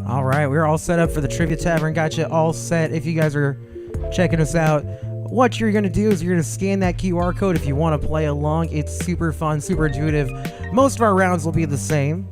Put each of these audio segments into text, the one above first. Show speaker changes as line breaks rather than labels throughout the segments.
All right, we're all set up for the Trivia Tavern. Got you all set. If you guys are checking us out, what you're going to do is you're going to scan that QR code if you want to play along. It's super fun, super intuitive. Most of our rounds will be the same.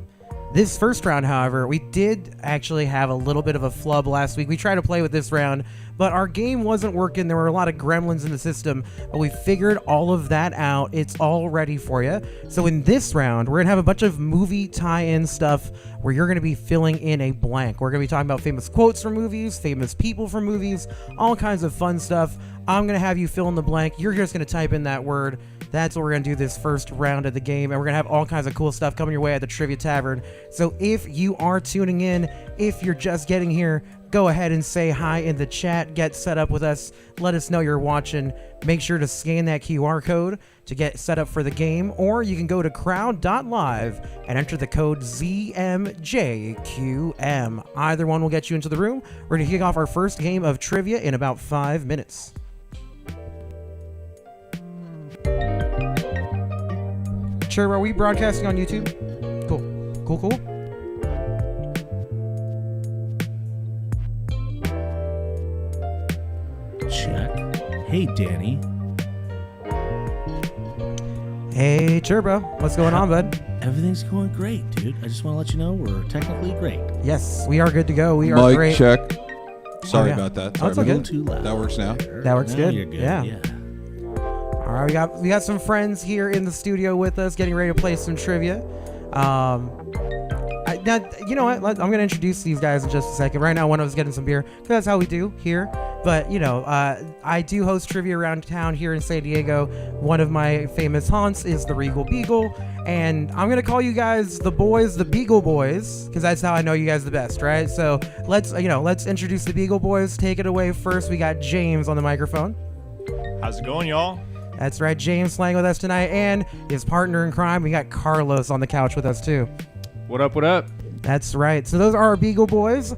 This first round, however, we did actually have a little bit of a flub last week. We tried to play with this round, but our game wasn't working. There were a lot of gremlins in the system, but we figured all of that out. It's all ready for you. So in this round, we're going to have a bunch of movie tie-in stuff where you're going to be filling in a blank. We're going to be talking about famous quotes from movies, famous people from movies, all kinds of fun stuff. I'm going to have you fill in the blank. You're just going to type in that word. That's what we're going to do this first round of the game, and we're going to have all kinds of cool stuff coming your way at the Trivia Tavern. So if you are tuning in, if you're just getting here, go ahead and say hi in the chat. Get set up with us. Let us know you're watching. Make sure to scan that QR code to get set up for the game, or you can go to crowd.live and enter the code ZMJQM. Either one will get you into the room. We're going to kick off our first game of trivia in about 5 minutes. Sure, are we broadcasting on YouTube? Cool.
Check. Hey, Danny.
Hey, Turbo. What's going on, bud?
Everything's going great, dude. I just want to let you know we're technically great.
Yes, we are good to go. We are
Mic
great.
check. Sorry about that.
Oh, it's
Sorry
okay.
about
Too loud.
That works now.
That works good.
You're good.
Yeah. All right, we got some friends here in the studio with us, getting ready to play some trivia. Now, you know what? I'm going to introduce these guys in just a second. Right now, one of us getting some beer, because that's how we do here. But, you know, I do host trivia around town here in San Diego. One of my famous haunts is the Regal Beagle. And I'm going to call you guys the boys, the Beagle Boys, because that's how I know you guys the best, right? So let's introduce the Beagle Boys. Take it away first. We got James on the microphone.
How's it going, y'all?
That's right, James playing with us tonight, and his partner in crime, we got Carlos on the couch with us too.
What up, what up?
That's right. So those are our Beagle Boys.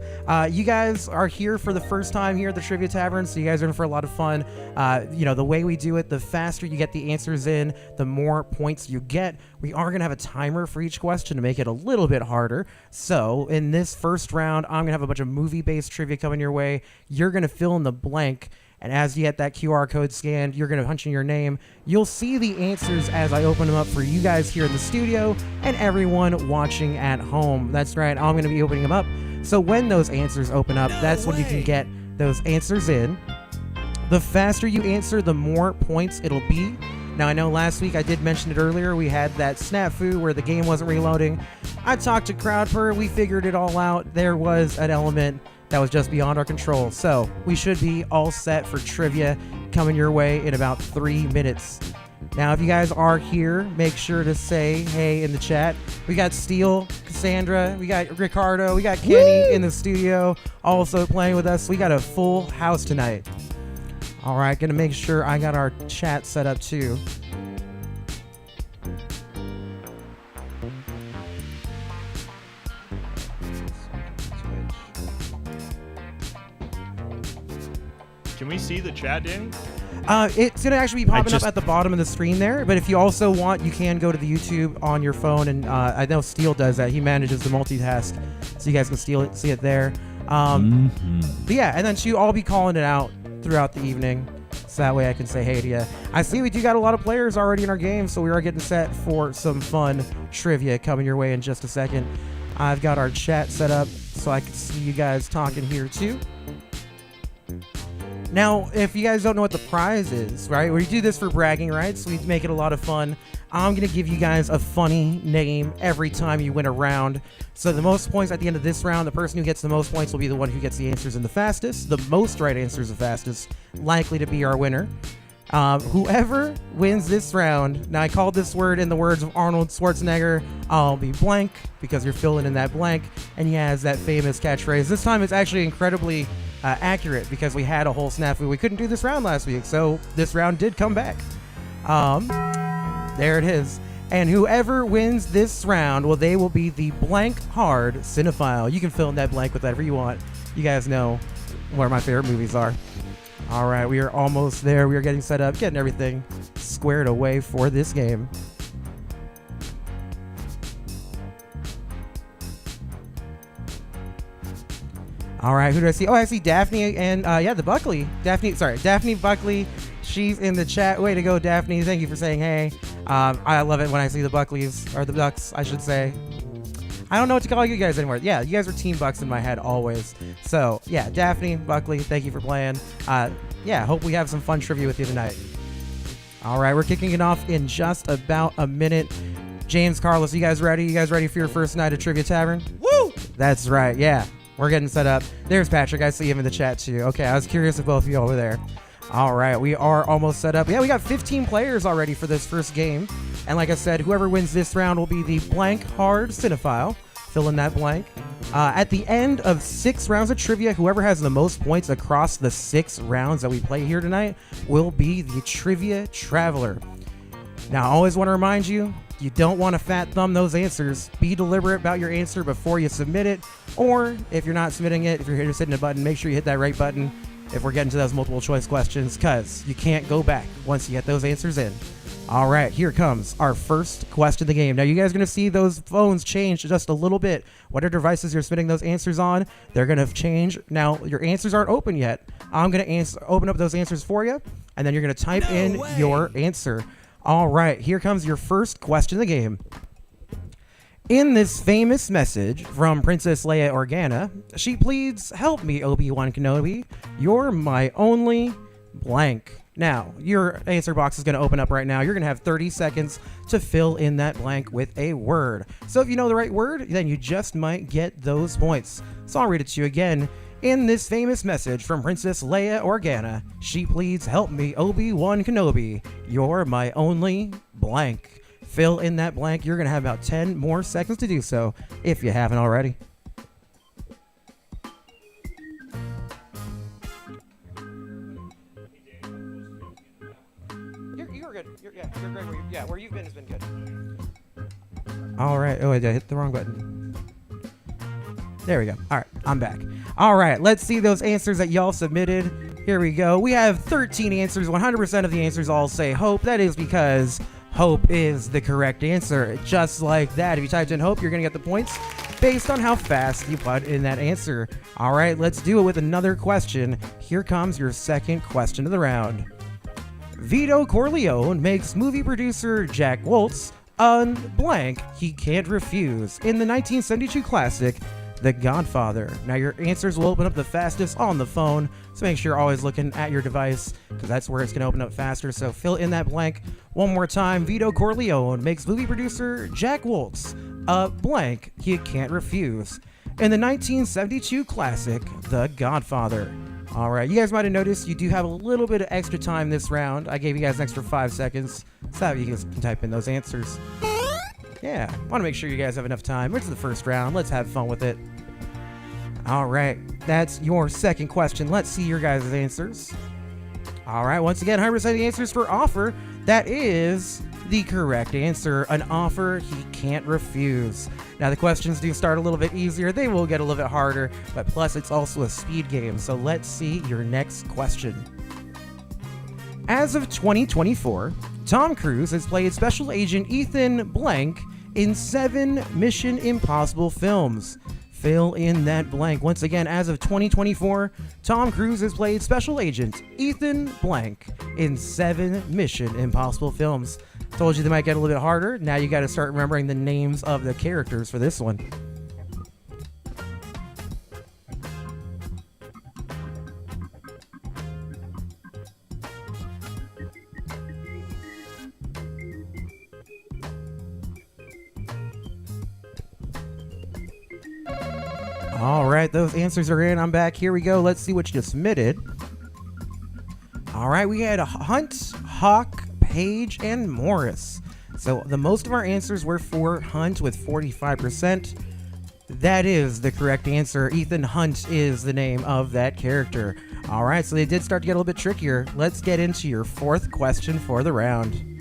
You guys are here for the first time here at the Trivia Tavern, so you guys are in for a lot of fun. The way we do it, the faster you get the answers in, the more points you get. We are going to have a timer for each question to make it a little bit harder. So in this first round, I'm going to have a bunch of movie-based trivia coming your way. You're going to fill in the blank. And as you get that QR code scanned, you're going to punch in your name. You'll see the answers as I open them up for you guys here in the studio and everyone watching at home. That's right, I'm going to be opening them up. So when those answers open up, that's when you can get those answers in. The faster you answer, the more points it'll be. Now, I know last week I did mention it earlier. We had that snafu where the game wasn't reloading. I talked to CrowdPer. We figured it all out. There was an element that was just beyond our control. So we should be all set for trivia coming your way in about 3 minutes. Now, if you guys are here, make sure to say hey in the chat. We got Steele, Cassandra, we got Ricardo, we got Kenny in the studio also playing with us. We got a full house tonight. All right, gonna make sure I got our chat set up too.
Can we see the chat, Danny?
It's going to actually be popping up at the bottom of the screen there, but if you also want, you can go to the YouTube on your phone, and I know Steele does that. He manages the multitask, so you guys can see it there. But yeah, and then I'll be calling it out throughout the evening, so that way I can say hey to you. I see we do got a lot of players already in our game, so we are getting set for some fun trivia coming your way in just a second. I've got our chat set up so I can see you guys talking here too. Now, if you guys don't know what the prize is, right? We do this for bragging rights. We make it a lot of fun. I'm going to give you guys a funny name every time you win a round. So the most points at the end of this round, the person who gets the most points will be the one who gets the answers in the fastest. The most right answers the fastest, likely to be our winner. Whoever wins this round, now I called this word in the words of Arnold Schwarzenegger, I'll be blank, because you're filling in that blank, and he has that famous catchphrase. This time it's actually incredibly accurate because we had a whole snafu. We couldn't do this round last week, so this round did come back. There it is. And whoever wins this round, well, they will be the blank hard cinephile. You can fill in that blank with whatever you want. You guys know where my favorite movies are. All right, we are almost there. We are getting set up, getting everything squared away for this game. All right, who do I see? Oh, I see Daphne and the Buckley. Daphne Buckley. She's in the chat. Way to go, Daphne. Thank you for saying hey. I love it when I see the Buckleys, or the Ducks, I should say. I don't know what to call you guys anymore. Yeah, you guys are Team Bucks in my head always. So, yeah, Daphne, Buckley, thank you for playing. Hope we have some fun trivia with you tonight. All right, we're kicking it off in just about a minute. James, Carlos, you guys ready? You guys ready for your first night at Trivia Tavern? Woo! That's right, yeah. We're getting set up. There's Patrick. I see him in the chat, too. Okay, I was curious if both of you over there. All right, we are almost set up. Yeah, we got 15 players already for this first game. And like I said, whoever wins this round will be the blank hard cinephile. Fill in that blank. At the end of 6 rounds of trivia, whoever has the most points across the 6 rounds that we play here tonight will be the Trivia Traveler. Now, I always want to remind you, you don't want to fat thumb those answers. Be deliberate about your answer before you submit it. Or if you're not submitting it, if you're just hitting a button, make sure you hit that right button if we're getting to those multiple choice questions, because you can't go back once you get those answers in. All right, here comes our first question of the game. Now, you guys are going to see those phones change just a little bit. Whatever devices you're submitting those answers on, they're going to change. Now, your answers aren't open yet. I'm going to open up those answers for you, and then you're going to type your answer. All right, here comes your first question of the game. In this famous message from Princess Leia Organa, she pleads, "Help me, Obi-Wan Kenobi. You're my only blank." Now, your answer box is going to open up right now. You're going to have 30 seconds to fill in that blank with a word. So if you know the right word, then you just might get those points. So I'll read it to you again. In this famous message from Princess Leia Organa, she pleads, "Help me, Obi-Wan Kenobi. You're my only blank." Fill in that blank. You're going to have about 10 more seconds to do so if you haven't already. You're good. You're great. Where you've been has been good. All right. Oh, I hit the wrong button. There we go. All right. I'm back. All right. Let's see those answers that y'all submitted. Here we go. We have 13 answers. 100% of the answers all say hope. That is because hope is the correct answer. Just like that. If you typed in hope, you're going to get the points based on how fast you put in that answer. All right, let's do it with another question. Here comes your second question of the round. Vito Corleone makes movie producer Jack Woltz a blank he can't refuse in the 1972 classic The Godfather. Now, your answers will open up the fastest on the phone, so make sure you're always looking at your device because that's where it's going to open up faster. So fill in that blank one more time. Vito Corleone makes movie producer Jack Woltz a blank he can't refuse in the 1972 classic The Godfather. All right, you guys might have noticed you do have a little bit of extra time this round. I gave you guys an extra 5 seconds so that you guys can type in those answers. Yeah, want to make sure you guys have enough time. It's the first round. Let's have fun with it. All right, that's your second question. Let's see your guys' answers. All right, once again, 100% of the answers for offer. That is the correct answer. An offer he can't refuse. Now, the questions do start a little bit easier. They will get a little bit harder, but plus it's also a speed game. So let's see your next question. As of 2024, Tom Cruise has played Special Agent Ethan Blank in 7 Mission Impossible films. Fill in that blank. Once again, as of 2024, Tom Cruise has played Special Agent Ethan Blank in 7 Mission Impossible films. Told you they might get a little bit harder. Now you got to start remembering the names of the characters for this one. All right, those answers are in. I'm back. Here we go. Let's see what you submitted. All right, we had Hunt, Hawk, Page, and Morris. So the most of our answers were for Hunt with 45%. That is the correct answer. Ethan Hunt is the name of that character. All right, so they did start to get a little bit trickier. Let's get into your fourth question for the round.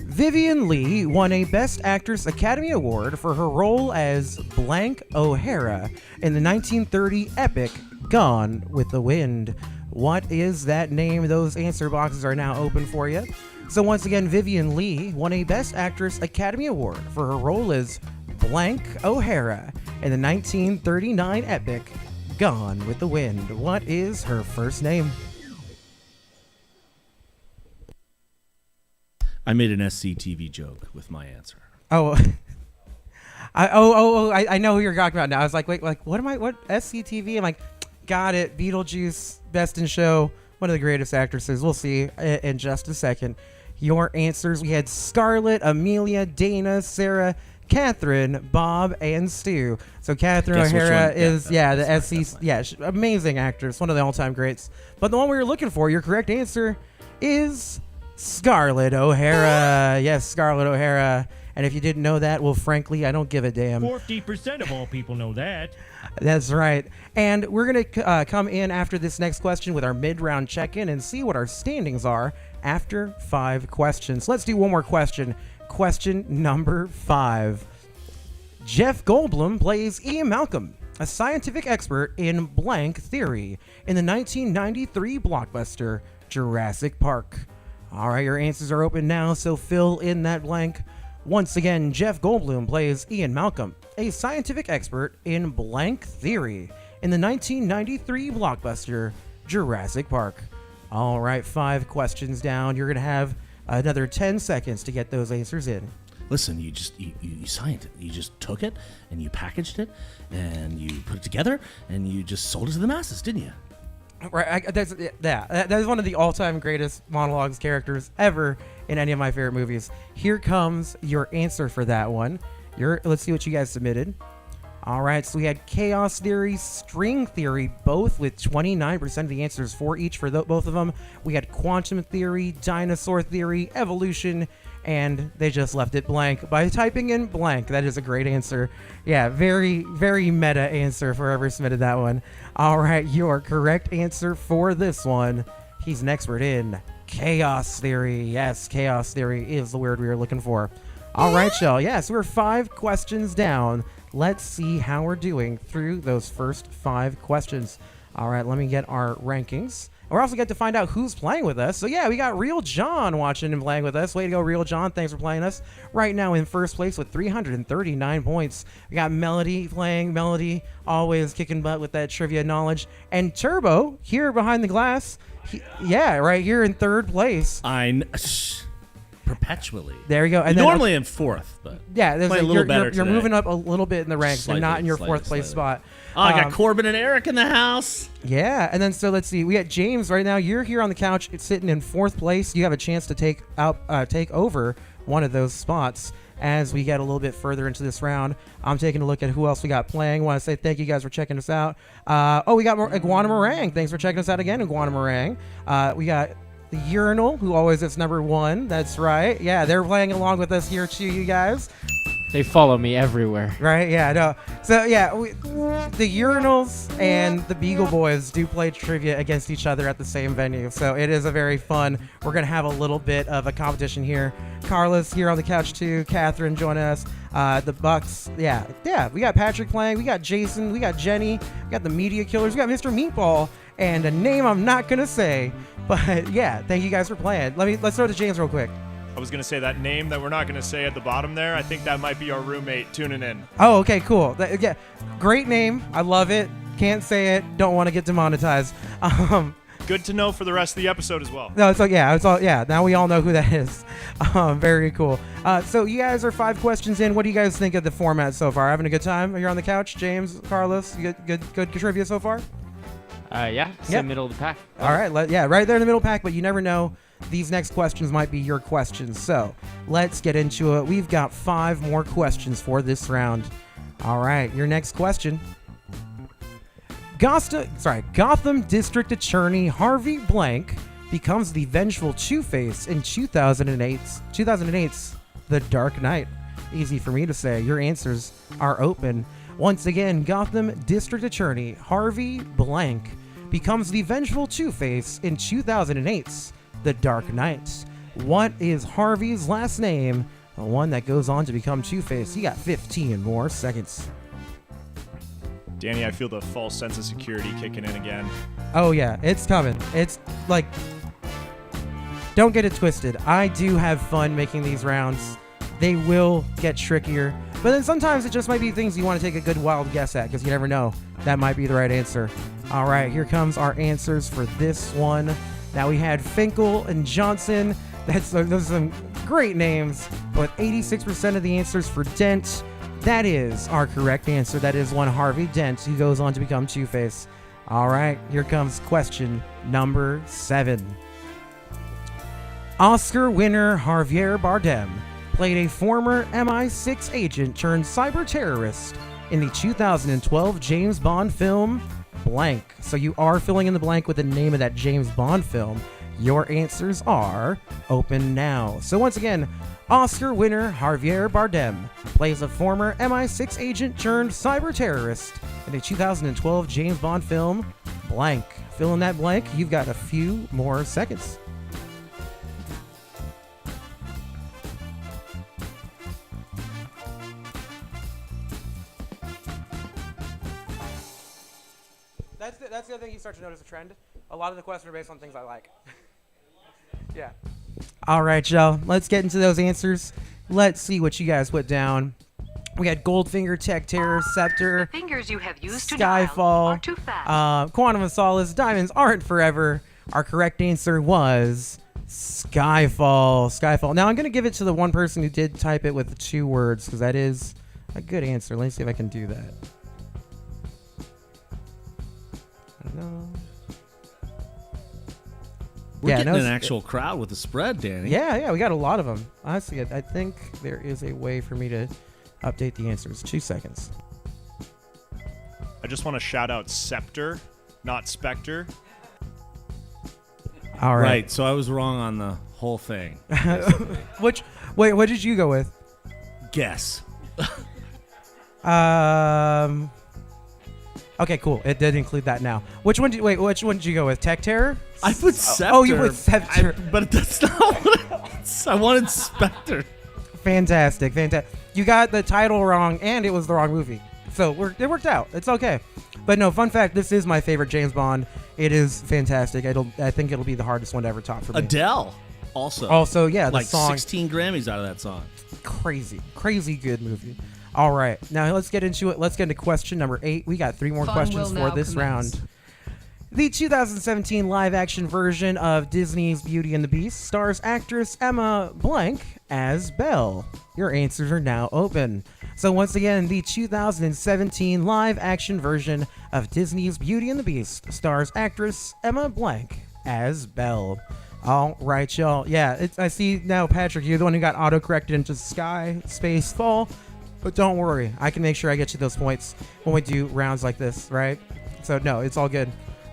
Vivian Lee won a Best Actress Academy Award for her role as Blank O'Hara in the 1930 epic Gone with the Wind. What is that name? Those answer boxes are now open for you. So once again, Vivian Lee won a Best Actress Academy Award for her role as Blank O'Hara in the 1939 epic Gone with the Wind. What is her first name?
I made an SCTV joke with my answer.
Oh, I know who you're talking about now. I was like, wait, what SCTV? I'm like, got it. Beetlejuice, Best in Show, one of the greatest actresses. We'll see in just a second. Your answers: we had Scarlett, Amelia, Dana, Sarah, Catherine, Bob, and Stu. So Catherine
Guess which
O'Hara
one?
is the
That's
SC, amazing actress, one of the all-time greats. But the one we were looking for, your correct answer is Scarlett O'Hara. Yes, Scarlett O'Hara. And if you didn't know that, well, frankly, I don't give a damn.
40% of all people know that.
That's right. And we're going to come in after this next question with our mid-round check-in and see what our standings are after 5 questions. Let's do one more question. Question number 5. Jeff Goldblum plays Ian Malcolm, a scientific expert in blank theory in the 1993 blockbuster Jurassic Park. All right, your answers are open now, so fill in that blank. Once again, Jeff Goldblum plays Ian Malcolm, a scientific expert in blank theory in the 1993 blockbuster Jurassic Park. All right, 5 questions down. You're going to have another 10 seconds to get those answers in.
Listen, you signed it. You just took it and you packaged it and you put it together and you just sold it to the masses, didn't you?
Right, that is one of the all-time greatest monologues characters ever in any of my favorite movies. Here comes your answer for that one. Let's see what you guys submitted. All right, so we had chaos theory, string theory, both with 29% of the answers for each for both of them. We had quantum theory, dinosaur theory, evolution, and they just left it blank by typing in blank. That is a great answer. Yeah, very, very meta answer for whoever submitted that one. All right, your correct answer for this one. He's an expert in chaos theory. Yes, chaos theory is the word we were looking for. All right, y'all. Yes, we're 5 questions down. Let's see how we're doing through those first 5 questions. All right, let me get our rankings. We're also get to find out who's playing with us. So yeah, we got Real John watching and playing with us. Way to go, Real John. Thanks for playing us. Right now in first place with 339 points. We got Melody playing. Melody always kicking butt with that trivia knowledge. And Turbo here behind the glass. Right here in third place.
Perpetually.
There you go. And
normally in 4th, but
yeah,
a little better
you're
today.
moving up a little bit in the ranks. You're not in your 4th place spot.
Oh, I got Corbin and Eric in the house.
Yeah, and then so let's see. We got James right now. You're here on the couch. It's sitting in 4th place. You have a chance to take over one of those spots as we get a little bit further into this round. I'm taking a look at who else we got playing. Want to say thank you guys for checking us out. We got Iguana Meringue. Thanks for checking us out again, Iguana Meringue. We got the Urinal, who always is number 1. That's right. Yeah, they're playing along with us here too, you guys.
They follow me everywhere.
Right? Yeah, no. So, yeah, the Urinals and the Beagle Boys do play trivia against each other at the same venue. So it is a very fun. We're going to have a little bit of a competition here. Carla's here on the couch too. Catherine joining us. The Bucks. Yeah. We got Patrick playing. We got Jason. We got Jenny. We got the Media Killers. We got Mr. Meatball. And a name I'm not going to say. But, yeah, thank you guys for playing. Let's throw it to James real quick.
I was going to say that name that we're not going to say at the bottom there. I think that might be our roommate tuning in.
Oh, okay, cool. Yeah, great name. I love it. Can't say it. Don't want to get demonetized.
Good to know for the rest of the episode as well.
No, now we all know who that is. Very cool. So you guys are 5 questions in. What do you guys think of the format so far? Having a good time here on the couch? James, Carlos, you good trivia so far?
Middle of the pack.
All right, right there in the middle pack, but you never know. These next questions might be your questions. So let's get into it. We've got 5 more questions for this round. All right, your next question. Gotham District Attorney Harvey Blank becomes the vengeful Two-Face in 2008's The Dark Knight. Easy for me to say. Your answers are open. Once again, Gotham District Attorney Harvey Blank becomes the vengeful Two-Face in 2008's The Dark Knight. What is Harvey's last name? The one that goes on to become Two-Face. You got 15 more seconds.
Danny, I feel the false sense of security kicking in again.
Oh yeah, it's coming. It's like, don't get it twisted. I do have fun making these rounds. They will get trickier, but then sometimes it just might be things you want to take a good wild guess at, because you never know. That might be the right answer. All right, here comes our answers for this one. Now we had Finkel and Johnson. Those are some great names, but 86% of the answers for Dent. That is our correct answer. That is one Harvey Dent, who goes on to become Two-Face. All right, here comes question number 7. Oscar winner Javier Bardem played a former MI6 agent turned cyber terrorist in the 2012 James Bond film blank. So you are filling in the blank with the name of that James Bond film. Your answers are open now. So once again, Oscar winner Javier Bardem plays a former MI6 agent turned cyber terrorist in the 2012 James Bond film blank. Fill in that blank. You've got a few more seconds. That's the other thing you start to notice a trend. A lot of the questions are based on things I like. Yeah. All right, y'all. Let's get into those answers. Let's see what you guys put down. We had Goldfinger, Tech Terror, Scepter,
The fingers you have used to dial
Skyfall,
are too fast.
Quantum of Solace, Diamonds Aren't Forever. Our correct answer was Skyfall. Skyfall. Now I'm going to give it to the one person who did type it with 2 words, because that is a good answer. Let me see if I can do that. No.
We're getting an actual crowd with the spread, Danny.
Yeah, we got a lot of them. Honestly, I think there is a way for me to update the answers. 2 seconds.
I just want to shout out Scepter, not Spectre.
All right.
Right, so I was wrong on the whole thing.
What did you go with?
Guess.
Okay, cool. It did include that now. Which one did you go with? Tech Terror?
I put Scepter.
Oh, you put Scepter.
But that's not what it was. I wanted Spectre.
Fantastic. You got the title wrong, and it was the wrong movie. So it worked out. It's okay. But no, fun fact, this is my favorite James Bond. It is fantastic. I think it'll be the hardest one to ever top for me.
Adele also.
Also, yeah, the
like
song.
16 Grammys out of that song.
Crazy good movie. All right, now let's get into it. Let's get into question number 8. We got 3 more questions for this round. The 2017 live-action version of Disney's Beauty and the Beast stars actress Emma Blank as Belle. Your answers are now open. So once again, the 2017 live-action version of Disney's Beauty and the Beast stars actress Emma Blank as Belle. All right, y'all. Yeah, I see now, Patrick, you're the one who got auto-corrected into Sky, Space, Fall. But don't worry, I can make sure I get you those points when we do rounds like this, right? So no, it's all good.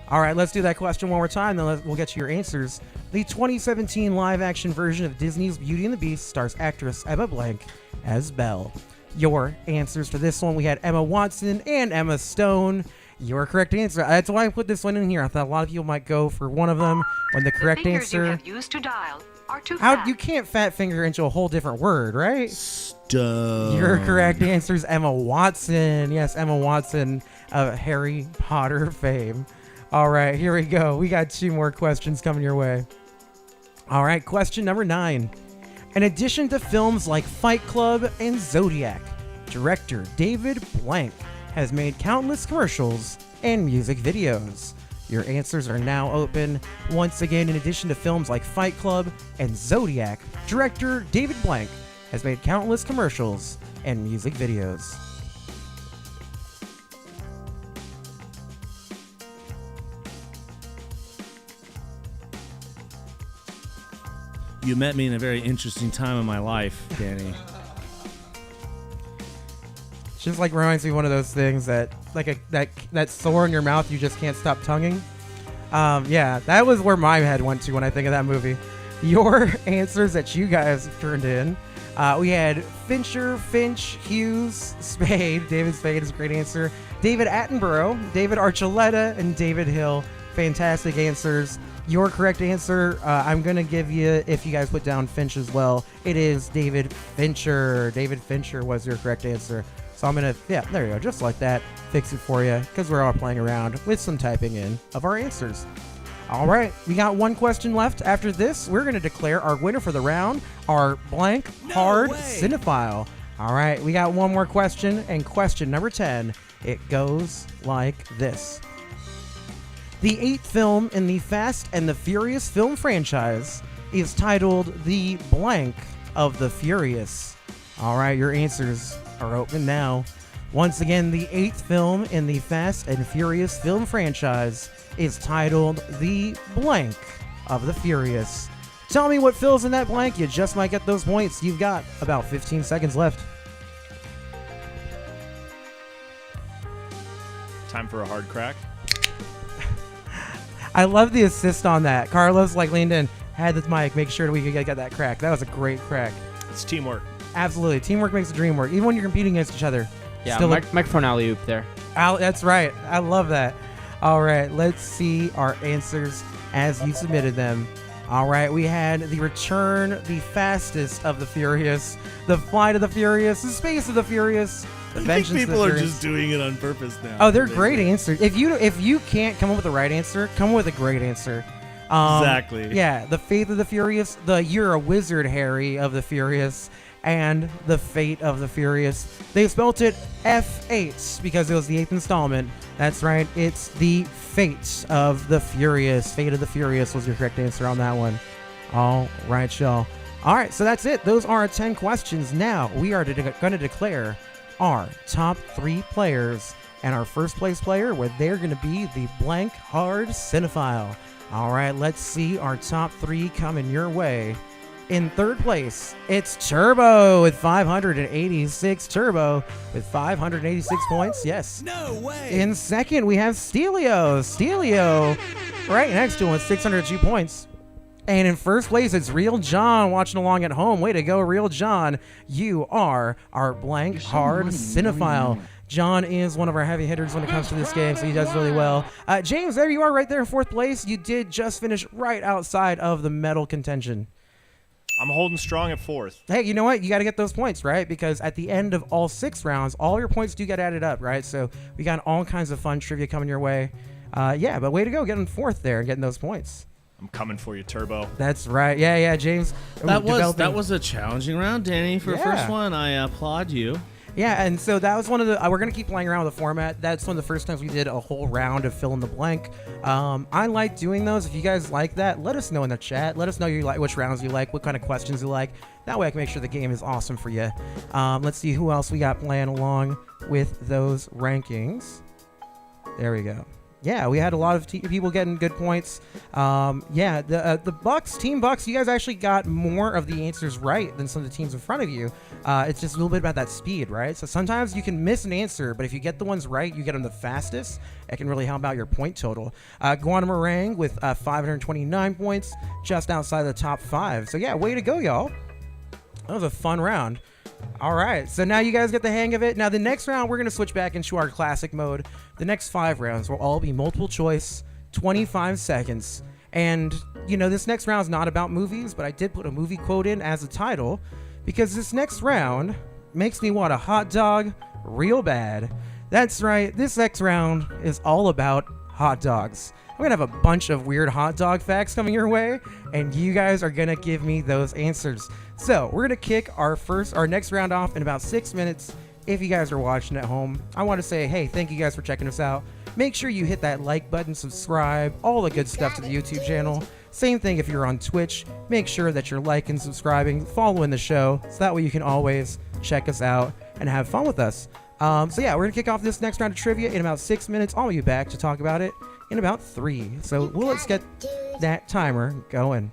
All right, let's do that question one more time, then we'll get you your answers. The 2017 live-action version of Disney's Beauty and the Beast stars actress Emma Blank as Belle. Your answers for this one, we had Emma Watson and Emma Stone. Your correct answer. That's why I put this one in here. I thought a lot of people might go for one of them when the correct
fingers
answer.
You have used to dial are too fast.
You can't fat finger into a whole different word, right?
Stone.
Your correct answer is Emma Watson. Yes, Emma Watson of Harry Potter fame. All right, here we go. We got 2 more questions coming your way. All right, question number 9. In addition to films like Fight Club and Zodiac, director David Blank has made countless commercials and music videos. Your answers are now open. Once again, in addition to films like Fight Club and Zodiac, director David Blank has made countless commercials and music videos.
You met me in a very interesting time in my life, Danny.
Just like reminds me of one of those things that that sore in your mouth you just can't stop tonguing. Yeah, that was where my head went to when I think of that movie. Your answers that you guys turned in, we had Fincher, Finch, Hughes, Spade. David Spade is a great answer. David Attenborough, David Archuleta, and David Hill. Fantastic answers. Your correct answer, I'm going to give you, if you guys put down Finch as well, it is David Fincher. David Fincher was your correct answer. So I'm going to, yeah, there you go, just like that. Fix it for you because we're all playing around with some typing in of our answers. All right, we got one question left. After this, we're going to declare our winner for the round, our blank hard cinephile. All right, we got one more question, and question number 10, it goes like this. The 8th film in the Fast and the Furious film franchise is titled The Blank of the Furious. All right, your answers are open now. Once again, the 8th film in the Fast and Furious film franchise is titled The Blank of the Furious. Tell me what fills in that blank. You just might get those points. You've got about 15 seconds left.
Time for a hard crack.
I love the assist on that. Carlos leaned in, had the mic, make sure we could get that crack. That was a great crack.
It's teamwork.
Absolutely. Teamwork makes the dream work. Even when you're competing against each other.
Yeah,
Still
microphone alley-oop there.
That's right. I love that. All right, let's see our answers as you submitted them. All right, we had the Return, the Fastest of the Furious, the Flight of the Furious, the Space of the Furious, the Vengeance of the
People are
Furious.
just doing it on purpose now.
Oh, they're great answers. If you can't come up with the right answer, come up with a great answer.
Exactly.
Yeah, the Faith of the Furious, the You're a Wizard, Harry of the Furious, and the Fate of the Furious. They spelt it F8 because it was the 8th installment. That's right. It's the Fate of the Furious. Fate of the Furious was your correct answer on that one. All right, y'all. All right, so that's it. Those are our 10 questions. Now we are going to declare our top 3 players, and our first place player, where they're going to be the blank hard cinephile. All right, let's see our top 3 coming your way. In third place, it's Turbo with 586. Turbo with 586 points. Yes.
No way.
In second, we have Stelio. Stelio right next to him with 602 points. And in first place, it's Real John watching along at home. Way to go, Real John. You are our blank hard cinephile. John is one of our heavy hitters when it comes to this game, so he does really well. James, there you are right there in fourth place. You did just finish right outside of the medal contention.
I'm holding strong at 4th.
Hey, you know what? You got to get those points, right? Because at the end of all 6 rounds, all your points do get added up, right? So we got all kinds of fun trivia coming your way. Yeah, but way to go getting 4th there and getting those points.
I'm coming for you, Turbo.
That's right. Yeah, James.
That was a challenging round, Danny. For
Yeah.
first one, I applaud you.
Yeah, and so that was one of the. We're gonna keep playing around with the format. That's one of the first times we did a whole round of fill in the blank. I like doing those. If you guys like that, let us know in the chat. Let us know you like which rounds you like, what kind of questions you like. That way, I can make sure the game is awesome for you. Let's see who else we got playing along with those rankings. There we go. Yeah, we had a lot of people getting good points. Yeah, the Bucks, Team Bucks, you guys actually got more of the answers right than some of the teams in front of you. It's just a little bit about that speed, right? So sometimes you can miss an answer, but if you get the ones right, you get them the fastest. It can really help out your point total. Guanamarang with 529 points, just outside the top 5. So yeah, way to go, y'all. That was a fun round. All right, so now you guys get the hang of it. Now the next round, we're going to switch back into our classic mode. The next 5 rounds will all be multiple choice, 25 seconds. And, you know, this next round is not about movies, but I did put a movie quote in as a title because this next round makes me want a hot dog real bad. That's right, this next round is all about hot dogs. I'm going to have a bunch of weird hot dog facts coming your way, and you guys are going to give me those answers. So we're going to kick our next round off in about 6 minutes. If you guys are watching at home, I want to say, hey, thank you guys for checking us out. Make sure you hit that like button, subscribe, all the good stuff to the YouTube channel. Same thing if you're on Twitch. Make sure that you're liking, subscribing, following the show, so that way you can always check us out and have fun with us. So yeah, we're going to kick off this next round of trivia in about 6 minutes. I'll be back to talk about it in about 3. So let's get that timer going.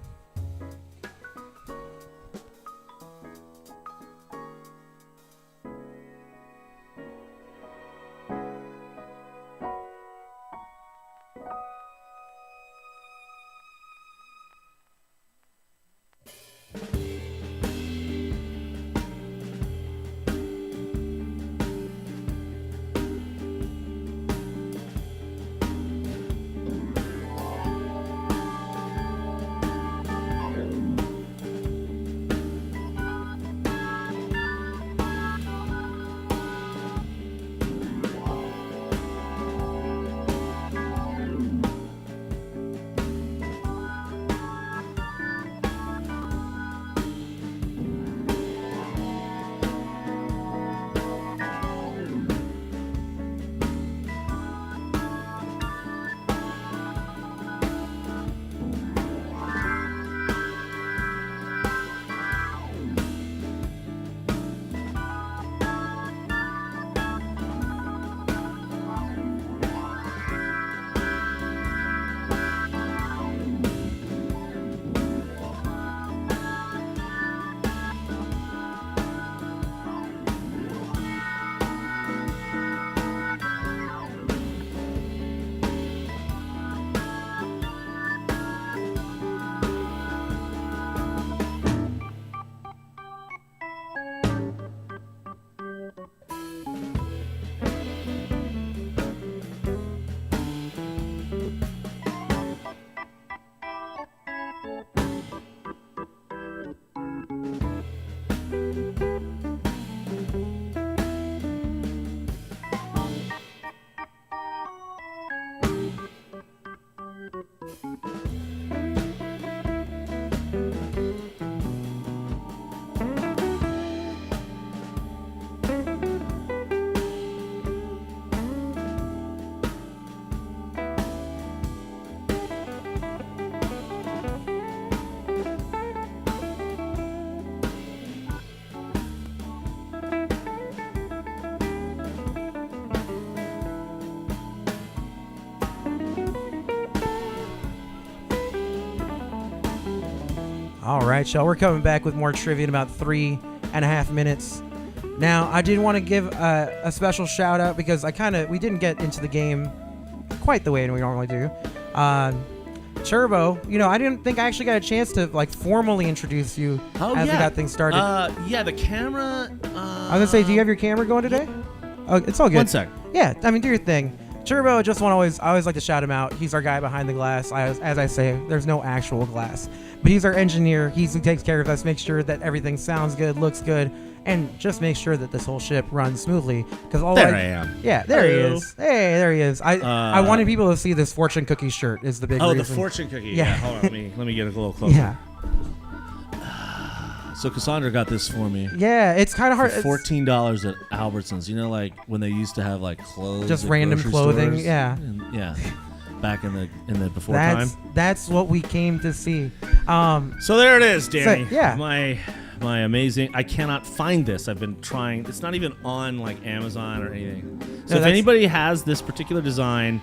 All right, y'all. We're coming back with more trivia in about 3.5 minutes. Now, I did want to give a special shout out because we didn't get into the game quite the way we normally do. Turbo, I didn't think I actually got a chance to formally introduce you as we got things started.
The camera.
I was gonna say, do you have your camera going today? Oh, it's all good.
1 sec.
Yeah, do your thing. Turbo, I always like to shout him out. He's our guy behind the glass. As I say, there's no actual glass, but he's our engineer. He's who takes care of us, makes sure that everything sounds good, looks good, and just make sure that this whole ship runs smoothly. Because
I am.
Yeah, there
Hello.
he is. Hey, there he is. I wanted people to see this fortune cookie shirt. Is the big reason.
The fortune cookie.
Yeah.
Hold on. Let me get a little closer.
Yeah.
So Cassandra got this for me.
Yeah, it's kind of hard.
For $14 at Albertsons. Like when they used to have clothes.
Just
at
random
grocery
clothing.
stores?
Yeah.
Yeah. Back in the before time.
That's what we came to see.
So there it is, Danny.
So, yeah.
My amazing. I cannot find this. I've been trying. It's not even on Amazon or anything. So if anybody has this particular design,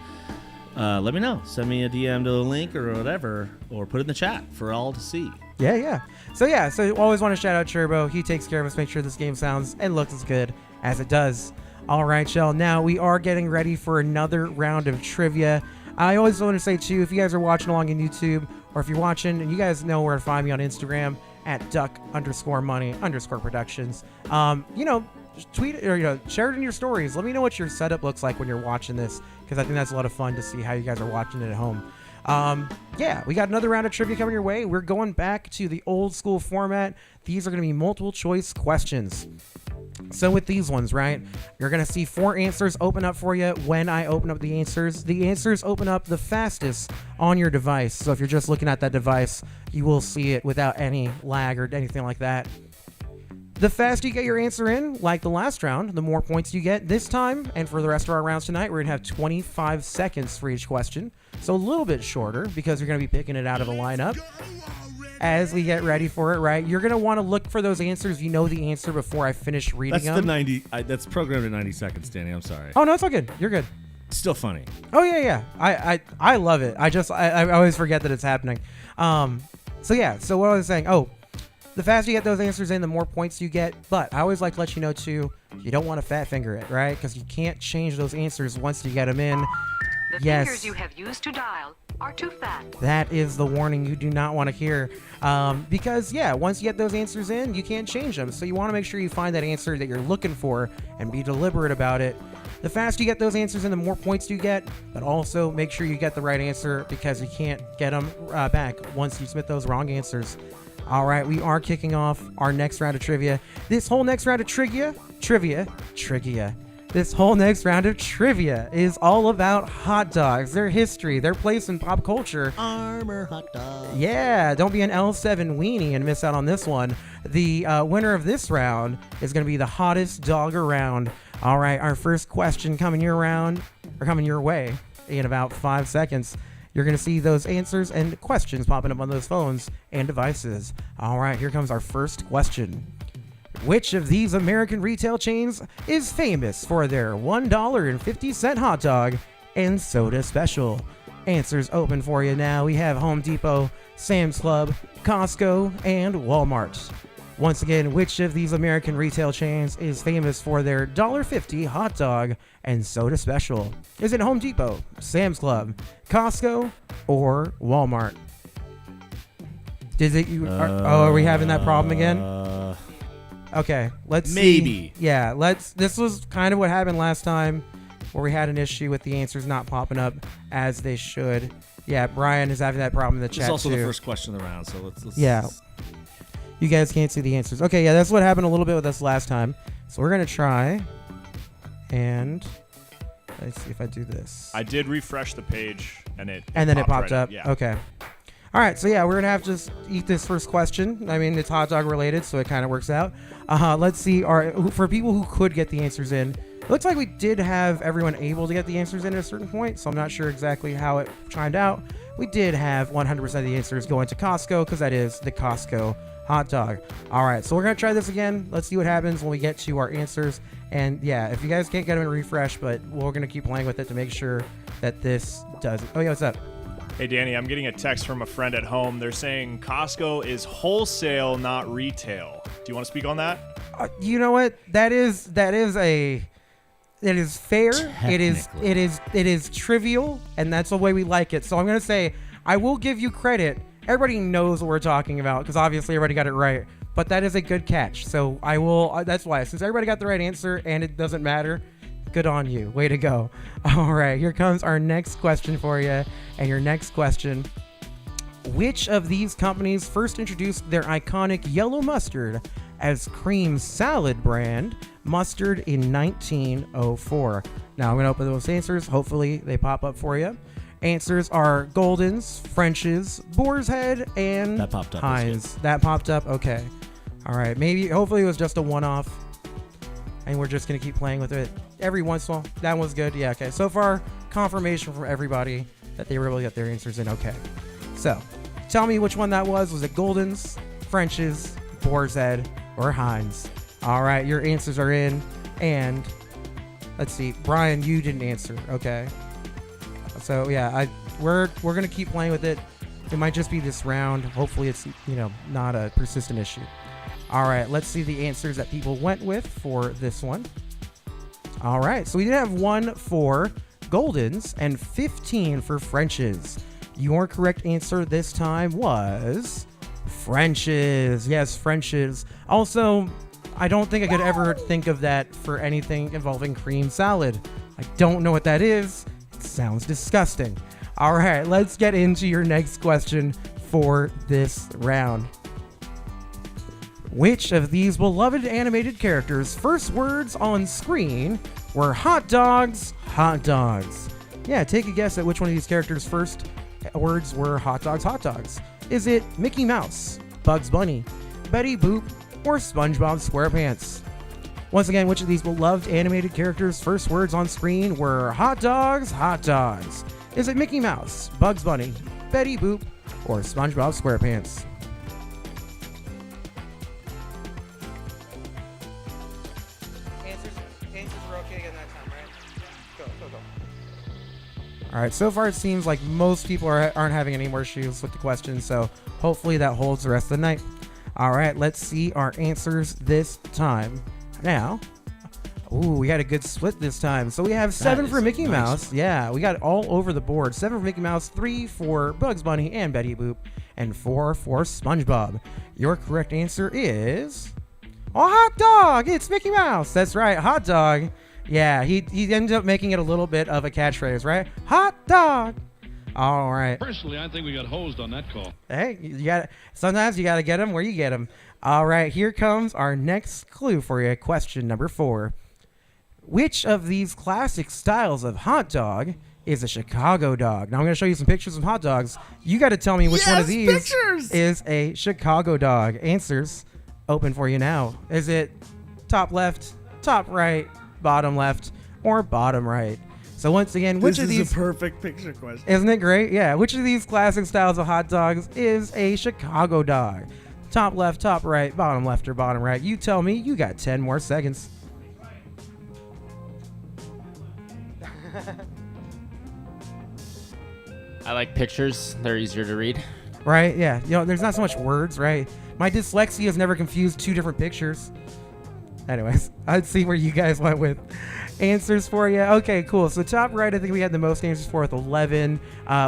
let me know. Send me a DM to the link or whatever, or put it in the chat for all to see.
Yeah. So always want to shout out Turbo. He takes care of us, make sure this game sounds and looks as good as it does. All right, y'all. Now we are getting ready for another round of trivia. I always want to say too, if you guys are watching along on YouTube, or if you're watching and you guys know where to find me on Instagram at duck_money_productions. Just tweet it or share it in your stories. Let me know what your setup looks like when you're watching this, because I think that's a lot of fun to see how you guys are watching it at home. We got another round of trivia coming your way. We're going back to the old school format. These are going to be multiple choice questions. So with these ones, right, you're going to see 4 answers open up for you when I open up the answers. The answers open up the fastest on your device. So if you're just looking at that device, you will see it without any lag or anything like that. The faster you get your answer in, like the last round, the more points you get. This time, and for the rest of our rounds tonight, we're going to have 25 seconds for each question. So a little bit shorter because you're going to be picking it out of a lineup. As we get ready for it, right, you're going to want to look for those answers. You know the answer before I finish reading them.
That's programmed in 90 seconds, Danny. I'm sorry.
Oh, no, it's all good. You're good.
It's still funny.
Oh, yeah. I love it. I always forget that it's happening. So what I was saying, the faster you get those answers in, the more points you get. But I always like to let you know, too, you don't want to fat finger it, right? Because you can't change those answers once you get them in.
The fingers you have used to dial are too fat.
That is the warning you do not want to hear. Because, once you get those answers in, you can't change them. So you want to make sure you find that answer that you're looking for and be deliberate about it. The faster you get those answers in, the more points you get. But also make sure you get the right answer, because you can't get them back once you submit those wrong answers. All right, we are kicking off our next round of trivia. This whole next round of trivia. This whole next round of trivia is all about hot dogs, their history, their place in pop culture.
Armor hot dog.
Yeah, don't be an L7 weenie and miss out on this one. The winner of this round is going to be the hottest dog around. All right, our first question coming your way in about 5 seconds. You're going to see those answers and questions popping up on those phones and devices. All right, here comes our first question. Which of these American retail chains is famous for their $1.50 hot dog and soda special? Answers open for you now. We have Home Depot, Sam's Club, Costco, and Walmart. Once again, which of these American retail chains is famous for their $1.50 hot dog and soda special? Is it Home Depot, Sam's Club, Costco, or Walmart? Are we having that problem again? Okay, let's
maybe.
See. Yeah, this was kind of what happened last time, where we had an issue with the answers not popping up as they should. Yeah, Brian is having that problem in the chat
It's also
too.
the first question of the round, so let's
Yeah. You guys can't see the answers. Okay, yeah, that's what happened a little bit with us last time. So we're going to try, and let's see if I do this.
I did refresh the page, and it
popped
right
up.
Yeah.
Okay. All right, so yeah, we're going to have to just eat this first question. I mean, it's hot dog related, so it kind of works out. Let's see. For people who could get the answers in, it looks like we did have everyone able to get the answers in at a certain point, so I'm not sure exactly how it chimed out. We did have 100% of the answers going to Costco, because that is the Costco hot dog. All right, so we're going to try this again. Let's see what happens when we get to our answers. And yeah, if you guys can't get them in refresh, but we're going to keep playing with it to make sure that this does it. Oh, yeah, what's up?
Hey, Danny, I'm getting a text from a friend at home. They're saying Costco is wholesale, not retail. Do you want to speak on that?
You know what? It is fair. It is trivial, and that's the way we like it. So I'm gonna say I will give you credit. Everybody knows what we're talking about because obviously everybody got it right. But that is a good catch. So I will. That's why, since everybody got the right answer and it doesn't matter, good on you. Way to go. All right, here comes our next question for you. And your next question: which of these companies first introduced their iconic yellow mustard as cream salad brand mustard in 1904? Now I'm going to open those answers. Hopefully they pop up for you. Answers are Golden's, French's, Boar's Head, and
That popped up.
Heinz. That popped up? Okay. All right. Hopefully it was just a one-off. And we're just going to keep playing with it every once in a while. That was good. Yeah, okay. So far, confirmation from everybody that they were able to get their answers in okay. So, tell me which one that was. Was it Golden's, French's, Boar's Head, or Heinz? All right, your answers are in. And let's see. Brian, you didn't answer. Okay. So, yeah, we're going to keep playing with it. It might just be this round. Hopefully it's, not a persistent issue. All right, let's see the answers that people went with for this one. All right, so we did have 1 for Golden's and 15 for French's. Your correct answer this time was French's. Yes, French's. Also, I don't think I could ever think of that for anything involving cream salad. I don't know what that is. It sounds disgusting. All right, let's get into your next question for this round. Which of these beloved animated characters' first words on screen were hot dogs, hot dogs? Yeah, take a guess at which one of these characters' first words were hot dogs, hot dogs. Is it Mickey Mouse, Bugs Bunny, Betty Boop, or SpongeBob SquarePants? Once again, which of these beloved animated characters' first words on screen were hot dogs, hot dogs? Is it Mickey Mouse, Bugs Bunny, Betty Boop, or SpongeBob SquarePants? Answers were okay again that time, right? Go. All right, so far it seems like most people aren't having any more issues with the question, so hopefully that holds the rest of the night. All right, let's see our answers this time. Now, we got a good split this time. So we have 7 for Mickey Mouse. Yeah, we got it all over the board. 7 for Mickey Mouse, 3 for Bugs Bunny and Betty Boop, and 4 for SpongeBob. Your correct answer is hot dog. It's Mickey Mouse. That's right, hot dog. Yeah, he ended up making it a little bit of a catchphrase, right? Hot dog. All right.
Personally, I think we got hosed on that call.
Hey, sometimes you got to get them where you get them. All right, here comes our next clue for you. Question number 4. Which of these classic styles of hot dog is a Chicago dog? Now I'm going to show you some pictures of hot dogs. You got to tell me which one of these is a Chicago dog. Answers open for you now. Is it top left, top right, bottom left, or bottom right? So once again, which of these...
This is a perfect picture question.
Isn't it great? Yeah. Which of these classic styles of hot dogs is a Chicago dog? Top left, top right, bottom left, or bottom right? You tell me. You got 10 more seconds.
I like pictures. They're easier to read.
Right? Yeah. There's not so much words, right? My dyslexia has never confused 2 different pictures. Anyways, I'd see where you guys went with answers for you. Okay, cool. So top right, I think we had the most answers for with 11.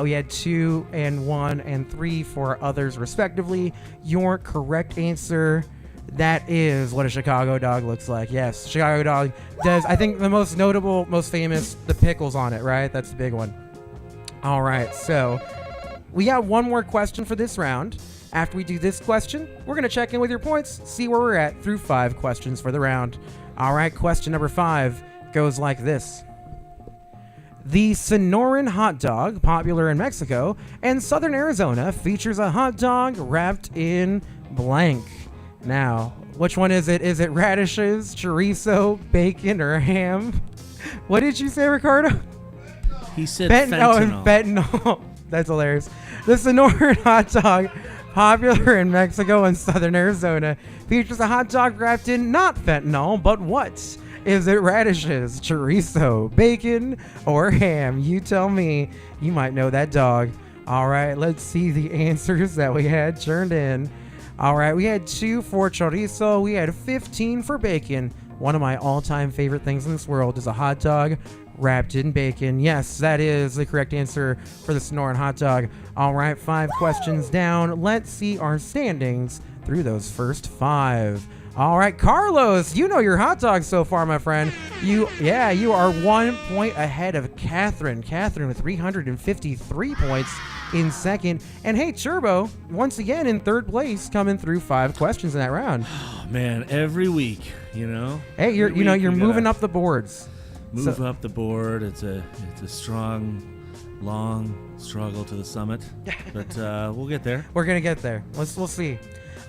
We had 2 and 1 and 3 for others respectively. Your correct answer, that is what a Chicago dog looks like. Yes, Chicago dog does. I think the most notable, most famous, the pickles on it, right? That's the big one. All right, so we got one more question for this round. After we do this question, we're going to check in with your points, see where we're at through 5 questions for the round. All right, question number 5 goes like this. The Sonoran hot dog, popular in Mexico and southern Arizona, features a hot dog wrapped in blank. Now, which one is it? Is it radishes, chorizo, bacon, or ham? What did you say, Ricardo?
He said fentanyl.
Oh, fentanyl. That's hilarious. The Sonoran hot dog, popular in Mexico and southern Arizona, features a hot dog wrapped in not fentanyl, but what? Is it radishes, chorizo, bacon, or ham? You tell me. You might know that dog. All right, let's see the answers that we had turned in. All right, we had 2 for chorizo. We had 15 for bacon. One of my all-time favorite things in this world is a hot dog wrapped in bacon. Yes, that is the correct answer for the Sonoran hot dog. All right, 5 questions down. Let's see our standings through those first 5. All right, Carlos, you know your hot dog so far, my friend. You are 1 point ahead of Catherine. Catherine with 353 points in second. And hey, Turbo, once again in third place, coming through 5 questions in that round.
Oh, man, every week, you know.
Hey, you're moving up the boards.
Move up the board. It's a strong, long struggle to the summit, but we'll get there.
We're gonna get there. We'll see.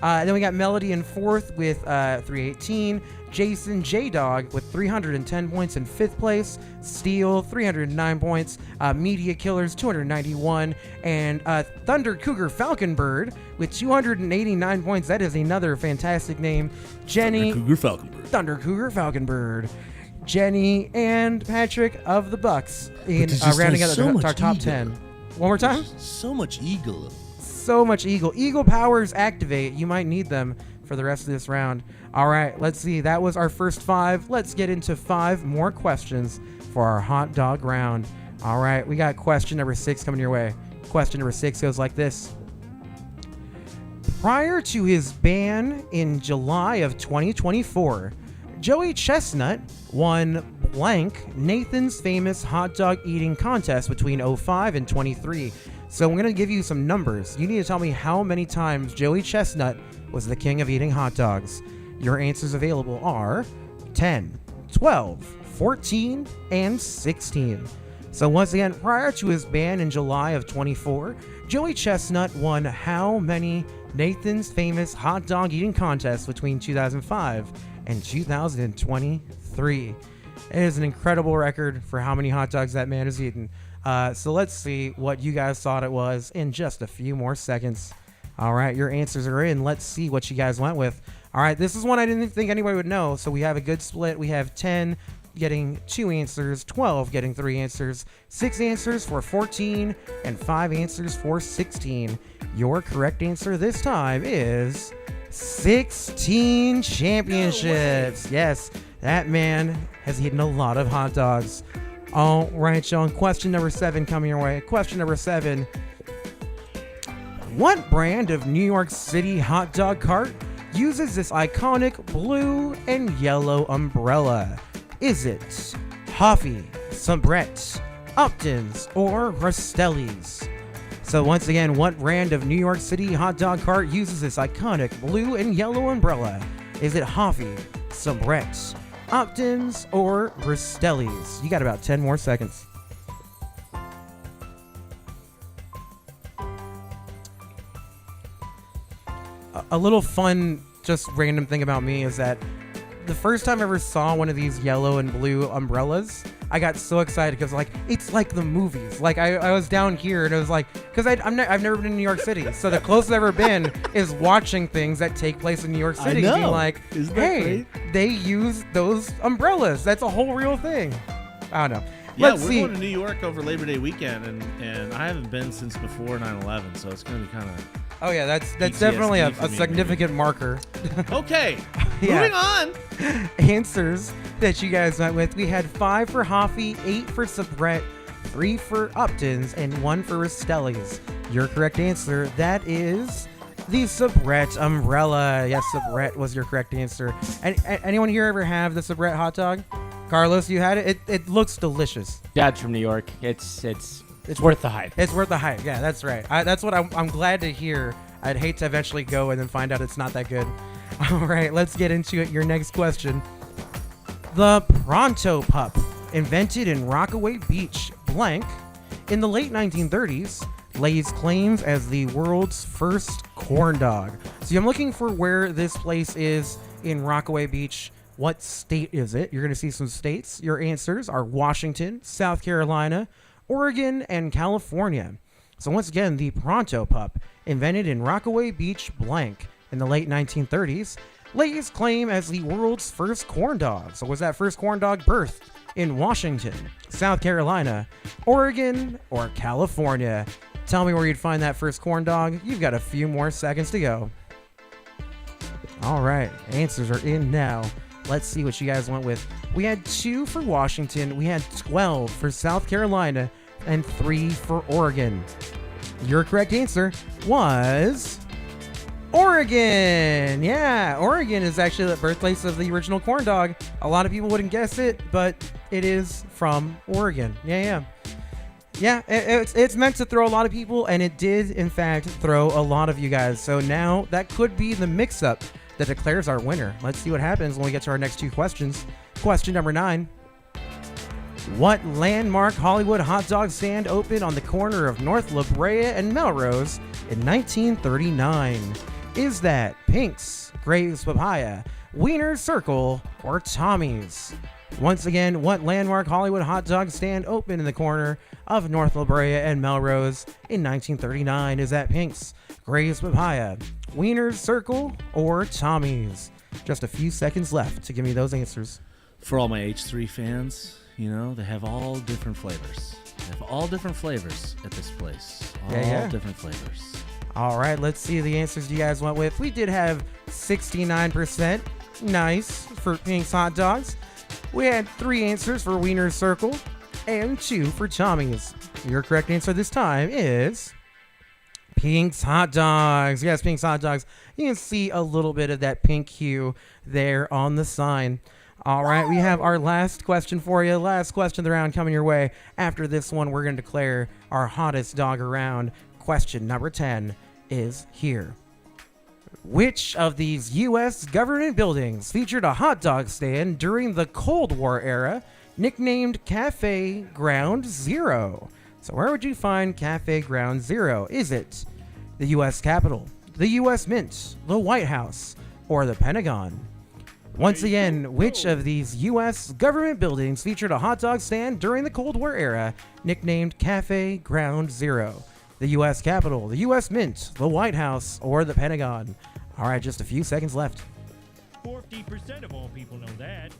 Then we got Melody in fourth with 318. Jason J-Dog with 310 points in fifth place. Steel, 309 points. Media Killers, 291. And Thunder Cougar Falconbird with 289 points. That is another fantastic name. Jenny. Thunder Cougar Falconbird. Jenny and Patrick of the Bucks in rounding out our top 10. One more time?
So much eagle.
So much eagle. Eagle powers activate. You might need them for the rest of this round. All right, let's see. That was our first 5. Let's get into 5 more questions for our hot dog round. All right, we got question number 6 coming your way. Question number 6 goes like this. Prior to his ban in July of 2024, Joey Chestnut won blank Nathan's famous hot dog eating contest between 05 and 23. So I'm going to give you some numbers. You need to tell me how many times Joey Chestnut was the king of eating hot dogs. Your answers available are 10, 12, 14, and 16. So once again, prior to his ban in July of 24, Joey Chestnut won how many Nathan's famous hot dog eating contests between 2005 and 2023? It is an incredible record for how many hot dogs that man has eaten. So let's see what you guys thought it was in just a few more seconds. All right, your answers are in. Let's see what you guys went with. All right, this is one I didn't think anybody would know. So we have a good split. We have 10 getting 2 answers, 12 getting 3 answers, 6 answers for 14, and 5 answers for 16. Your correct answer this time is 16 championships. Yes, that man has eaten a lot of hot dogs. All right, Sean. Question number 7 coming your way. Question number 7. What brand of New York City hot dog cart uses this iconic blue and yellow umbrella? Is it Hoffy, Sabret, Upton's, or Rastelli's? So once again, what brand of New York City hot dog cart uses this iconic blue and yellow umbrella? Is it Hoffy, Sabret, Upton's, or Rastelli's? You got about 10 more seconds. A little fun, just random thing about me is that the first time I ever saw one of these yellow and blue umbrellas, I got so excited because it's like the movies. Like I was down here and it was like, because I've never been in New York City, so the closest I've ever been is watching things that take place in New York City.
I know.
Being like, hey, they use those umbrellas. That's a whole real thing. I don't know.
Yeah,
Let's
we're
see.
going to New York over Labor Day weekend, and I haven't been since before 9/11, so it's going to be kind of.
Oh yeah, that's
PTSD
definitely a
for me,
significant marker.
Okay,
Yeah.
moving on.
Answers that you guys went with. We had 5 for Hoffy, 8 for Sabret, 3 for Upton's, and 1 for Rastelli's. Your correct answer, that is the Sabret umbrella. Yes, Sabret was your correct answer. And anyone here ever have the Sabret hot dog? Carlos, you had it? It looks delicious.
Dad's from New York. It's worth the hype.
It's worth the hype. Yeah, that's right. That's what I'm glad to hear. I'd hate to eventually go and then find out it's not that good. All right, let's get into it. Your next question. The Pronto Pup, invented in Rockaway Beach, blank, in the late 1930s, lays claims as the world's first corn dog. So I'm looking for where this place is in Rockaway Beach. What state is it? You're going to see some states. Your answers are Washington, South Carolina, Oregon, and California. So once again, the Pronto Pup, invented in Rockaway Beach, blank, in the late 1930s, lays claim as the world's first corn dog. So was that first corn dog birthed in Washington, South Carolina, Oregon, or California? Tell me where you'd find that first corn dog. You've got a few more seconds to go. All right, answers are in now. Let's see what you guys went with. We had 2 for Washington, we had 12 for South Carolina, and 3 for Oregon. Your correct answer was Oregon. Yeah, Oregon is actually the birthplace of the original corn dog. A lot of people wouldn't guess it, but it is from Oregon. Yeah. It's meant to throw a lot of people, and it did, in fact, throw a lot of you guys. So now that could be the mix-up that declares our winner. Let's see what happens when we get to our next 2 questions. Question number 9. What landmark Hollywood hot dog stand opened on the corner of North La Brea and Melrose in 1939? Is that Pink's, Graves Papaya, Wiener's Circle, or Tommy's? Once again, what landmark Hollywood hot dog stand opened in the corner of North La Brea and Melrose in 1939? Is that Pink's, Graves Papaya, Wiener's Circle, or Tommy's? Just a few seconds left to give me those answers.
For all my H3 fans, they have all different flavors. They have all different flavors at this place. All different flavors.
All right, let's see the answers you guys went with. We did have 69%. Nice for Pink's hot dogs. We had 3 answers for Wiener's Circle and 2 for Tommy's. Your correct answer this time is Pink's hot dogs. Yes, Pink's hot dogs. You can see a little bit of that pink hue there on the sign. All right, we have our last question for you. Last question of the round coming your way. After this one, we're going to declare our hottest dog around. Question number 10 is here. Which of these U.S. government buildings featured a hot dog stand during the Cold War era, nicknamed Cafe Ground Zero? So where would you find Cafe Ground Zero? Is it the U.S. Capitol, the U.S. Mint, the White House, or the Pentagon? Once again, which of these U.S. government buildings featured a hot dog stand during the Cold War era, nicknamed Cafe Ground Zero? The U.S. Capitol, the U.S. Mint, the White House, or the Pentagon? All right, just a few seconds left.
40% of all people know that.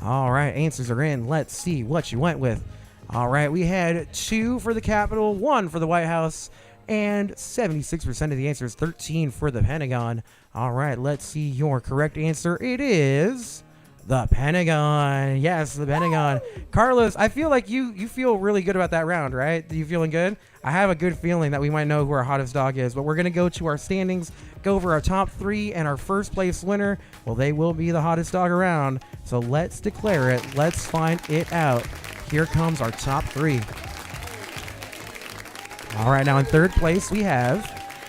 All right, answers are in. Let's see what you went with. All right, we had 2 for the Capitol, 1 for the White House, and 76% of the answers, 13 for the Pentagon. All right, let's see your correct answer. It is the Pentagon. Yes, the Pentagon. Carlos, I feel like you feel really good about that round, right? You feeling good? I have a good feeling that we might know who our hottest dog is, but we're going to go to our standings, go over our top 3, and our first place winner, well, they will be the hottest dog around. So let's declare it. Let's find it out. Here comes our top 3. All right, now in third place, we have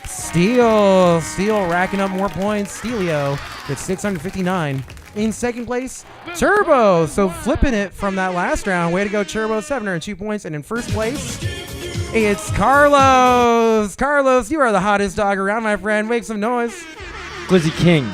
Steel. Steel racking up more points. Steelio with 659. In second place, Turbo. So flipping it from that last round. Way to go, Turbo. 702 points. And in first place, it's Carlos. Carlos, you are the hottest dog around, my friend. Make some noise.
Glizzy King.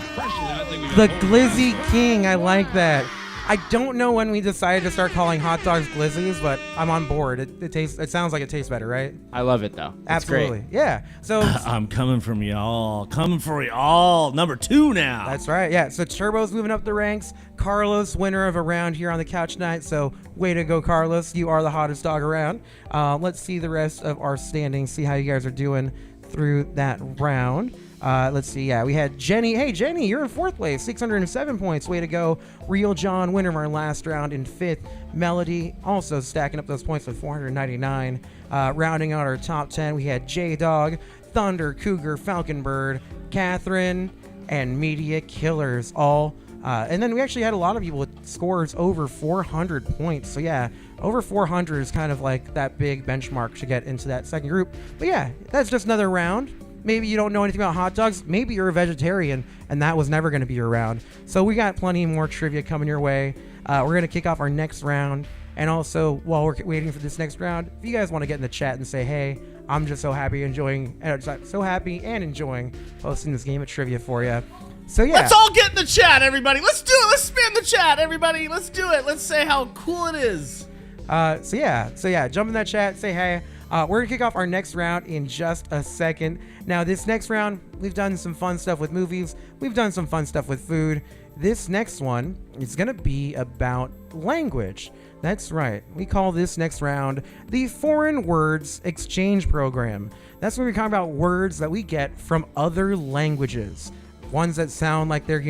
The Glizzy King. I like that. I don't know when we decided to start calling hot dogs glizzies, but I'm on board. It sounds like it tastes better, right?
I love it though. It's
Absolutely.
great.
Yeah. So
I'm coming from y'all. Coming for y'all. Number 2 now.
that's right. Yeah. So Turbo's moving up the ranks. Carlos, winner of a round here on the couch night. So way to go, Carlos. You are the hottest dog around. Let's see the rest of our standings. See how you guys are doing through that round. Let's see. Yeah, we had Jenny. Hey, Jenny, you're in fourth place, 607 points. Way to go. Real John, winner of our last round in fifth. Melody also stacking up those points with 499. Rounding out our top 10, we had J-Dog, Thunder, Cougar, Falcon Bird, Catherine, and Media Killers all. And then we actually had a lot of people with scores over 400 points. So yeah, over 400 is kind of like that big benchmark to get into that second group. But yeah, that's just another round. Maybe you don't know anything about hot dogs. Maybe you're a vegetarian and that was never going to be your round. So we got plenty more trivia coming your way. We're going to kick off our next round. And also, while we're waiting for this next round, if you guys want to get in the chat and say, hey, I'm just so happy and enjoying hosting this game of trivia for you. So yeah.
Let's all get in the chat, everybody. Let's do it. Let's spam the chat, everybody. Let's do it. Let's say how cool it is.
So yeah, jump in that chat, say hey. We're gonna kick off our next round in just a second. Now, this next round, we've done some fun stuff with movies. We've done some fun stuff with food. This next one is gonna be about language. That's right. We call this next round the Foreign Words Exchange Program. That's when we talk about words that we get from other languages. Ones that sound like they're,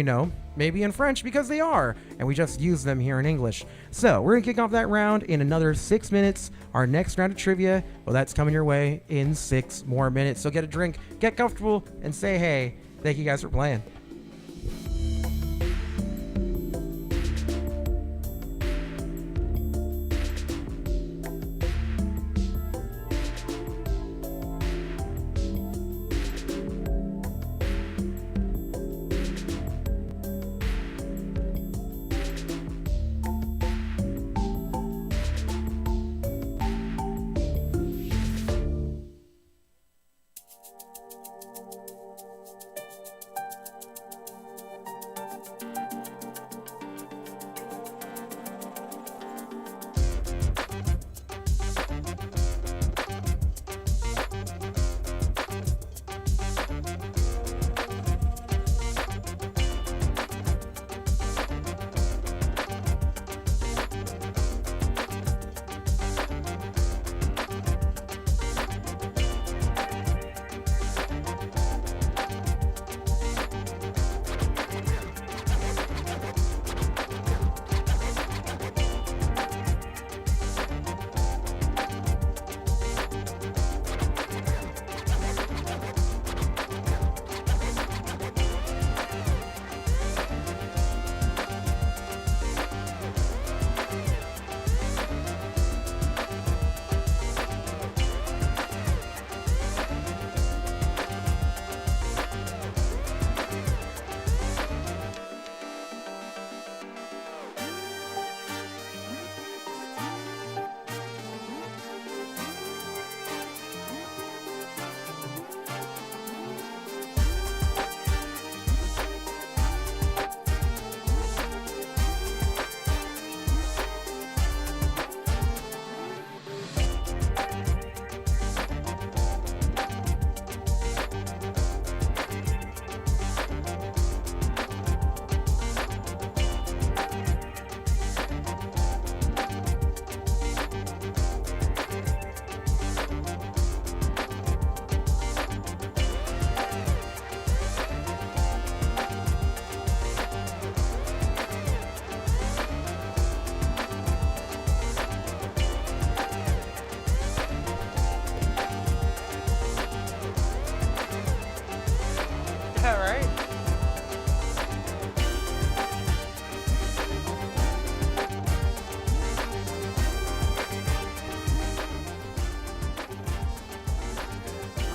maybe in French because they are, and we just use them here in English. So we're gonna kick off that round in another 6 minutes. Our next round of trivia, well, that's coming your way in 6 more minutes. So get a drink, get comfortable, and say hey. Thank you guys for playing.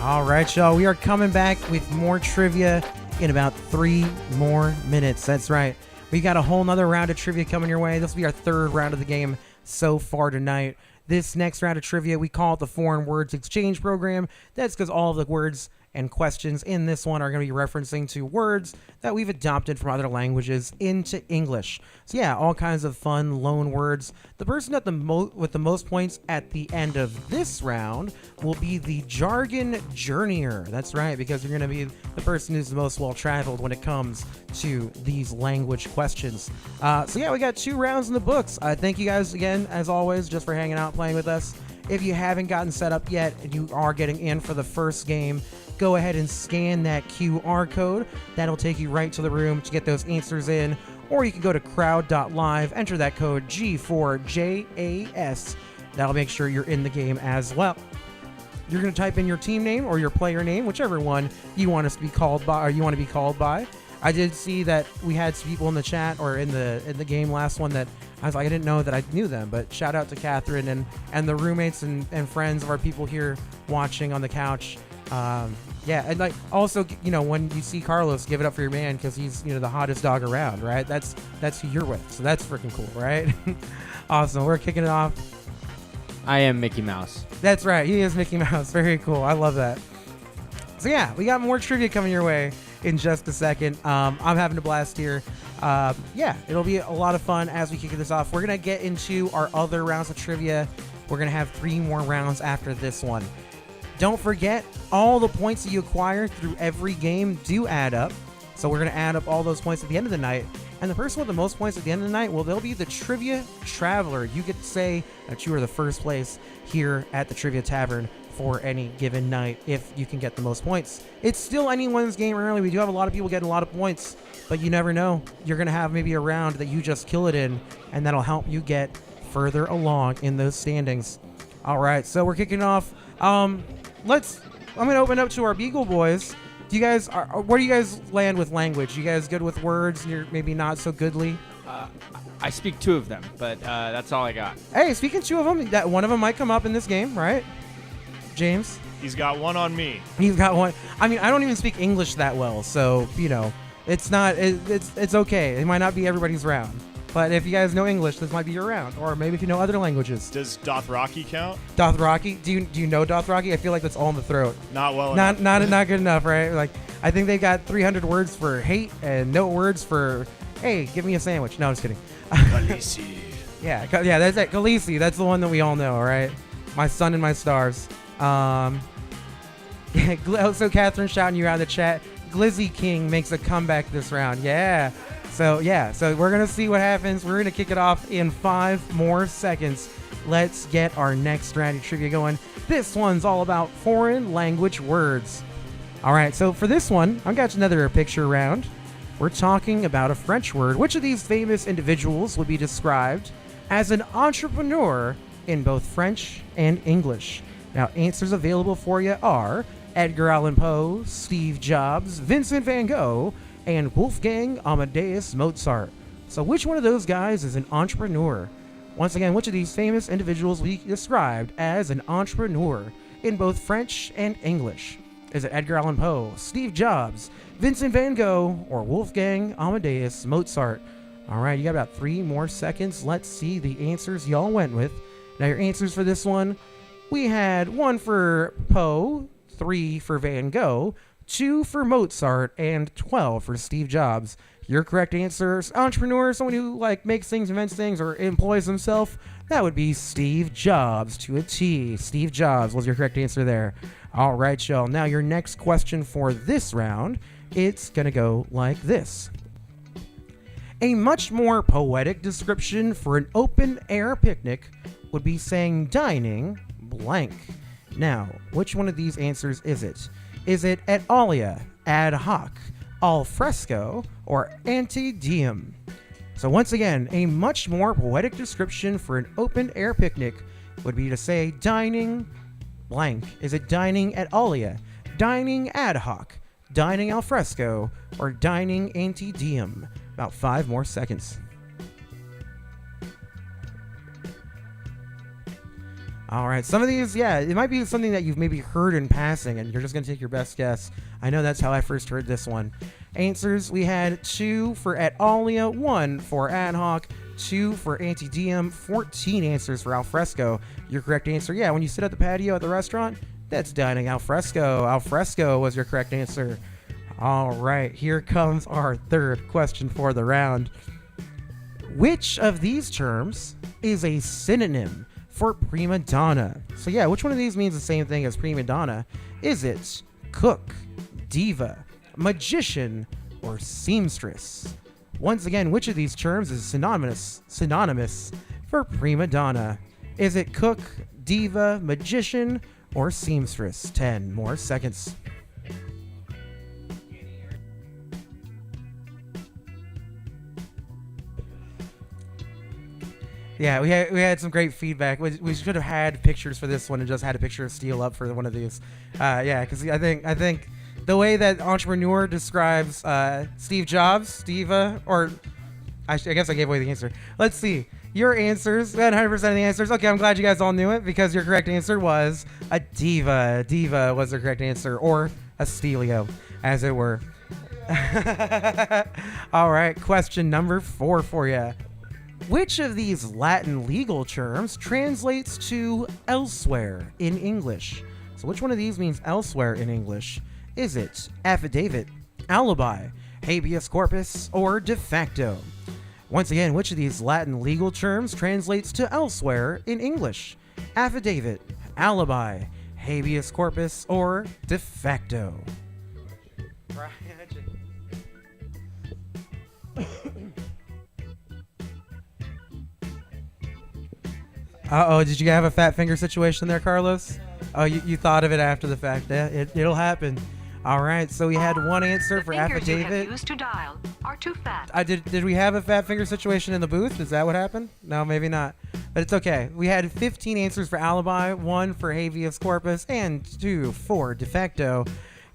All right, y'all. We are coming back with more trivia in about 3 more minutes. That's right. We got a whole nother round of trivia coming your way. This will be our 3rd round of the game so far tonight. This next round of trivia, we call it the Foreign Words Exchange Program. That's because all of the words and questions in this one are going to be referencing to words that we've adopted from other languages into English. So yeah, all kinds of fun loan words. The person at with the most points at the end of this round will be the Jargon Journeyer. That's right, because you're going to be the person who's the most well-traveled when it comes to these language questions. So yeah, we got 2 rounds in the books. Thank you guys again, as always, just for hanging out, playing with us. If you haven't gotten set up yet and you are getting in for the first game, go ahead and scan that QR code. That'll take you right to the room to get those answers in. Or you can go to crowd.live, enter that code G4JAS. That'll make sure you're in the game as well. You're going to type in your team name or your player name, whichever one you want us to be called by, or you want to be called by. I did see that we had some people in the chat or in the game last one that I was like, I didn't know that I knew them, but shout out to Catherine and the roommates and friends of our people here watching on the couch. Yeah, and like also, you know, when you see Carlos, give it up for your man because he's, you know, the hottest dog around, right? That's who you're with, so that's freaking cool, right? Awesome. We're kicking it off.
I am Mickey Mouse.
That's right. He is Mickey Mouse. Very cool. I love that. So yeah, we got more trivia coming your way in just a second. I'm having a blast here. Yeah, it'll be a lot of fun as we kick this off. We're going to get into our other rounds of trivia We're going to have 3 more rounds after this one. Don't forget, all the points that you acquire through every game do add up. So we're going to add up all those points at the end of the night. And the person with the most points at the end of the night, well, they'll be the Trivia Traveler. You get to say that you are the first place here at the Trivia Tavern for any given night if you can get the most points. It's still anyone's game early. We do have a lot of people getting a lot of points, but you never know. You're going to have maybe a round that you just kill it in, and that'll help you get further along in those standings. All right, so we're kicking off. I'm going to open up to our Beagle Boys. Do you guys, where do you guys land with language? You guys good with words and you're maybe not so goodly?
I speak 2 of them, but that's all I got.
Hey, speaking 2 of them, that one of them might come up in this game, right? James?
He's got one on me.
He's got one. I mean, I don't even speak English that well, so, you know, it's not, it's okay. It might not be everybody's round. But if you guys know English, this might be your round. Or maybe if you know other languages.
Does Dothraki count?
Dothraki? Do you know Dothraki? I feel like that's all in the throat.
Not well enough.
Not good enough, right? Like, I think they got 300 words for hate and no words for, hey, give me a sandwich. No, I'm just kidding.
Khaleesi.
Yeah, that's it. Khaleesi, that's the one that we all know, all right? My sun and my stars. So Catherine shouting you out in the chat. Glizzy King makes a comeback this round. Yeah. So we're going to see what happens. We're going to kick it off in 5 more seconds. Let's get our next strategy trivia going. This one's all about foreign language words. All right, so for this one, I've got another picture round. We're talking about a French word. Which of these famous individuals would be described as an entrepreneur in both French and English? Now, answers available for you are Edgar Allan Poe, Steve Jobs, Vincent van Gogh, and Wolfgang Amadeus Mozart. So which one of those guys is an entrepreneur? Once again, which of these famous individuals will be described as an entrepreneur in both French and English? Is it Edgar Allan Poe, Steve Jobs, Vincent van Gogh, or Wolfgang Amadeus Mozart? All right, you got about 3 more seconds. Let's see the answers y'all went with. Now your answers for this one, we had 1 for Poe, 3 for Van Gogh, 2 for Mozart, and 12 for Steve Jobs. Your correct answer is entrepreneur, someone who makes things, invents things, or employs himself. That would be Steve Jobs to a T. Steve Jobs was your correct answer there. All right, y'all. Now your next question for this round, it's going to go like this. A much more poetic description for an open-air picnic would be saying dining blank. Now, which one of these answers is it? Is it et alia, ad hoc, al fresco, or ante diem? So once again, a much more poetic description for an open-air picnic would be to say dining blank. Is it dining et alia, dining ad hoc, dining al fresco, or dining ante diem? About 5 more seconds. All right, some of these, it might be something that you've maybe heard in passing, and you're just going to take your best guess. I know that's how I first heard this one. Answers, we had 2 for et alia, 1 for ad hoc, 2 for ante diem, 14 answers for al fresco. Your correct answer, when you sit at the patio at the restaurant, that's dining al fresco. Al fresco was your correct answer. All right, here comes our third question for the round. Which of these terms is a synonym for prima donna? So which one of these means the same thing as prima donna? Is it cook, diva, magician, or seamstress? Once again, which of these terms is synonymous for prima donna? Is it cook, diva, magician, or seamstress? 10 more seconds. Yeah, we had some great feedback. We should have had pictures for this one and just had a picture of Steel up for one of these. Because I think the way that entrepreneur describes Steve Jobs, diva, or I guess I gave away the answer. Let's see. Your answers, 100% of the answers. Okay, I'm glad you guys all knew it because your correct answer was a diva. Diva was the correct answer, or a Stelio, as it were. All right, question number 4 for you. Which of these Latin legal terms translates to elsewhere in English? So which one of these means elsewhere in English? Is it affidavit, alibi, habeas corpus, or de facto? Once again, which of these Latin legal terms translates to elsewhere in English? affidavit, alibi, habeas corpus, or de facto? Uh-oh, did you have a fat finger situation there, Carlos? Oh, you thought of it after the fact. It'll happen. All right, so we had one answer
The
for
fingers you
affidavit.
have used to dial are too fat.
Did we have a fat finger situation in the booth? Is that what happened? No, maybe not. But it's okay. We had 15 answers for alibi, 1 for habeas corpus, and 2 for de facto.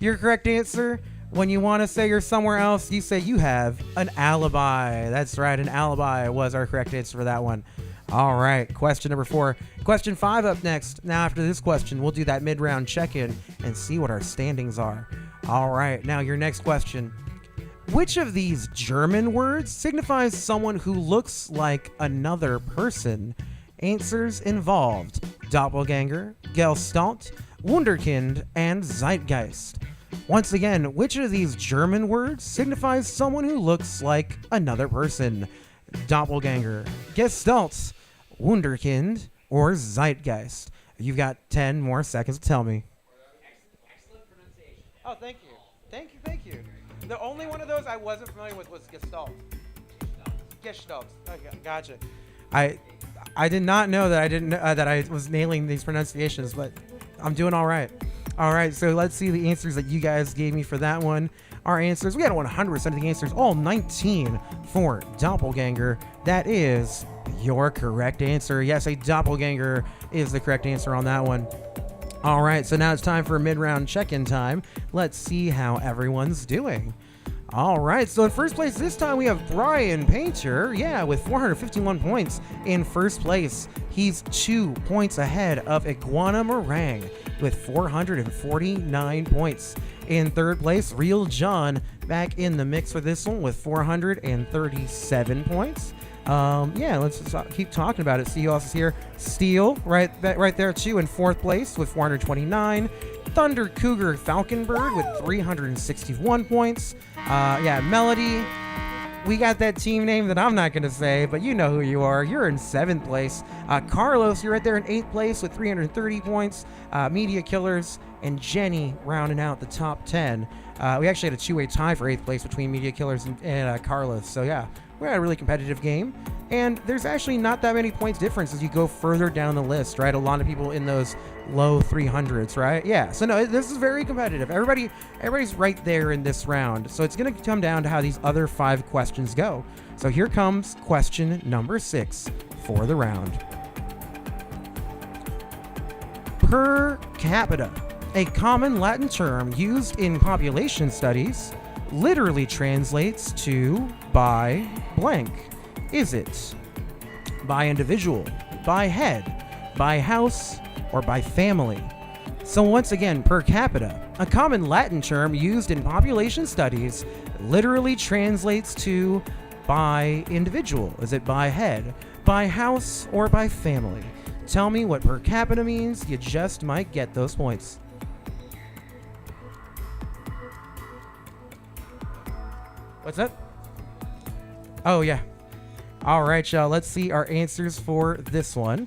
Your correct answer, when you want to say you're somewhere else, you say you have an alibi. That's right, an alibi was our correct answer for that one. All right, question number 4. Question 5 up next. Now, after this question, we'll do that mid-round check-in and see what our standings are. All right, now your next question. Which of these German words signifies someone who looks like another person? Answers involved doppelganger, Gestalt, Wunderkind, and Zeitgeist. Once again, which of these German words signifies someone who looks like another person? Doppelganger, Gestalt, Wunderkind, or Zeitgeist? You've got 10 more seconds to tell me. Excellent pronunciation. Oh, thank you. Thank you. The only one of those I wasn't familiar with was Gestalt. Gestalt. Okay, gotcha. I did not know that I was nailing these pronunciations, but I'm doing all right. All right, so let's see the answers that you guys gave me for that one. Our answers, we had 100% of the answers, all 19 for doppelganger. That is your correct answer. Yes, a doppelganger is the correct answer on that one. All right, so now it's time for a mid-round check-in time. Let's see how everyone's doing. All right, so in first place this time we have Brian Painter, with 451 points in first place. He's 2 points ahead of Iguana Meringue with 449 points. In third place, Real John back in the mix for this one with 437 points. Let's keep talking about it. See who else is here. Steel, right there too, in fourth place with 429. Thunder Cougar Falconbird with 361 points. Melody, we got that team name that I'm not going to say, but you know who you are. You're in seventh place. Carlos, you're right there in eighth place with 330 points. Media Killers and Jenny rounding out the top 10. We actually had a two-way tie for eighth place between Media Killers and Carlos. So yeah, we had a really competitive game. And there's actually not that many points difference as you go further down the list, right? A lot of people in those low 300s, right? Yeah, so no, this is very competitive. Everybody's right there in this round. So it's going to come down to how these other 5 questions go. So here comes question number 6 for the round. Per capita, a common Latin term used in population studies, literally translates to by blank. Is it by individual, by head, by house, or by family? So once again, per capita, a common Latin term used in population studies, literally translates to by individual. Is it by head, by house, or by family? Tell me what per capita means. You just might get those points. What's that? Oh, yeah. All right, y'all. Let's see our answers for this one.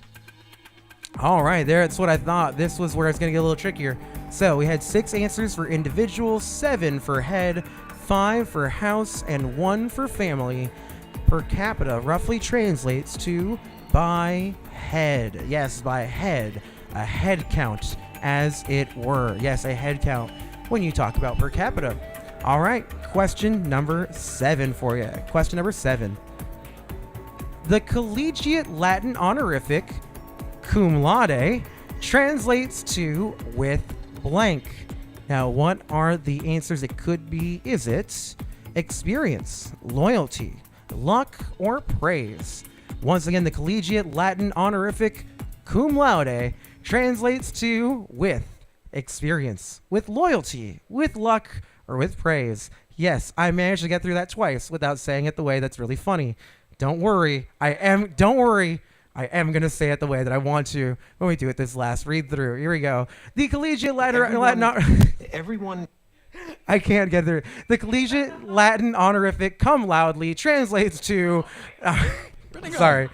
All right, that's what I thought. This was where it's going to get a little trickier. So we had 6 answers for individual, 7 for head, 5 for house, and 1 for family. Per capita roughly translates to by head. Yes, by head. A head count, as it were. Yes, a head count when you talk about per capita. All right, question number 7 for you. Question number 7. The collegiate Latin honorific cum laude translates to with blank. Now, what are the answers? It could be, is it experience, loyalty, luck, or praise? Once again, the collegiate Latin honorific cum laude translates to with experience, with loyalty, with luck, or with praise. Yes, I managed to get through that twice without saying it the way that's really funny. Don't worry, I am going to say it the way that I want to when we do it this last read through. Here we go. The collegiate Latin I can't get through. The collegiate Latin honorific cum loudly translates to Sorry.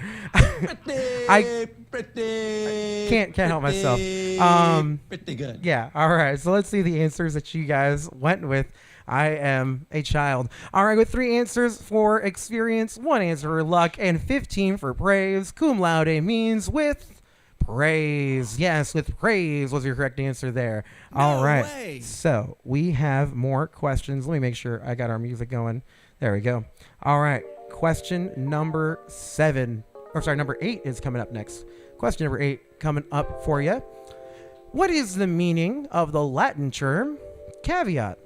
I can't help myself.
Pretty good.
Yeah. All right. So let's see the answers that you guys went with. I am a child. All right. With 3 answers for experience, 1 answer for luck, and 15 for praise. Cum laude means with praise. Yes, with praise was your correct answer there. All right.
way.
So we have more questions. Let me make sure I got our music going. There we go. All right. Question number 7. Or sorry, number 8 is coming up next. Question number 8 coming up for you. What is the meaning of the Latin term caveat?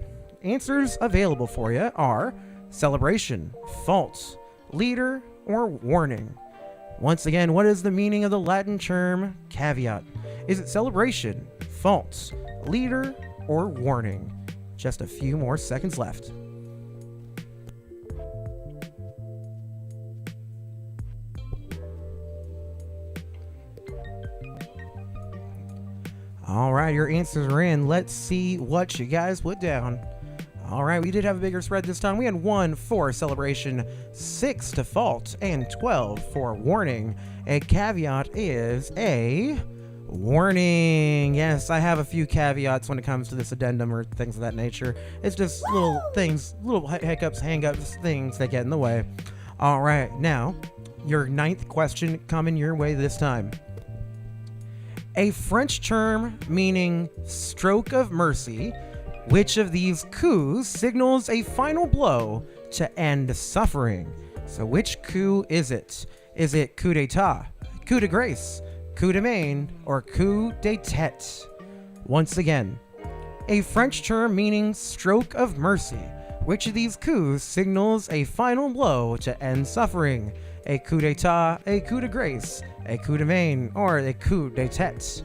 Answers available for you are celebration, false, leader, or warning. Once again, what is the meaning of the Latin term caveat? Is it celebration, false, leader, or warning? Just a few more seconds left. All right, your answers are in. Let's see what you guys put down. All right, we did have a bigger spread this time. We had 1 for celebration, 6 to fault, and 12 for warning. A caveat is a warning. Yes, I have a few caveats when it comes to this addendum or things of that nature. It's just little things, little hiccups, hang-ups, things that get in the way. All right, now, your 9th question coming your way this time. A French term meaning stroke of mercy. Which of these coups signals a final blow to end suffering? So which coup is it? Is it coup d'etat, coup de grace, coup de main, or coup de tête? Once again, a French term meaning stroke of mercy. Which of these coups signals a final blow to end suffering? A coup d'etat, a coup de grace, a coup de main, or a coup de tête?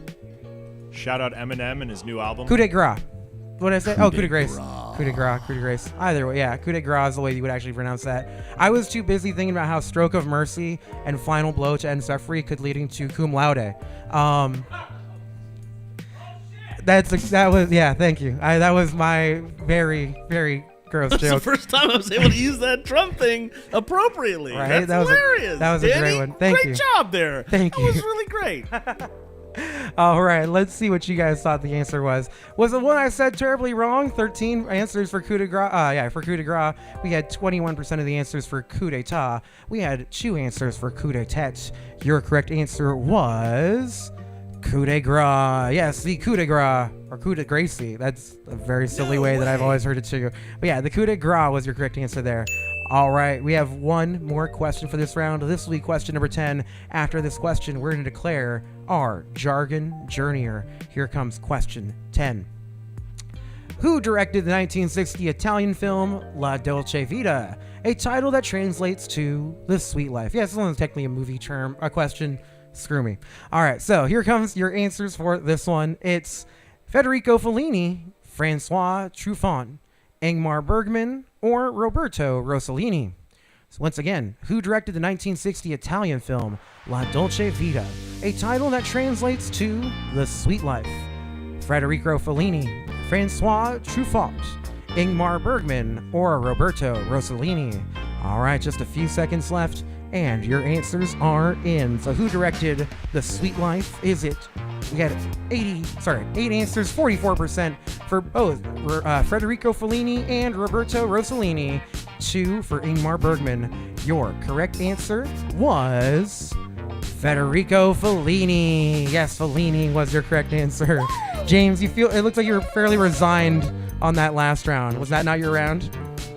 Shout out Eminem and his new album.
Coup de grace. What did I say? Coup de grace. Coup de grace. Coup de grace. Either way, yeah. Coup de grace is the way you would actually pronounce that. I was too busy thinking about how stroke of mercy and final blow to end suffering could leading to cum laude. Thank you. That was my very, very gross
That's the
joke.
first time I was able to use that Trump thing appropriately.
Right?
That's hilarious.
That was a
Danny.
great one. Thank you.
Great job there.
Thank
that
you.
That was really great.
All right, let's see what you guys thought the answer was. Was the one I said terribly wrong? 13 answers for coup de grace. For coup de grace. We had 21% of the answers for coup d'etat. We had 2 answers for coup de tête. Your correct answer was coup de grace. Yes, the coup de grace, or coup de gracie. That's a very silly way that I've always heard it too. But yeah, the coup de grace was your correct answer there. All right, we have one more question for this round. This will be question number 10. After this question, we're going to declare our jargon journeyer. Here comes question 10. Who directed the 1960 Italian film La Dolce Vita, a title that translates to The Sweet Life? Yes, this one's technically a movie term, a question. Screw me. All right, so here comes your answers for this one. It's Federico Fellini, Francois Truffaut, Ingmar Bergman, or Roberto Rossellini. So once again, who directed the 1960 Italian film La Dolce Vita, a title that translates to The Sweet Life? Federico Fellini, Francois Truffaut, Ingmar Bergman, or Roberto Rossellini? All right, just a few seconds left, and your answers are in. So who directed The Sweet Life? Is it? We had 8 answers, 44% for both Federico Fellini and Roberto Rossellini, 2 for Ingmar Bergman. Your correct answer was Federico Fellini. Yes, Fellini was your correct answer. James, it looks like you were fairly resigned on that last round. Was that not your round?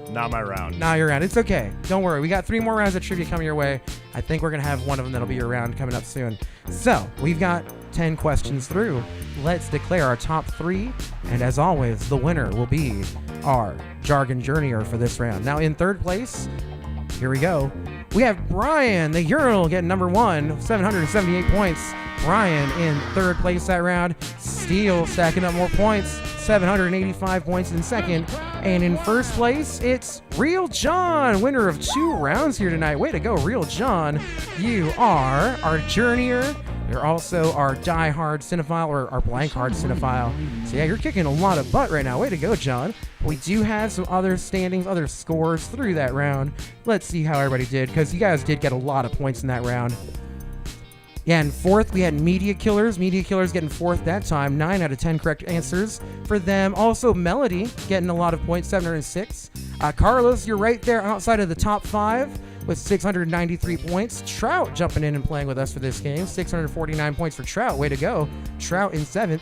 Not my round.
Not your round. It's okay. Don't worry. We got 3 more rounds of trivia coming your way. I think we're going to have one of them that'll be your round coming up soon. So, we've got 10 questions through. Let's declare our top 3. And as always, the winner will be our jargon journeyer for this round. Now, in third place, here we go. We have Brian, the Urinal, getting number 1, 778 points. Brian in third place that round. Steele stacking up more points, 785 points in second. And in first place, it's Real John, winner of 2 rounds here tonight. Way to go, Real John. You are our journeyer You're also our die-hard cinephile or our blank hard cinephile. So yeah, you're kicking a lot of butt right now. Way to go, John. We do have some other standings, other scores through that round. Let's see how everybody did, because you guys did get a lot of points in that round. Yeah, in fourth, we had Media Killers. Media Killers getting fourth that time. 9 out of 10 correct answers for them. Also, Melody getting a lot of points, 706. Carlos, you're right there outside of the top 5 with 693 points. Trout jumping in and playing with us for this game. 649 points for Trout. Way to go. Trout in 7th.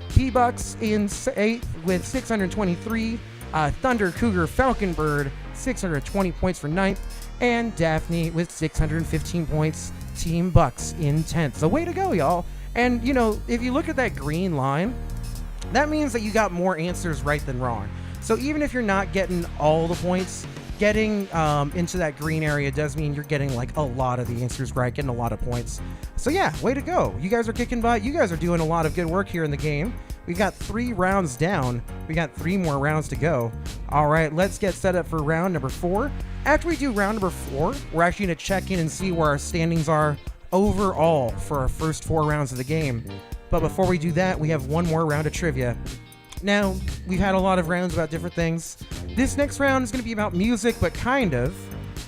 P-Bucks in 8th with 623. Thunder, Cougar, Falcon Bird, 620 points for 9th. And Daphne with 615 points. Team Bucks in 10th. So way to go, y'all. And, you know, if you look at that green line, that means that you got more answers right than wrong. So even if you're not getting all the points, getting into that green area does mean you're getting like a lot of the answers right, getting a lot of points. So yeah, way to go. You guys are kicking butt. You guys are doing a lot of good work here in the game. We got 3 rounds down. We got 3 more rounds to go. All right, let's get set up for round number 4. After we do round number 4, we're actually going to check in and see where our standings are overall for our first 4 rounds of the game. But before we do that, we have one more round of trivia. Now, we've had a lot of rounds about different things. This next round is going to be about music, but kind of,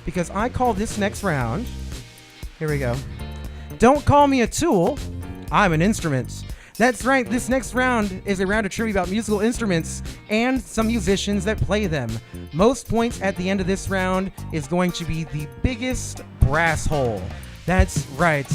because I call this next round, here we go, Don't Call Me a Tool, I'm an Instrument. That's right, this next round is a round of trivia about musical instruments and some musicians that play them. Most points at the end of this round is going to be the biggest brass hole. That's right.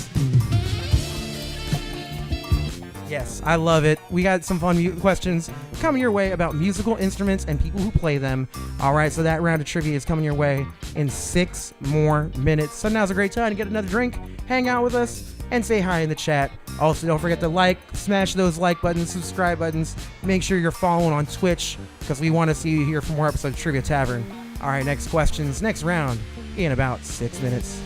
Yes, I love it. We got some fun questions coming your way about musical instruments and people who play them. All right, so that round of trivia is coming your way in 6 more minutes. So now's a great time to get another drink, hang out with us, and say hi in the chat. Also, don't forget to like, smash those like buttons, subscribe buttons. Make sure you're following on Twitch because we want to see you here for more episodes of Trivia Tavern. All right, next questions, next round in about 6 minutes.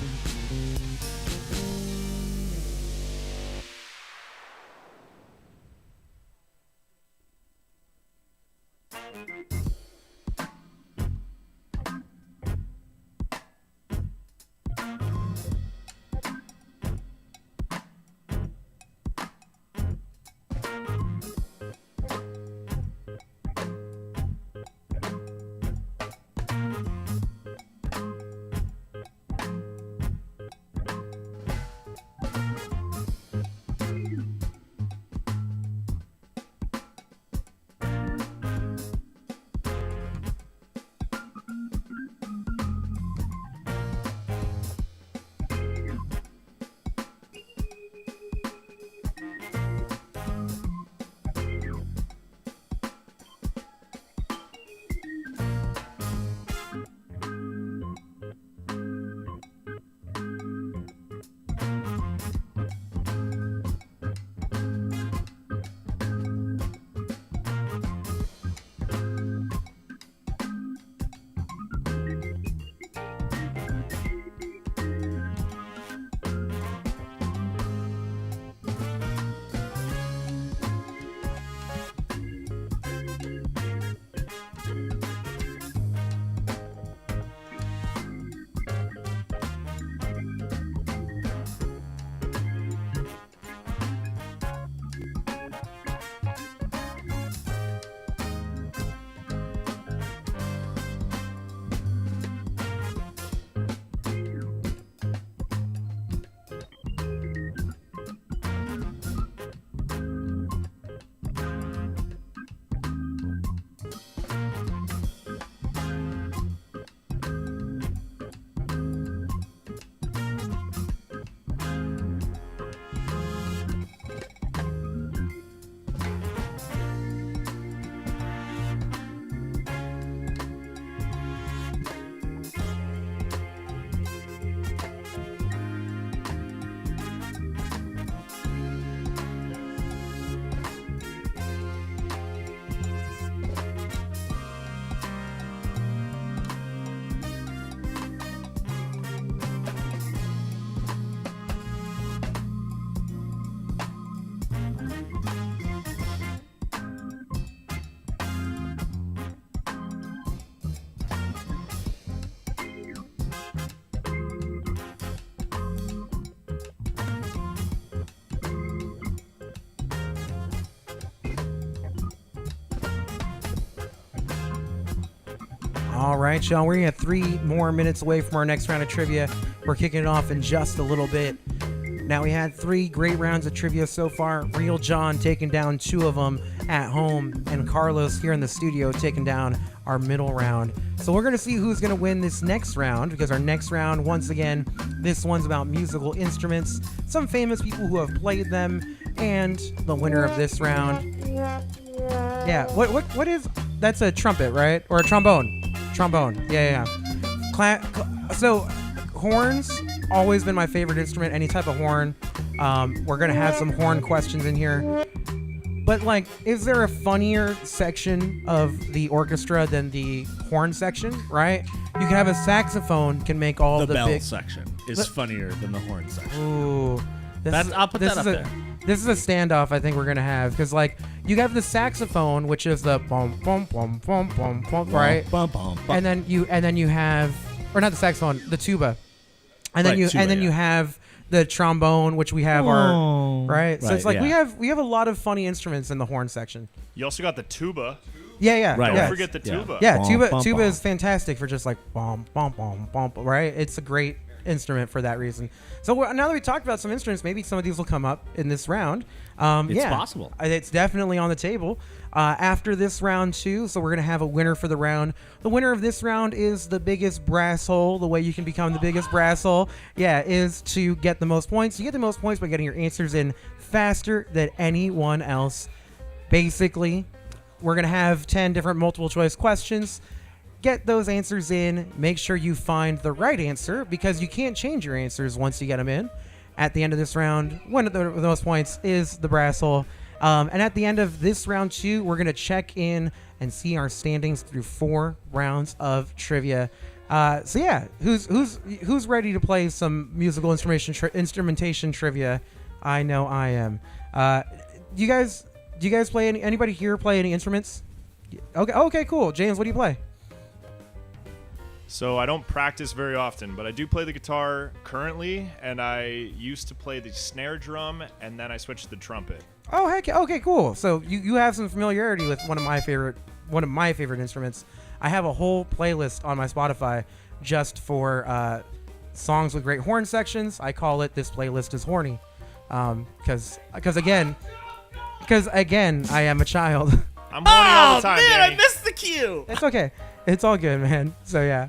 All right, y'all. We're at 3 more minutes away from our next round of trivia. We're kicking it off in just a little bit. Now, we had 3 great rounds of trivia so far. Real John taking down 2 of them at home, and Carlos here in the studio taking down our middle round. So we're going to see who's going to win this next round, because our next round, once again, this one's about musical instruments, some famous people who have played them, and the winner of this round. Yeah, what is... That's a trumpet, right? Or a trombone. Trombone. Yeah. So, horns, always been my favorite instrument, any type of horn. We're going to have some horn questions in here. But, like, is there a funnier section of the orchestra than the horn section, right? You can have a saxophone can make all
The
the
bell
big...
section is funnier than the horn section.
Ooh.
I'll put that up there.
This is a standoff I think we're going to have, because, like, you have the saxophone, which is the bum, bum, bum, bum, bum, bum, right?
Bum, bum, bum.
And then you have... Or not the saxophone, the tuba. And then
Right,
you have the trombone, which we have our right. So it's like we have a lot of funny instruments in the horn section.
You also got the tuba.
Yeah.
Right.
Don't
Yeah.
forget the tuba.
Yeah,
Bum,
tuba
bum,
tuba
bum.
is fantastic for just like bum bum bum bum. Right. It's a great instrument for that reason. So now that we talked about some instruments, maybe some of these will come up in this round.
It's possible.
It's definitely on the table. After this round too, so we're going to have a winner for the round. The winner of this round is the biggest brass hole. The way you can become the biggest brass hole, is to get the most points. You get the most points by getting your answers in faster than anyone else. Basically, we're going to have 10 different multiple choice questions. Get those answers in. Make sure you find the right answer, because you can't change your answers once you get them in. At the end of this round, winner with the most points is the brass hole. And at the end of this round too, we're gonna check in and see our standings through 4 rounds of trivia. Who's ready to play some musical instrumentation trivia? I know I am. Do you guys play anybody here play any instruments? Okay, cool. James, what do you play?
So I don't practice very often, but I do play the guitar currently, and I used to play the snare drum, and then I switched to the trumpet.
Oh, heck, okay, cool. So you have some familiarity with one of my favorite instruments. I have a whole playlist on my Spotify just for songs with great horn sections. I call it "This Playlist is Horny," because again, I am a child.
I'm horny all the time,
man,
Danny.
I missed the cue.
It's okay. It's all good, man. So yeah.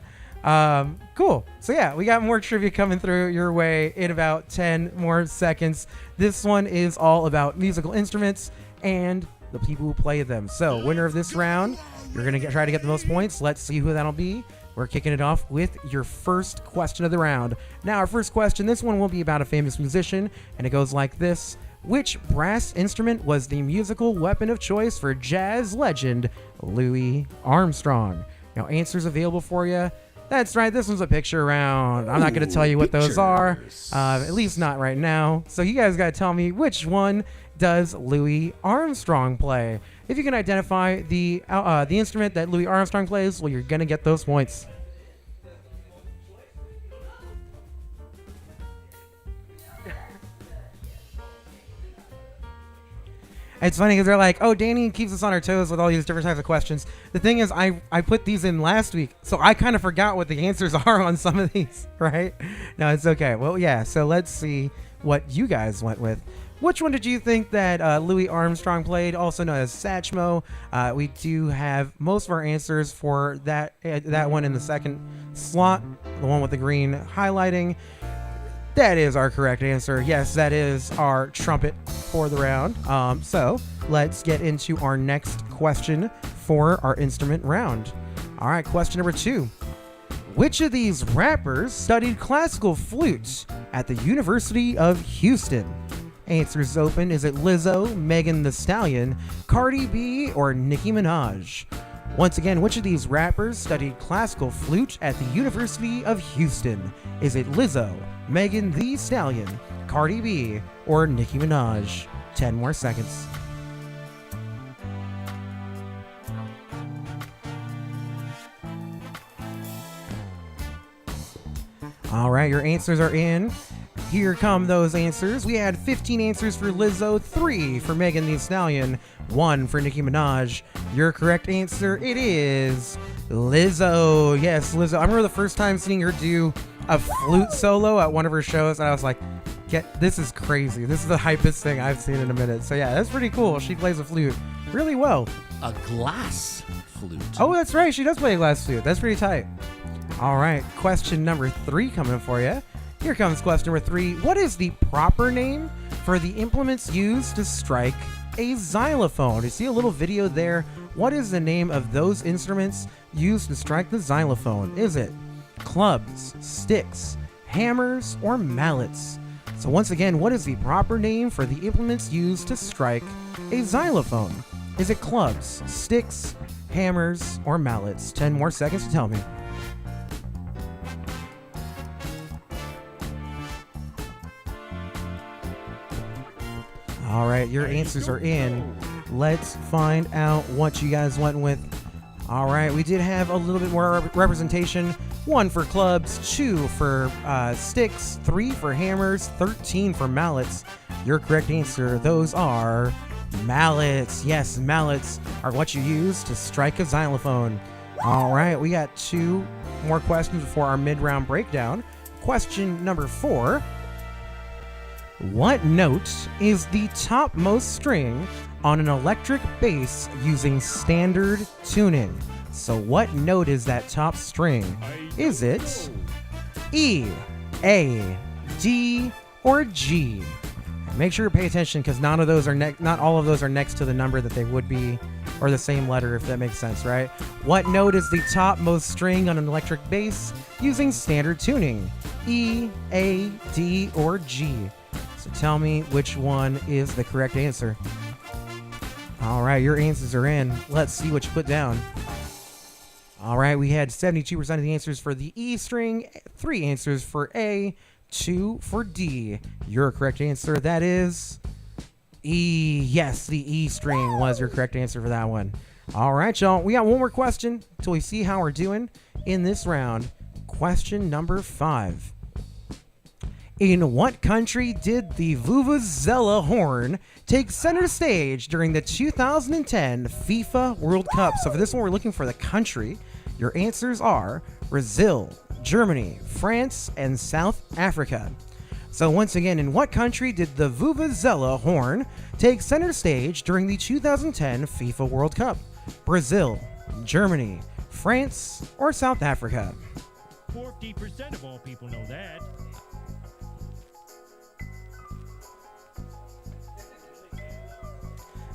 Cool. So yeah, we got more trivia coming through your way in about 10 more seconds. This one is all about musical instruments and the people who play them. So winner of this round, you're going to try to get the most points. Let's see who that'll be. We're kicking it off with your first question of the round. Now, our first question, this one will be about a famous musician, and it goes like this. Which brass instrument was the musical weapon of choice for jazz legend Louis Armstrong? Now, answers available for you. That's right, this one's a picture round. I'm not going to tell you what those are, at least not right now. So you guys got to tell me, which one does Louis Armstrong play? If you can identify the instrument that Louis Armstrong plays, well, you're going to get those points. It's funny because they're like, oh, Danny keeps us on our toes with all these different types of questions. The thing is, I put these in last week, so I kind of forgot what the answers are on some of these, right? No, it's okay. Well, yeah, so let's see what you guys went with. Which one did you think that Louis Armstrong played, also known as Satchmo? We do have most of our answers for that one in the second slot, the one with the green highlighting. That is our correct answer. Yes, that is our trumpet for the round. So let's get into our next question for our instrument round. All right, question number 2. Which of these rappers studied classical flute at the University of Houston? Answers open. Is it Lizzo, Megan Thee Stallion, Cardi B, or Nicki Minaj? Once again, which of these rappers studied classical flute at the University of Houston? Is it Lizzo, Megan Thee Stallion, Cardi B, or Nicki Minaj? 10 more seconds. All right, your answers are in. Here come those answers. We had 15 answers for Lizzo, 3 for Megan Thee Stallion, 1 for Nicki Minaj. Your correct answer, it is Lizzo. Yes, Lizzo. I remember the first time seeing her do a flute solo at one of her shows, and I was like, this is crazy. This is the hypest thing I've seen in a minute. So yeah, that's pretty cool. She plays a flute really well.
A glass flute.
Oh, that's right. She does play a glass flute. That's pretty tight. All right. Question number 3 coming for you. Here comes question number 3. What is the proper name for the implements used to strike a xylophone? You see a little video there. What is the name of those instruments used to strike the xylophone? Is it clubs, sticks, hammers, or mallets? So once again, what is the proper name for the implements used to strike a xylophone? Is it clubs, sticks, hammers, or mallets? 10 more seconds to tell me. All right, your answers are in. Let's find out what you guys went with. All right, we did have a little bit more representation. 1 for clubs, 2 for sticks, 3 for hammers, 13 for mallets. Your correct answer, those are mallets. Yes, mallets are what you use to strike a xylophone. All right, we got 2 more questions before our mid-round breakdown. Question number 4. What note is the topmost string on an electric bass using standard tuning? So what note is that top string? Is it E, A, D, or G? Make sure to pay attention because not all of those are next to the number that they would be, or the same letter, if that makes sense, right? What note is the topmost string on an electric bass using standard tuning? E, A, D, or G? So tell me which one is the correct answer. All right, your answers are in. Let's see what you put down. All right, we had 72% of the answers for the E string, 3 answers for A, 2 for D. Your correct answer, that is E. Yes, the E string was your correct answer for that one. All right, y'all. We got one more question until we see how we're doing in this round. Question number 5. In what country did the Vuvuzela horn take center stage during the 2010 FIFA World Cup? So for this one, we're looking for the country. Your answers are Brazil, Germany, France, and South Africa. So once again, in what country did the Vuvuzela horn take center stage during the 2010 FIFA World Cup? Brazil, Germany, France, or South Africa?
40% of all people know that.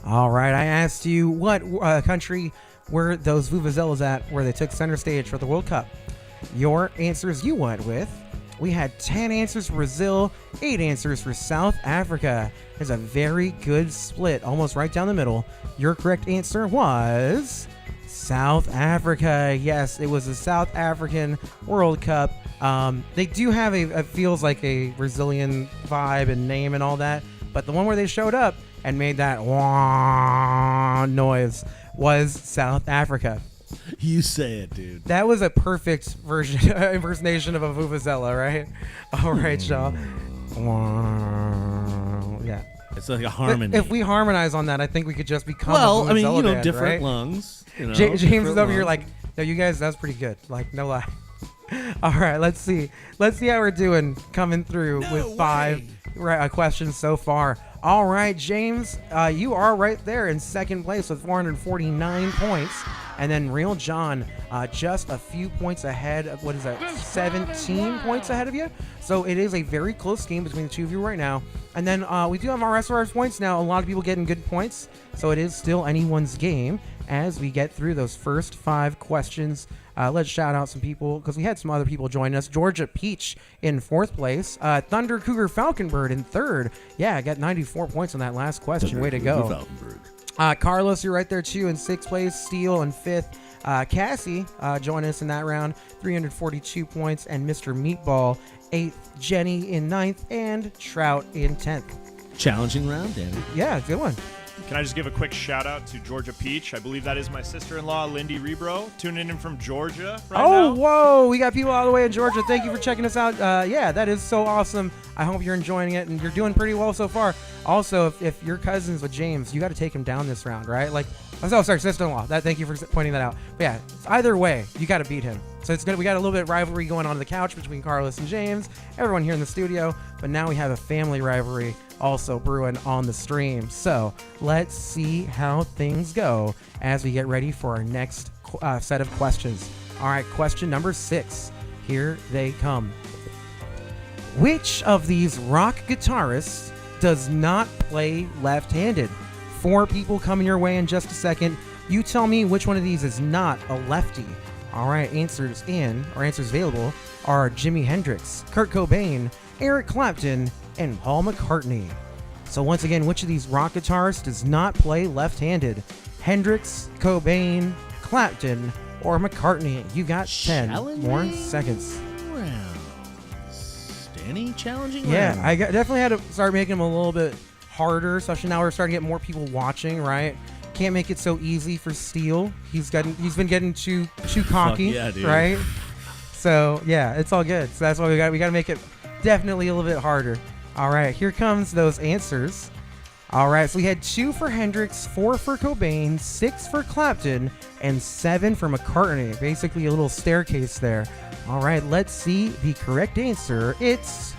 All right, I asked you what country were those Vuvuzelas at where they took center stage for the World Cup. Your answers you went with, we had 10 answers for Brazil, 8 answers for South Africa. There's a very good split, almost right down the middle. Your correct answer was South Africa. Yes, it was the South African World Cup. They do have it feels like a Brazilian vibe and name and all that, but the one where they showed up and made that wah noise was South Africa.
You say it, dude.
That was a perfect impersonation of a Vuvuzela, right? All right, y'all. Yeah.
It's like a harmony.
If we harmonize on that, I think we could just become a Vuvuzela band,
different
right?
lungs.
James is over here like, no, you guys, that's pretty good. Like, no lie. All right, let's see. Let's see how we're doing coming through with 5 questions so far. All right, James, you are right there in second place with 449 points. And then Real John, just a few points ahead of, 17 points ahead of you. So it is a very close game between the two of you right now. And then we do have our SRS points now. A lot of people getting good points. So it is still anyone's game as we get through those first 5 questions. Let's shout out some people because we had some other people join us. Georgia Peach in 4th place. Thunder Cougar Falconbird in 3rd. Yeah, I got 94 points on that last question.
Thunder
Way to
Cougar
go. Carlos, you're right there too in 6th place. Steele in 5th. Cassie joined us in that round, 342 points. And Mr. Meatball, 8th. Jenny in 9th. And Trout in 10th.
Challenging round, Danny.
Yeah, good one.
Can I just give a quick shout out to Georgia Peach? I believe that is my sister-in-law, Lindy Rebro, tuning in from Georgia right now.
Whoa, we got people all the way in Georgia. Thank you for checking us out. Yeah, that is so awesome. I hope you're enjoying it and you're doing pretty well so far. Also, if you're cousins with James, you got to take him down this round, right? Like, Oh, sorry, sister-in-law. Thank you for pointing that out. But yeah, either way, you got to beat him. So we got a little bit of rivalry going on the couch between Carlos and James, everyone here in the studio. But now we have a family rivalry also brewing on the stream. So let's see how things go as we get ready for our next set of questions. All right, question number 6. Here they come. Which of these rock guitarists does not play left-handed? 4 people coming your way in just a second. You tell me which one of these is not a lefty. All right, answers available are Jimi Hendrix, Kurt Cobain, Eric Clapton, and Paul McCartney. So once again, which of these rock guitarists does not play left-handed? Hendrix, Cobain, Clapton, or McCartney? You got 10 more seconds.
Any challenging
round. I definitely had to start making them a little bit harder, especially now we're starting to get more people watching, right? Can't make it so easy for Steele. He's been getting too cocky,
yeah, dude.
Right? So yeah, it's all good. So that's why we got to make it definitely a little bit harder. All right, here comes those answers. All right, so we had 2 for Hendrix, 4 for Cobain, 6 for Clapton, and 7 for McCartney. Basically a little staircase there. All right, let's see the correct answer. It's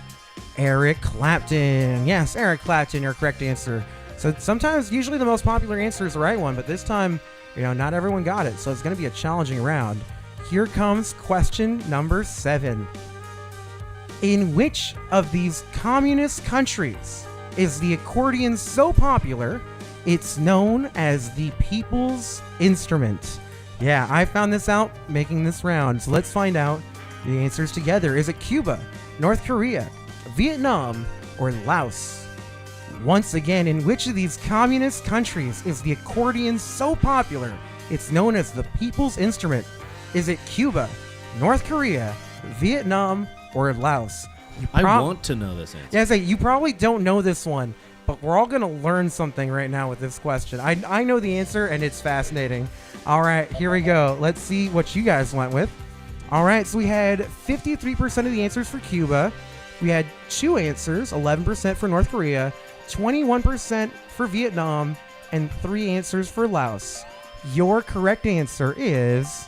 Eric Clapton. Yes, Eric Clapton, your correct answer. So usually the most popular answer is the right one, but this time, not everyone got it. So it's going to be a challenging round. Here comes question number 7. In which of these communist countries is the accordion so popular, it's known as the people's instrument? Yeah, I found this out making this round. So let's find out the answers together. Is it Cuba, North Korea, Vietnam, or Laos? Once again, in which of these communist countries is the accordion so popular, it's known as the people's instrument? Is it Cuba, North Korea, Vietnam, or Laos?
I want to know this answer.
Yeah, you probably don't know this one, but we're all going to learn something right now with this question. I know the answer, and it's fascinating. All right, here we go. Let's see what you guys went with. All right, so we had 53% of the answers for Cuba. We had 2 answers, 11% for North Korea, 21% for Vietnam, and 3 answers for Laos. Your correct answer is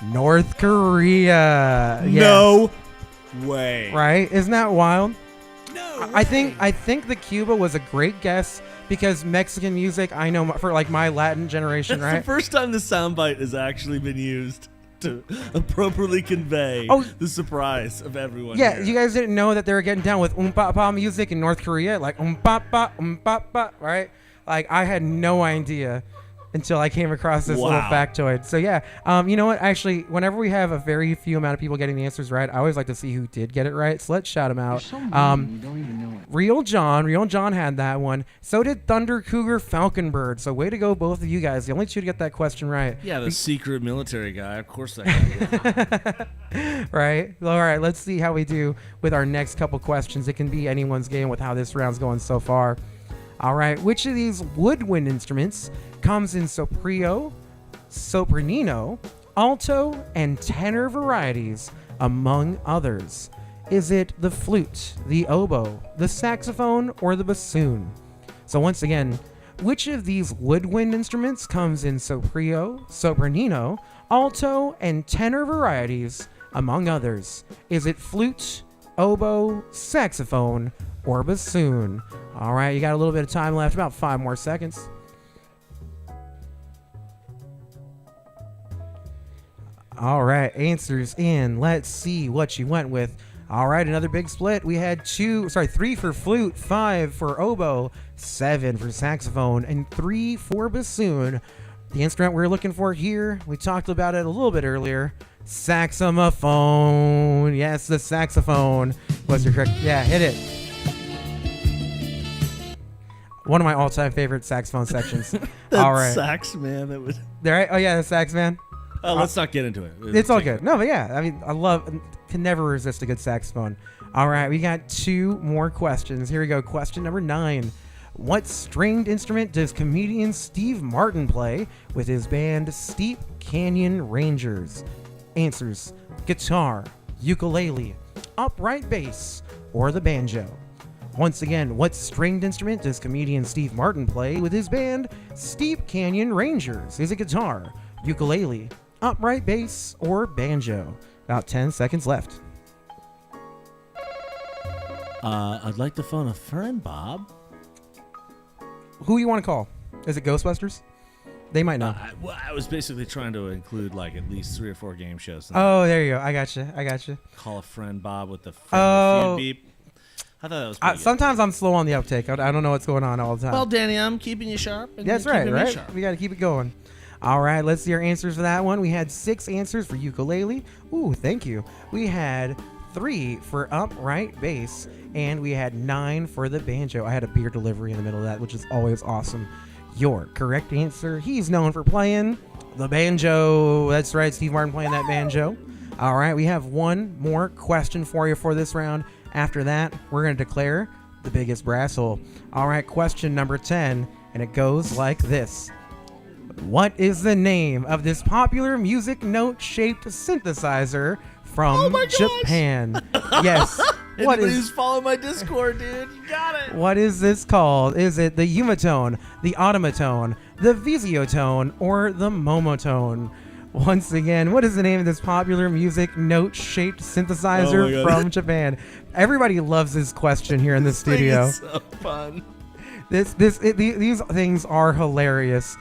North Korea.
No way.
Right? Isn't that wild?
No.
I think the Cuba was a great guess because Mexican music, I know for like my Latin generation,
That's
right?
the first time the soundbite has actually been used to appropriately convey the surprise of everyone.
Yeah,
here.
you guys didn't know that they were getting down with pa music in North Korea, like pa, right? Like I had no idea until I came across this little factoid. So yeah, you know what? Actually, whenever we have a very few amount of people getting the answers right, I always like to see who did get it right. So let's shout them out.
You don't even know it.
Real John had that one. So did Thunder Cougar Falconbird. So way to go, both of you guys. The only 2 to get that question right.
Yeah, the secret military guy. Of course that guy.
Right. All right. Let's see how we do with our next couple questions. It can be anyone's game with how this round's going so far. All right. Which of these woodwind instruments comes in soprano, sopranino, alto, and tenor varieties, among others? Is it the flute, the oboe, the saxophone, or the bassoon? So once again, which of these woodwind instruments comes in soprano, sopranino, alto, and tenor varieties, among others? Is it flute, oboe, saxophone, or bassoon? All right, you got a little bit of time left, about 5 more seconds. All right, answers in. Let's see what you went with. All right, another big split. We had 3 for flute, 5 for oboe, 7 for saxophone, and 3 for bassoon. The instrument we're looking for here, we talked about it a little bit earlier. Saxophone. Yes, the saxophone was your correct. Yeah, hit it. One of my all-time favorite saxophone sections. All right.
Sax man. That was.
Right? Oh yeah, the sax man.
Let's not get into it.
It's all good. No, but yeah, I mean, can never resist a good saxophone. All right, we got 2 more questions. Here we go. Question number 9. What stringed instrument does comedian Steve Martin play with his band Steep Canyon Rangers? Answers: guitar, ukulele, upright bass, or the banjo. Once again, what stringed instrument does comedian Steve Martin play with his band Steep Canyon Rangers? Is it guitar, ukulele, upright bass, or banjo? About 10 seconds left.
I'd like to phone a friend, Bob.
Who you want to call? Is it Ghostbusters? They might know.
I was basically trying to include like at least 3 or 4 game shows.
Oh, there you go. I got you.
Call a friend, Bob, with the
Oh.
beep. I thought that was pretty good.
Sometimes I'm slow on the uptake. I don't know what's going on all the time.
Well, Danny, I'm keeping you sharp. And
That's
you're
right,
keeping me
right?
sharp.
We got to keep it going. All right, let's see our answers for that one. We had 6 answers for ukulele. Ooh, thank you. We had 3 for upright bass, and we had 9 for the banjo. I had a beer delivery in the middle of that, which is always awesome. Your correct answer, he's known for playing the banjo. That's right, Steve Martin playing that banjo. All right, we have one more question for you for this round. After that, we're going to declare the biggest brass hole. All right, question number 10, and it goes like this. What is the name of this popular music note-shaped synthesizer from Japan? Yes. What
Anybody
is
who's following my Discord, dude, you got it.
what is this called? Is it the Umatone, the Automatone, the Visiotone, or the Momotone? Once again, what is the name of this popular music note-shaped synthesizer from Japan? Everybody loves this question here in the studio.
It's so fun.
These things are hilarious.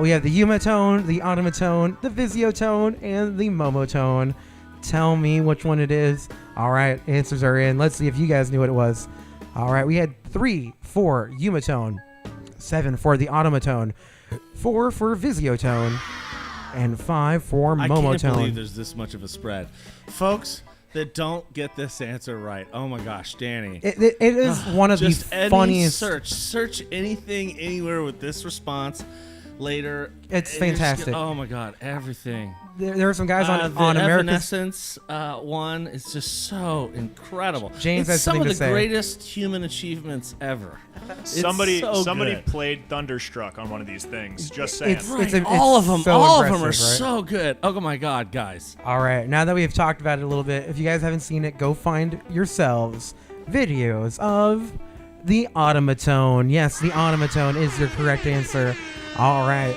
We have the Umatone, the Automatone, the Visiotone, and the Momotone. Tell me which one it is. All right, answers are in. Let's see if you guys knew what it was. All right, we had 3 for Umatone, 7 for the Automatone, 4 for Visiotone, and 5 for
I can't believe
Momotone.
there's this much of a spread. Folks that don't get this answer right. Oh my gosh, Danny.
It is one of the
Just any
funniest.
search anything anywhere with this response later.
It's
and you're just
fantastic.
oh my god, everything.
There are some guys
the
on America's.
Evanescence one is just so incredible.
James
it's
has
some
something
of
to
the
say.
greatest human achievements ever. It's
Somebody
so good.
played Thunderstruck on one of these things. Just saying.
All of them
so
are
impressive, right?
so good. Oh my god, guys.
All right, now that we've talked about it a little bit, if you guys haven't seen it, go find yourselves videos of the Automatone. Yes, the Automatone is your correct answer. All right,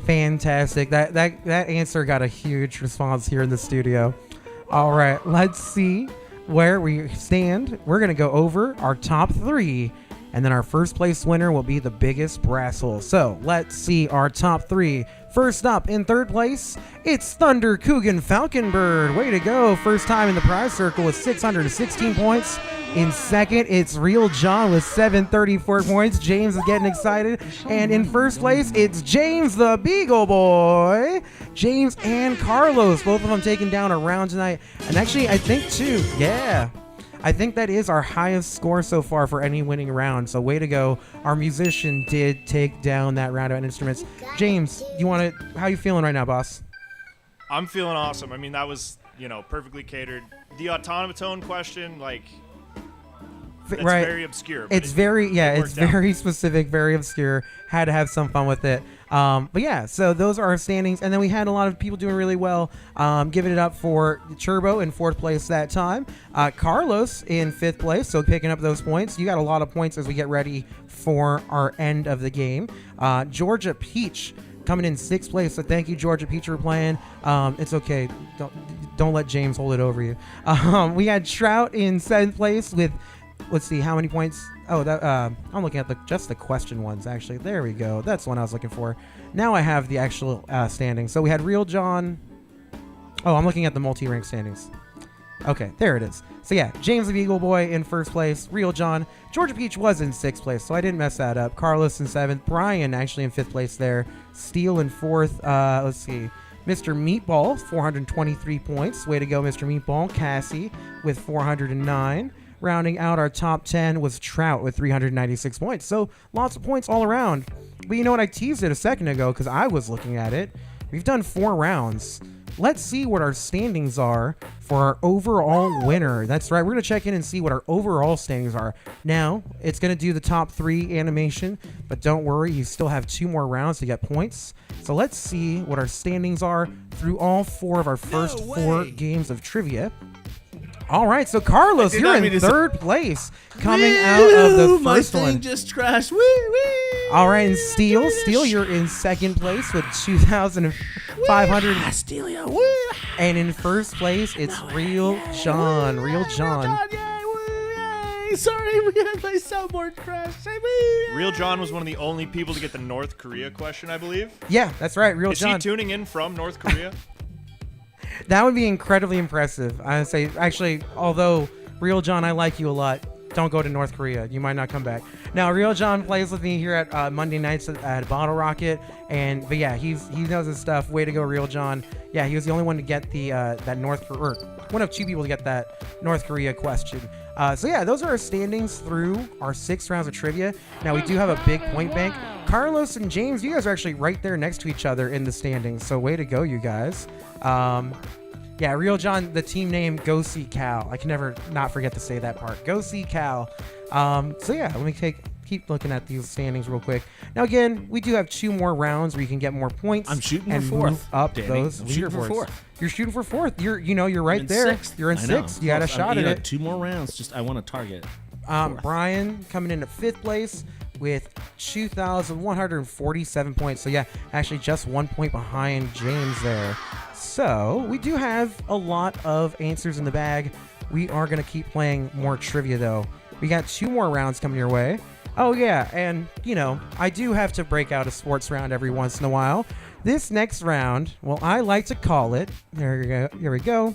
fantastic. That answer got a huge response here in the studio. All right, let's see where we stand. We're gonna go over our top 3, and then our first place winner will be the biggest brass hole. So let's see our top 3. First up, in third place, it's Thunder Coogan Falconbird. Way to go. First time in the prize circle with 616 points. In second, it's Real John with 734 points. James is getting excited. And in first place, it's James the Beagle Boy. James and Carlos, both of them taking down a round tonight. And actually, I think too, I think that is our highest score so far for any winning round. So way to go. Our musician did take down that round of instruments. James, how you feeling right now, boss?
I'm feeling awesome. I mean, that was, perfectly catered. The automaton question, that's very obscure. But
It's very
out.
specific, very obscure. Had to have some fun with it. But yeah, so those are our standings. And then we had a lot of people doing really well. Giving it up for Turbo in 4th place that time. Carlos in 5th place, so picking up those points. You got a lot of points as we get ready for our end of the game. Georgia Peach coming in 6th place, so thank you, Georgia Peach, for playing. It's okay. Don't let James hold it over you. We had Trout in 7th place with... Let's see how many points. Oh, that I'm looking at just the question ones actually. There we go. That's the one I was looking for. Now I have the actual standings. So we had Real John. Oh, I'm looking at the multi-rank standings. Okay, there it is. So yeah, James the Beagle Boy in 1st place. Real John. Georgia Peach was in 6th place, so I didn't mess that up. Carlos in 7th. Brian actually in 5th place there. Steele in 4th. Let's see. Mr. Meatball, 423 points. Way to go, Mr. Meatball. Cassie with 409. Rounding out our top 10 was Trout with 396 points. So lots of points all around. But you know what? I teased it a second ago because I was looking at it. We've done 4 rounds. Let's see what our standings are for our overall winner. That's right. We're going to check in and see what our overall standings are. Now, it's going to do the top 3 animation. But don't worry. You still have 2 more rounds to get points. So let's see what our standings are through all 4 of our first 4 games of trivia. All right, so Carlos,
I did
you're
not mean
in
to say-
third place, coming out of the
My
first
thing
one.
just crashed. Woo, woo.
All right, and Steel, you're in second place with 2,500.
Steelio. Woo.
And in first place, it's Real John. Real John.
Yay, woo, yay. Sorry, my soundboard crashed.
Real John was one of the only people to get the North Korea question, I believe.
Yeah, that's right, Real
Is
John.
he tuning in from North Korea?
That would be incredibly impressive. I would say, actually, although Real John, I like you a lot. Don't go to North Korea. You might not come back. Now, Real John plays with me here at Monday nights at Bottle Rocket, but yeah, he knows his stuff. Way to go, Real John. Yeah, he was the only one to get the that one of two people to get that North Korea question. So yeah, those are our standings through our 6 rounds of trivia. Now we do have a big point bank. Carlos and James, you guys are actually right there next to each other in the standings. So way to go, you guys. Yeah, Real John, the team name, Go See Cal. I can never not forget to say that part. Go See Cal. So yeah, let me keep looking at these standings real quick. Now again, we do have 2 more rounds where you can get more points.
I'm shooting
and
for fourth,
move up
Danny.
those
I'm shooting for
leaderboards.
fourth.
You're shooting for fourth. You're right
I'm in
there.
sixth.
You're in
I know.
6th. You got a
Close.
shot at it.
2 more rounds. Just I want to target.
Brian coming in at 5th place with 2,147 points. So yeah, actually just 1 point behind James there. So we do have a lot of answers in the bag. We are going to keep playing more trivia though. We got 2 more rounds coming your way. Oh yeah, and I do have to break out a sports round every once in a while. This next round, well, I like to call it, there we go, here we go.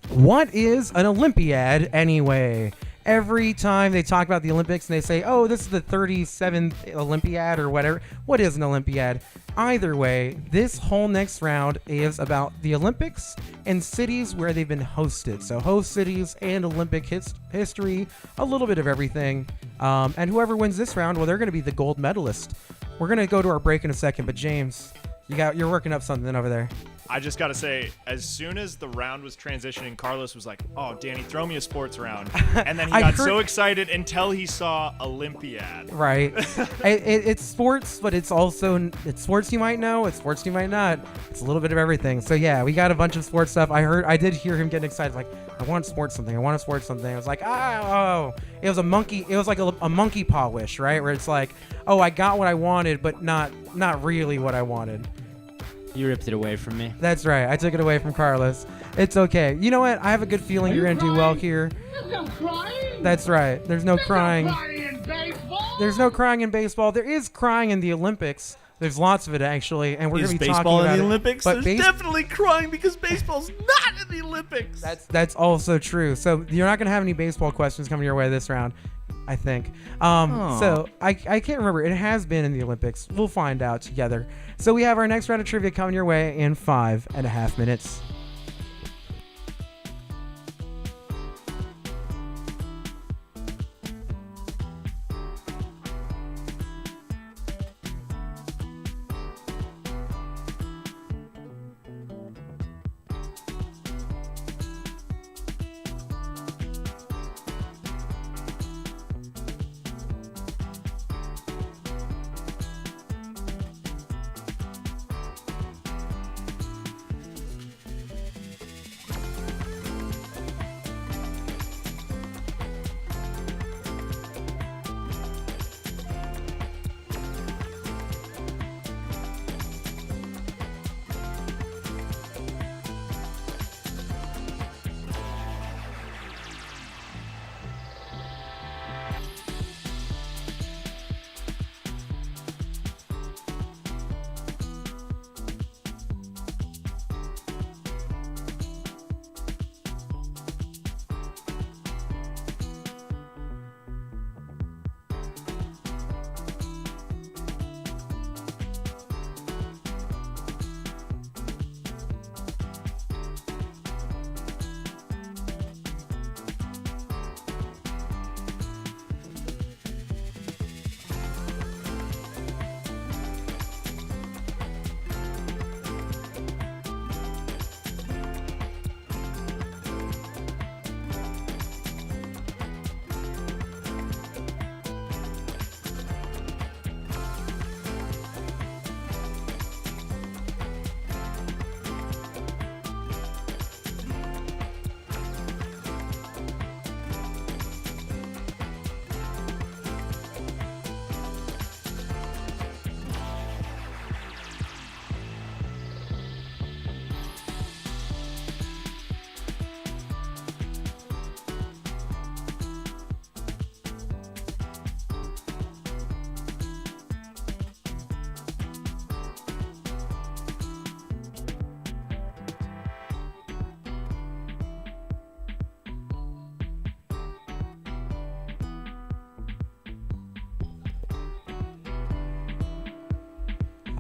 What is an Olympiad anyway? Every time they talk about the Olympics and they say, oh, this is the 37th Olympiad or whatever. What is an Olympiad? Either way, this whole next round is about the Olympics and cities where they've been hosted. So host cities and Olympic history, a little bit of everything. And whoever wins this round, well, they're going to be the gold medalist. We're going to go to our break in a second, but James, you're working up something over there.
I just got to say, as soon as the round was transitioning, Carlos was like, oh, Danny, throw me a sports round. And then he got so excited until he saw Olympiad.
Right. It's sports, but it's sports you might know, it's sports you might not. It's a little bit of everything. So yeah, we got a bunch of sports stuff. I did hear him getting excited, like, I want to sports something. I want to sports something. I was like, it was a monkey. It was like a monkey paw wish, right? Where it's like, oh, I got what I wanted, but not really what I wanted.
You ripped it away from me.
That's right. I took it away from Carlos. It's okay. You know what? I have a good feeling you're going to do well here.
There's no crying.
That's right. There's no crying.
No crying in baseball.
There's no crying in baseball. There is crying in the Olympics. There's lots of it, actually, and we're going
Is
to be
baseball
talking about
in the
it.
Olympics?
But
There's definitely crying because baseball's not in the Olympics.
That's also true. So you're not going to have any baseball questions coming your way this round, I think. So I can't remember. It has been in the Olympics. We'll find out together. So we have our next round of trivia coming your way in 5.5 minutes.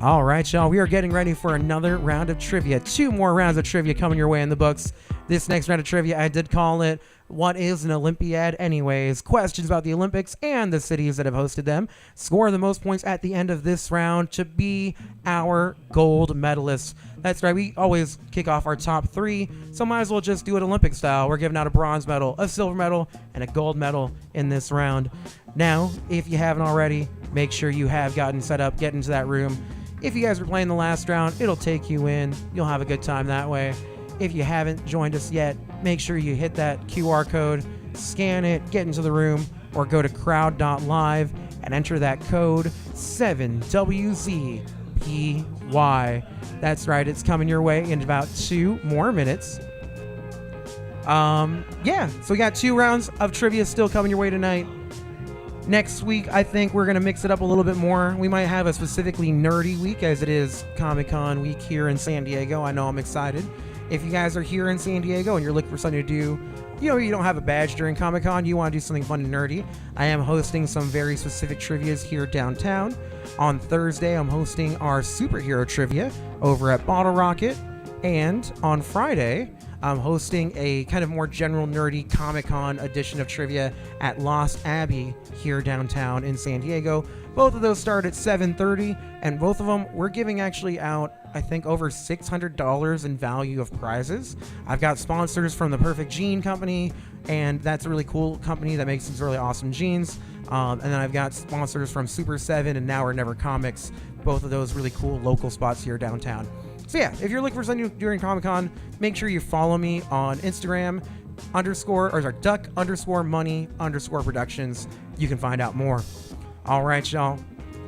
All right, y'all. We are getting ready for another round of trivia. 2 more rounds of trivia coming your way in the books. This next round of trivia, I did call it, what is an Olympiad anyways? Questions about the Olympics and the cities that have hosted them. Score the most points at the end of this round to be our gold medalists. That's right. We always kick off our top 3, so might as well just do it Olympic style. We're giving out a bronze medal, a silver medal, and a gold medal in this round. Now, if you haven't already, make sure you have gotten set up, get into that room. If you guys were playing the last round, it'll take you in. You'll have a good time that way. If you haven't joined us yet, make sure you hit that QR code, scan it, get into the room, or go to crowd.live and enter that code 7WZPY. That's right, it's coming your way in about 2 more minutes. So we got 2 rounds of trivia still coming your way tonight. Next week, I think we're going to mix it up a little bit more. We might have a specifically nerdy week, as it is Comic-Con week here in San Diego. I know I'm excited. If you guys are here in San Diego and you're looking for something to do, you don't have a badge during Comic-Con, you want to do something fun and nerdy, I am hosting some very specific trivias here downtown. On Thursday, I'm hosting our superhero trivia over at Bottle Rocket. And on Friday, I'm hosting a kind of more general nerdy Comic-Con edition of trivia at Lost Abbey here downtown in San Diego. Both of those start at 7:30, and both of them we're giving actually out, I think, over $600 in value of prizes. I've got sponsors from the Perfect Jean Company, and that's a really cool company that makes these really awesome jeans. And then I've got sponsors from Super 7 and Now or Never Comics, both of those really cool local spots here downtown. So yeah, if you're looking for something during Comic-Con, make sure you follow me on Instagram _money_productions. You can find out more. All right, y'all.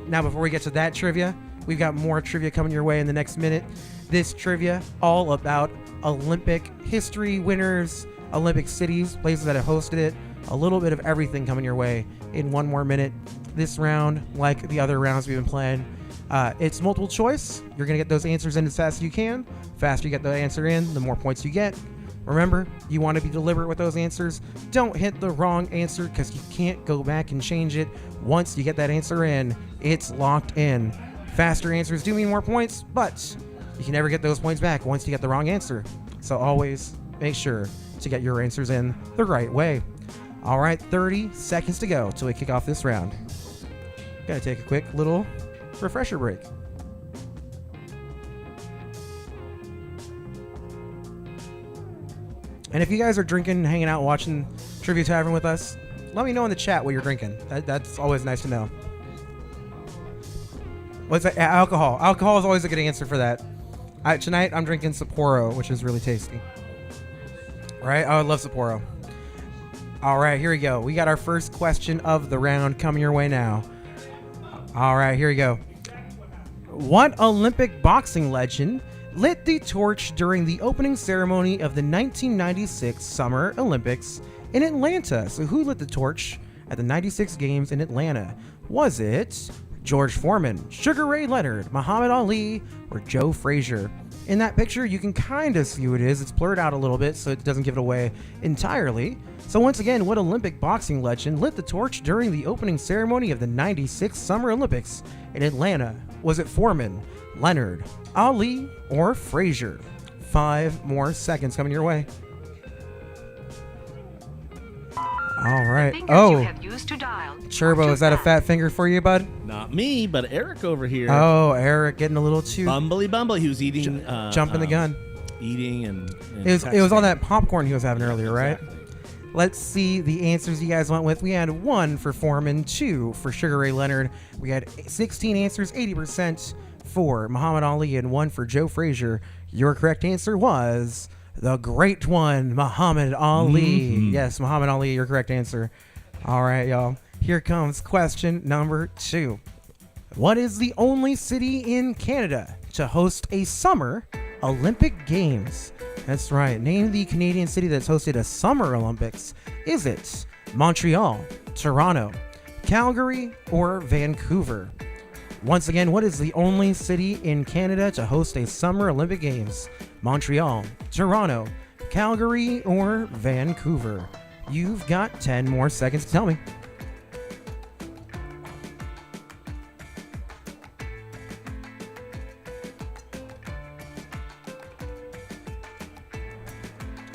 Now, before we get to that trivia, we've got more trivia coming your way in the next minute. This trivia all about Olympic history, winners, Olympic cities, places that have hosted it, a little bit of everything coming your way in 1 more minute. This round, like the other rounds we've been playing, it's multiple choice. You're going to get those answers in as fast as you can. Faster you get the answer in, the more points you get. Remember, you want to be deliberate with those answers. Don't hit the wrong answer because you can't go back and change it. Once you get that answer in, it's locked in. Faster answers do mean more points, but you can never get those points back once you get the wrong answer. So always make sure to get your answers in the right way. All right, 30 seconds to go till we kick off this round. Gotta take a quick little refresher break. And if you guys are drinking, hanging out, watching Trivia Tavern with us, let me know in the chat what you're drinking. That's always nice to know. What's that? Alcohol. Alcohol is always a good answer for that. Tonight, I'm drinking Sapporo, which is really tasty. Right? I would love Sapporo. All right, here we go. We got our first question of the round coming your way now. All right, here we go. What Olympic boxing legend lit the torch during the opening ceremony of the 1996 Summer Olympics in Atlanta? So who lit the torch at the 96 Games in Atlanta? Was it George Foreman, Sugar Ray Leonard, Muhammad Ali, or Joe Frazier? In that picture, you can kind of see who it is. It's blurred out a little bit, so it doesn't give it away entirely. So once again, what Olympic boxing legend lit the torch during the opening ceremony of the 96 Summer Olympics in Atlanta? Was it Foreman, Leonard, Ali, or Frazier? 5 more seconds coming your way. All right.
You have used to dial
Turbo, is that a fat finger for you, bud?
Not me, but Eric over here.
Oh, Eric getting a little too
Bumbly. He was eating.
jumping the gun.
Eating and
it was all that popcorn he was having earlier, right?
Exactly.
Let's see the answers you guys went with. We had 1 for Foreman, 2 for Sugar Ray Leonard. We had 16 answers, 80% for Muhammad Ali, and 1 for Joe Frazier. Your correct answer was the great one, Muhammad Ali.
Mm-hmm.
Yes, Muhammad Ali, your correct answer. All right, y'all. Here comes question number 2. What is the only city in Canada to host a Summer Olympic Games? That's right. Name the Canadian city that's hosted a Summer Olympics. Is it Montreal, Toronto, Calgary, or Vancouver? Once again, what is the only city in Canada to host a Summer Olympic Games? Montreal, Toronto, Calgary, or Vancouver? You've got 10 more seconds to tell me.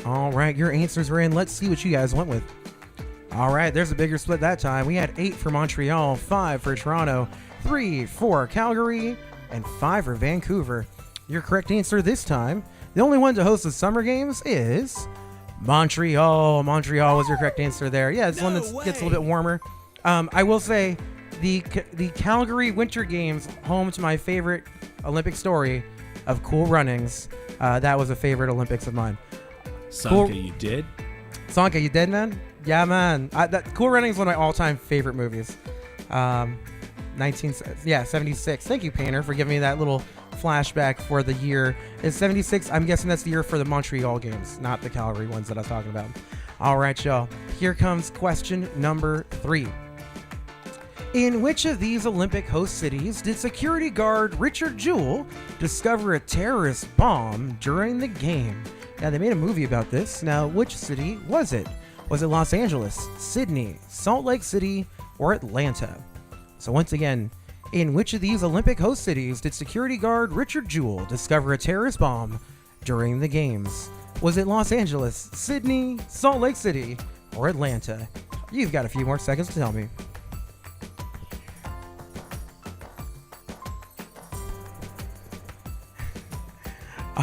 All right, your answers are in. Let's see what you guys went with. All right, there's a bigger split that time. We had 8 for Montreal, 5 for Toronto, 3 for Calgary, and 5 for Vancouver. Your correct answer this time, the only one to host the Summer Games, is Montreal. Montreal was your correct answer there. Yeah, it's one that gets a little bit warmer. I will say the Calgary Winter Games, home to my favorite Olympic story of Cool Runnings. That was a favorite Olympics of mine.
Sanka, you did?
Sanka, you did, man? Yeah, man. Cool Runnings is one of my all-time favorite movies. 76. Thank you, Painter, for giving me that little flashback for the year. Is 76? I'm guessing that's the year for the Montreal games, not the Calgary ones that I was talking about. All right, y'all. Here comes question number 3. In which of these Olympic host cities did security guard Richard Jewell discover a terrorist bomb during the game? Now, they made a movie about this. Now, which city was it? Was it Los Angeles, Sydney, Salt Lake City, or Atlanta? So once again, in which of these Olympic host cities did security guard Richard Jewell discover a terrorist bomb during the games? Was it Los Angeles, Sydney, Salt Lake City, or Atlanta? You've got a few more seconds to tell me.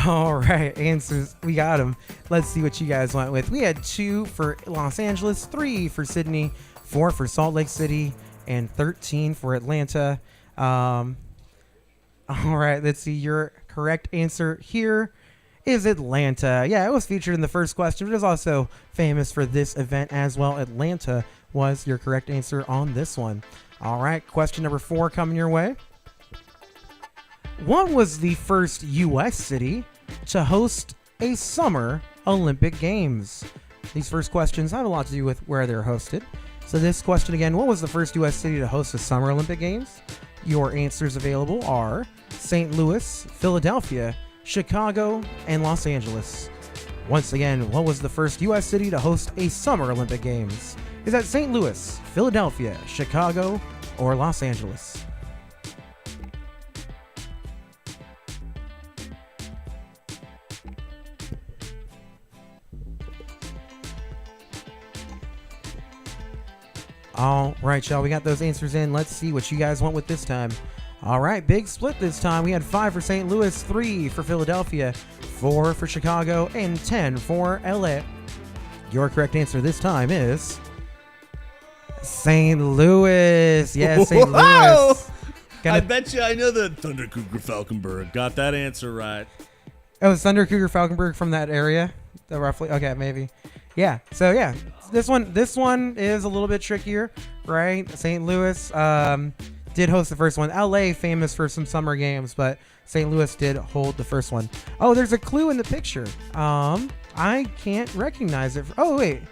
All right, answers, we got them. Let's see what you guys went with. We had 2 for Los Angeles, 3 for Sydney, 4 for Salt Lake City, and 13 for Atlanta. All right, let's see. Your correct answer here is Atlanta. Yeah, it was featured in the first question, but it was also famous for this event as well. Atlanta was your correct answer on this one. All right, question number 4 coming your way. What was the first U.S. city to host a Summer Olympic Games? These first questions have a lot to do with where they're hosted. So this question again, what was the first U.S. city to host the Summer Olympic Games? Your answers available are St. Louis, Philadelphia, Chicago, and Los Angeles. Once again, what was the first U.S. city to host a Summer Olympic Games? Is that St. Louis, Philadelphia, Chicago, or Los Angeles? All right, y'all, we got those answers in. Let's see what you guys went with this time. All right, big split this time. We had 5 for St. Louis, 3 for Philadelphia, 4 for Chicago, and 10 for LA. Your correct answer this time is St. Louis. Yeah, St. Louis.
I bet you I know the Thunder Cougar Falkenberg. Got that answer right.
Oh, it's Thunder Cougar Falkenberg from that area? Roughly? Okay, maybe. Yeah, so yeah. This one is a little bit trickier, right? St. Louis did host the first one. LA famous for some summer games, but St. Louis did hold the first one. Oh, there's a clue in the picture. I can't recognize it. Oh, wait.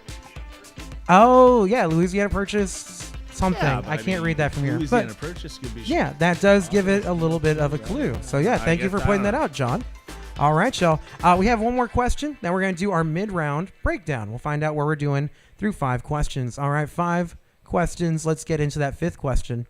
Oh, yeah, Louisiana Purchase something.
Yeah,
I can't read that from here.
Louisiana
But
Purchase could be.
yeah, that does give it a little bit of a clue. So yeah, thank you for pointing that out, John. All right, y'all. We have one more question. Now we're going to do our mid-round breakdown. We'll find out where we're doing through 5 questions. All right, 5 questions. Let's get into that 5th question.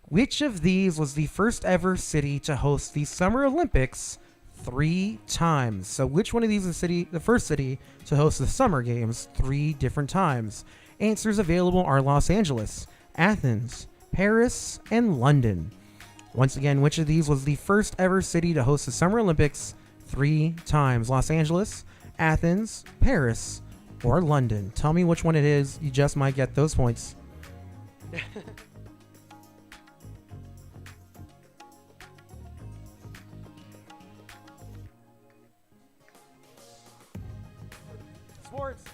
Which of these was the first ever city to host the Summer Olympics 3 times? So which one of these is the first city to host the Summer Games 3 different times? Answers available are Los Angeles, Athens, Paris, and London. Once again, which of these was the first ever city to host the Summer Olympics 3 times? Los Angeles, Athens, Paris, or London? Tell me which one it is. You just might get those points. Sports.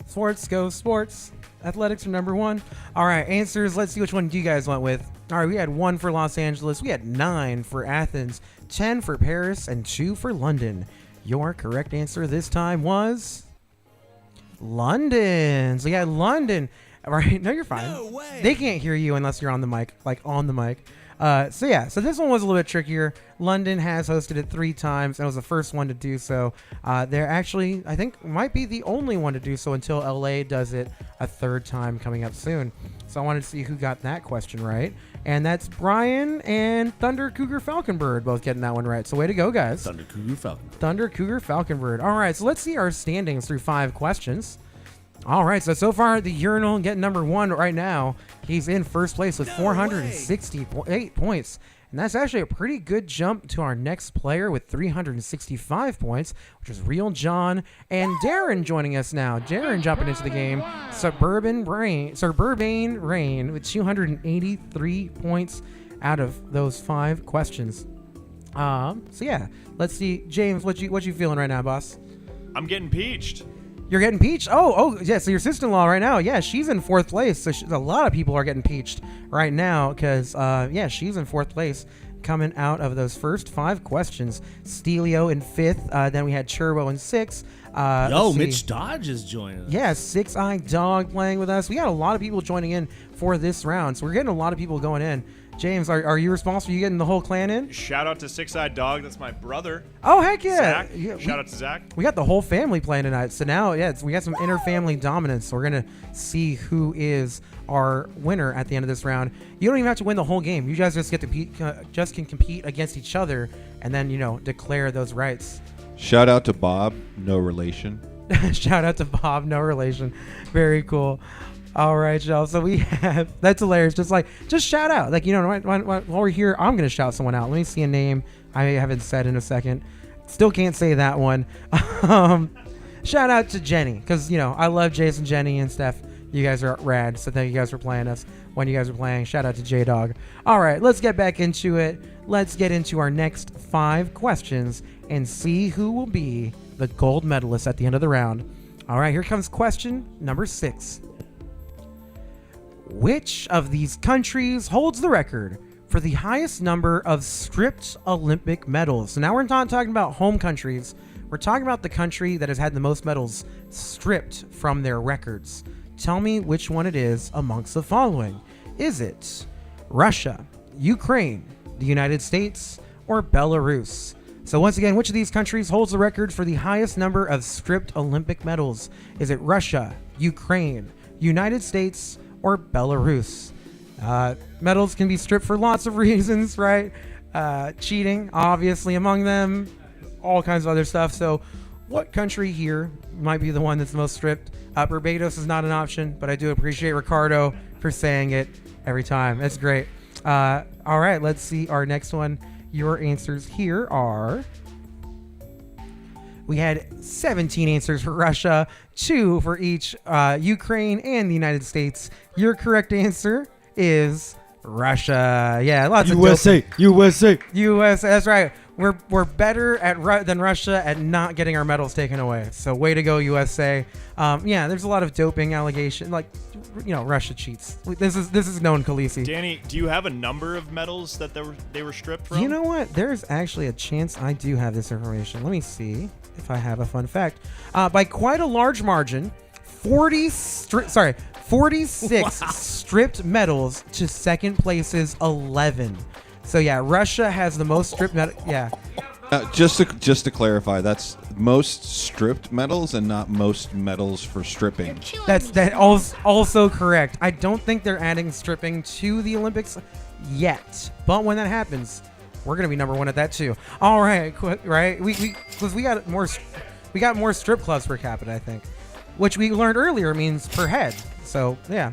Sports, go sports. Athletics are number 1. All right, answers. Let's see which one you guys went with. All right, we had 1 for Los Angeles. We had 9 for Athens, 10 for Paris, and 2 for London. Your correct answer this time was London. So yeah, London. All right, no, you're fine.
No way.
They can't hear you unless you're on the mic, like on the mic. So this one was a little bit trickier. London has hosted it 3 times and was the first one to do so. They're actually, I think, might be the only one to do so until LA does it a 3rd time coming up soon. So I wanted to see who got that question right. And that's Brian and Thunder Cougar Falconbird both getting that one right. So way to go, guys.
Thunder Cougar Falcon.
Thunder Cougar Falconbird. All right, so let's see our standings through 5 questions. All right, so far the Urinal getting number 1 right now. He's in first place with 468 points. And that's actually a pretty good jump to our next player with 365 points, which is Real John. And Darren joining us now. Darren jumping into the game. Suburban Rain with 283 points out of those 5 questions. So yeah, let's see. James, what you feeling right now, boss?
I'm getting peached.
You're getting peached? Oh, yeah. So your sister-in-law right now, yeah, she's in 4th place. So a lot of people are getting peached right now because, yeah, she's in 4th place coming out of those first 5 questions. Stelio in 5th. Then we had Churbo in 6th.
Mitch Dodge is joining us.
Yeah, 6-Eye Dog playing with us. We got a lot of people joining in for this round. So we're getting a lot of people going in. James, are you responsible? You getting the whole clan in?
Shout out to 6-Eyed Dog. That's my brother.
Oh, heck yeah.
Zach.
Yeah,
Shout out to Zach.
We got the whole family playing tonight. So now, yeah, we got some inter-family dominance. So we're going to see who is our winner at the end of this round. You don't even have to win the whole game. You guys just get to can compete against each other and then, declare those rights.
Shout out to Bob, no relation.
Shout out to Bob, no relation. Very cool. All right, y'all. So we have, that's hilarious. Just shout out. While we're here, I'm going to shout someone out. Let me see a name I haven't said in a second. Still can't say that one. Shout out to Jenny because, I love Jason, Jenny, and Steph. You guys are rad. So thank you guys for playing us when you guys are playing. Shout out to J-Dog. All right, let's get back into it. Let's get into our next 5 questions and see who will be the gold medalist at the end of the round. All right, here comes question number 6. Which of these countries holds the record for the highest number of stripped Olympic medals? So now we're not talking about home countries. We're talking about the country that has had the most medals stripped from their records. Tell me which one it is amongst the following. Is it Russia, Ukraine, the United States, or Belarus? So once again, which of these countries holds the record for the highest number of stripped Olympic medals? Is it Russia, Ukraine, United States, or Belarus? Medals can be stripped for lots of reasons, right? Cheating, obviously, among them, all kinds of other stuff. So what country here might be the one that's most stripped? Barbados is not an option, but I do appreciate Ricardo for saying it every time. That's great. All right, let's see our next one. Your answers here are... We had 17 answers for Russia, 2 for each Ukraine and the United States. Your correct answer is Russia. Yeah, lots of
USA.
USA. That's right. We're better than Russia at not getting our medals taken away. So way to go, USA. Yeah, there's a lot of doping allegation. Russia cheats. This is known, Khaleesi.
Danny, do you have a number of medals that they were stripped from?
You know what? There's actually a chance I do have this information. Let me see if I have a fun fact. By quite a large margin, 46 stripped medals to second place's 11. So yeah, Russia has the most stripped medals. Yeah.
Just to clarify, that's most stripped medals and not most medals for stripping.
That also correct. I don't think they're adding stripping to the Olympics yet, but when that happens, we're gonna be number 1 at that too. All right, right? We got more strip clubs per capita, I think, which we learned earlier means per head. So yeah.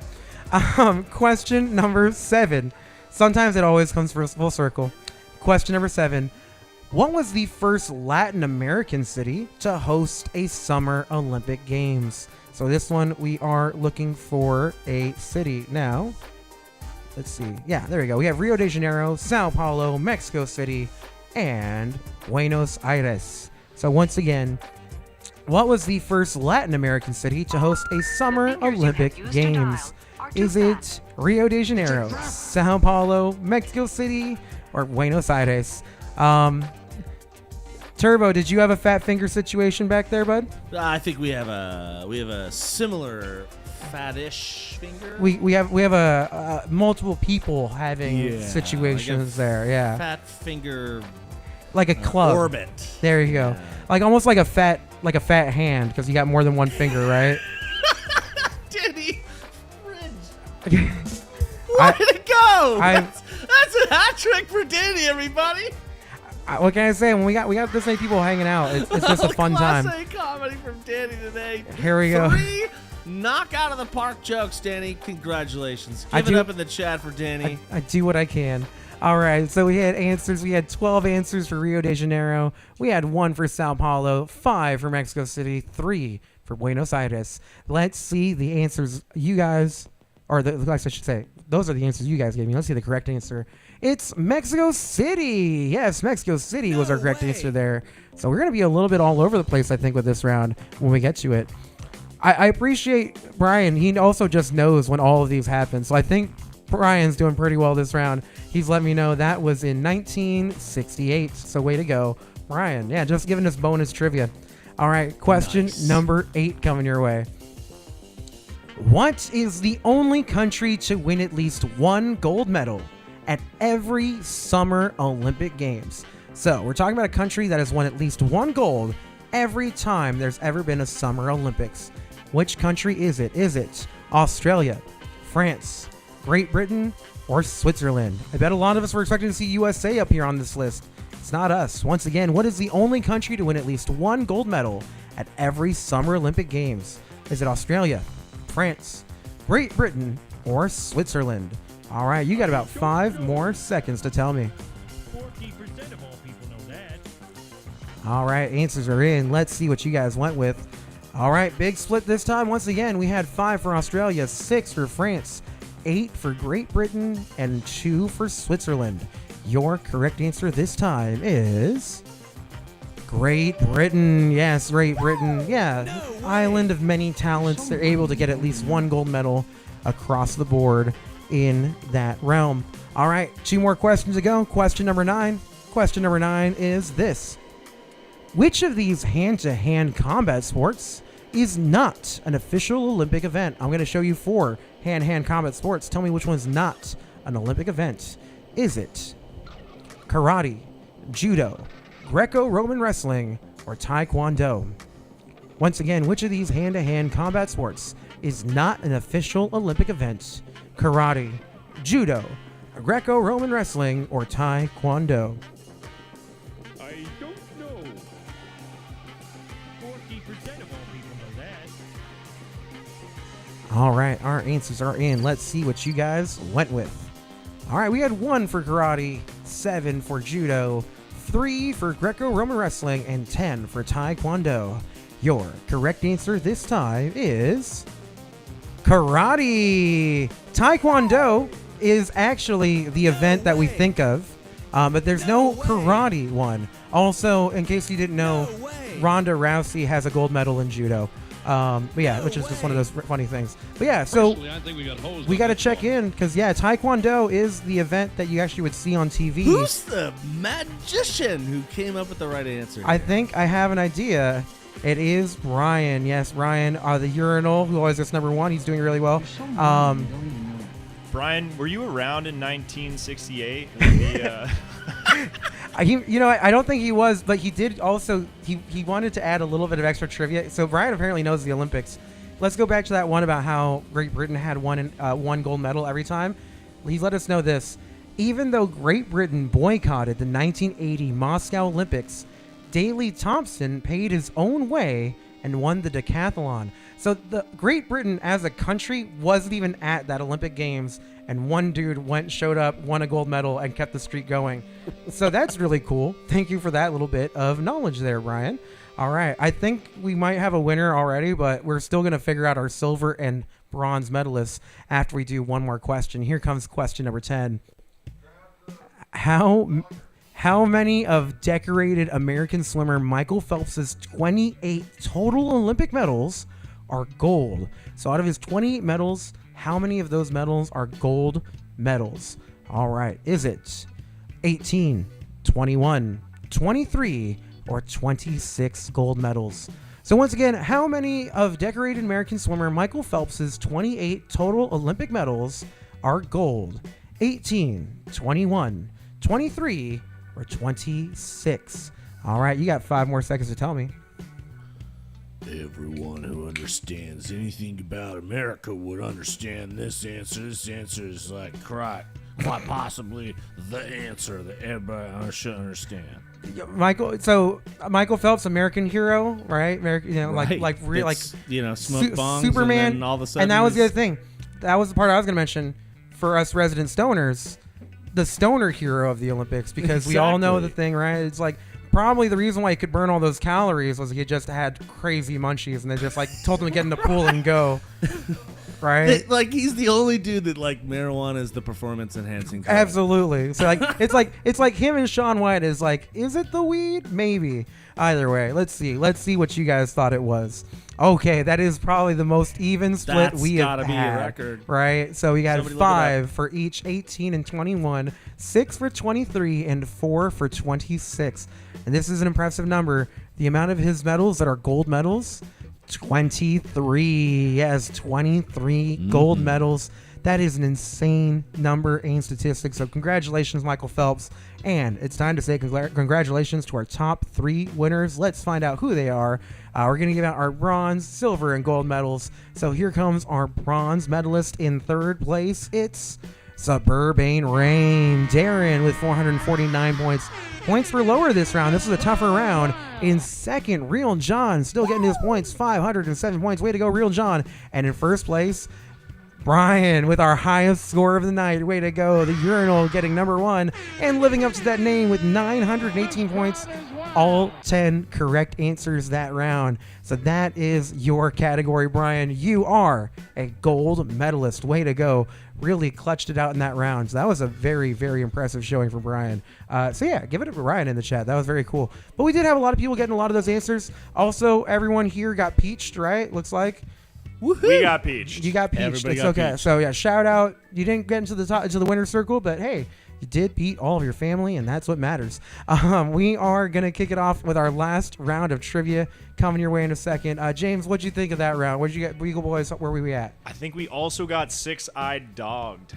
Question number 7. Sometimes it always comes full circle. Question number 7. What was the first Latin American city to host a Summer Olympic Games? So this one, we are looking for a city now. Let's see. Yeah, there we go. We have Rio de Janeiro, Sao Paulo, Mexico City, and Buenos Aires. So once again, what was the first Latin American city to host a Summer Olympic Games? Is it Rio de Janeiro, Sao Paulo, Mexico City, or Buenos Aires? Turbo, did you have a fat finger situation back there, bud?
I think we have a similar fattish finger.
We have a multiple people having
Yeah,
situations
like a
there. Yeah,
fat finger
like a club
orbit.
There you go.
Yeah.
Like almost like a fat hand because you got more than one finger, right?
Danny, fridge. Where did it go? That's a hat trick for Danny, everybody.
What can I say? When we got this many people hanging out, it's just a fun time.
Class A comedy from Danny today.
Here we go.
3 knock out of the park jokes, Danny. Congratulations. Give it up in the chat for Danny.
I do what I can. All right, so we had answers. We had 12 answers for Rio de Janeiro. We had 1 for Sao Paulo, 5 for Mexico City, 3 for Buenos Aires. Let's see the answers you guys, or I should say, those are the answers you guys gave me. Let's see the correct answer. It's Mexico City. Yes, Mexico City was our correct answer there. So we're going to be a little bit all over the place, I think, with this round when we get to it. I appreciate Brian. He also just knows when all of these happen. So I think Brian's doing pretty well this round. He's let me know that was in 1968. So way to go, Brian. Yeah, just giving us bonus trivia. All right, question number 8 coming your way. What is the only country to win at least 1 gold medal at every Summer Olympic Games? So we're talking about a country that has won at least 1 gold every time there's ever been a Summer Olympics. Which country is it? Is it Australia, France, Great Britain, or Switzerland? I bet a lot of us were expecting to see USA up here on this list. It's not us. Once again, what is the only country to win at least 1 gold medal at every Summer Olympic Games? Is it Australia, France, Great Britain, or Switzerland? All right, you got about 5 more seconds to tell me.
40% of all people know that.
All right, answers are in. Let's see what you guys went with. All right, big split this time. Once again, we had 5 for Australia, 6 for France, 8 for Great Britain, and 2 for Switzerland. Your correct answer this time is Great Britain. Yes, Great Britain. Yeah, island of many talents. They're able to get at least 1 gold medal across the board in that realm. All right, 2 more questions to go. Question number 9. Question number 9 is this. Which of these hand-to-hand combat sports is not an official Olympic event? I'm going to show you 4 hand-to-hand combat sports. Tell me which one's not an Olympic event. Is it karate, judo, Greco-Roman wrestling, or Taekwondo? Once again, which of these hand-to-hand combat sports is not an official Olympic event? Karate, judo, Greco-Roman wrestling, or Taekwondo?
I don't know. 40% of all people know that.
All right, our answers are in. Let's see what you guys went with. All right, we had 1 for karate, 7 for judo, 3 for Greco-Roman wrestling, and 10 for Taekwondo. Your correct answer this time is karate. Taekwondo is actually the event that we think of, but there's no karate one. Also, in case you didn't know, Ronda Rousey has a gold medal in judo. But yeah, which is just one of those funny things. But yeah, so
I think
we got to check in because yeah, Taekwondo is the event that you actually would see on TV.
Who's the magician who came up with the right answer?
I think I have an idea. It is Ryan. Yes, Ryan, the urinal who always gets number 1. He's doing really well.
Brian, were you around in 1968?
I don't think he was, but he did also. He wanted to add a little bit of extra trivia. So Brian apparently knows the Olympics. Let's go back to that one about how Great Britain had 1 gold medal every time. He's let us know this. Even though Great Britain boycotted the 1980 Moscow Olympics, Daley Thompson paid his own way and won the decathlon. So the Great Britain as a country wasn't even at that Olympic Games, and one dude showed up, won a gold medal, and kept the streak going. So that's really cool. Thank you for that little bit of knowledge there, Brian. All right, I think we might have a winner already, but we're still going to figure out our silver and bronze medalists after we do one more question. Here comes question number 10. How many of decorated American swimmer Michael Phelps's 28 total Olympic medals are gold? So out of his 28 medals, how many of those medals are gold medals? All right. Is it 18, 21, 23, or 26 gold medals? So once again, how many of decorated American swimmer Michael Phelps's 28 total Olympic medals are gold? 18, 21, 23, or 26? All right, you got 5 more seconds to tell me.
Everyone who understands anything about America would understand this answer. This answer is like quite possibly the answer that everybody should understand.
Michael Phelps, American hero, right? American, like
smoke bongs,
Superman,
and then all of a sudden,
and that was the other thing. That was the part I was going to mention for us resident stoners, the stoner hero of the Olympics, because we all know the thing, right? It's like probably the reason why he could burn all those calories was he just had crazy munchies, and they just like told him to get in the pool and go. Right?
He's the only dude that marijuana is the performance enhancing drug.
Absolutely. So it's like him and Shaun White is like, is it the weed? Maybe. Either way, let's see what you guys thought it was. Okay, that is probably the most even split we have had. That's gotta be a record, right? So we got Somebody 5 for each 18 and 21, 6 for 23, and 4 for 26. And this is an impressive number. The amount of his medals that are gold medals. 23. Yes, 23 gold medals. That is an insane number and statistic. So congratulations, Michael Phelps. And it's time to say congratulations to our top 3 winners. Let's find out who they are. We're going to give out our bronze, silver, and gold medals. So here comes our bronze medalist in 3rd place. It's Suburban Rain. Darren with 449 points. Points were lower this round. This was a tougher round. In 2nd, Real John still getting his points, 507 points. Way to go, Real John. And in 1st place, Brian with our highest score of the night. Way to go. The Urinal getting number 1 and living up to that name with 918 points. All 10 correct answers that round. So that is your category, Brian. You are a gold medalist. Way to go. Really clutched it out in that round. So that was a very, very impressive showing for Brian. So yeah, give it up to Brian in the chat. That was very cool. But we did have a lot of people getting a lot of those answers. Also, everyone here got peached, right? Looks like.
Woo-hoo. We got peached.
You got peached.
Everybody
It's
got
okay.
peached.
So yeah, shout out. You didn't get into the winner's circle, but hey, you did beat all of your family, and that's what matters. We are gonna kick it off with our last round of trivia coming your way in a second. James, what'd you think of that round? What'd you get, Beagle Boys? Where were we at?
I think we also got 6-eyed dogged.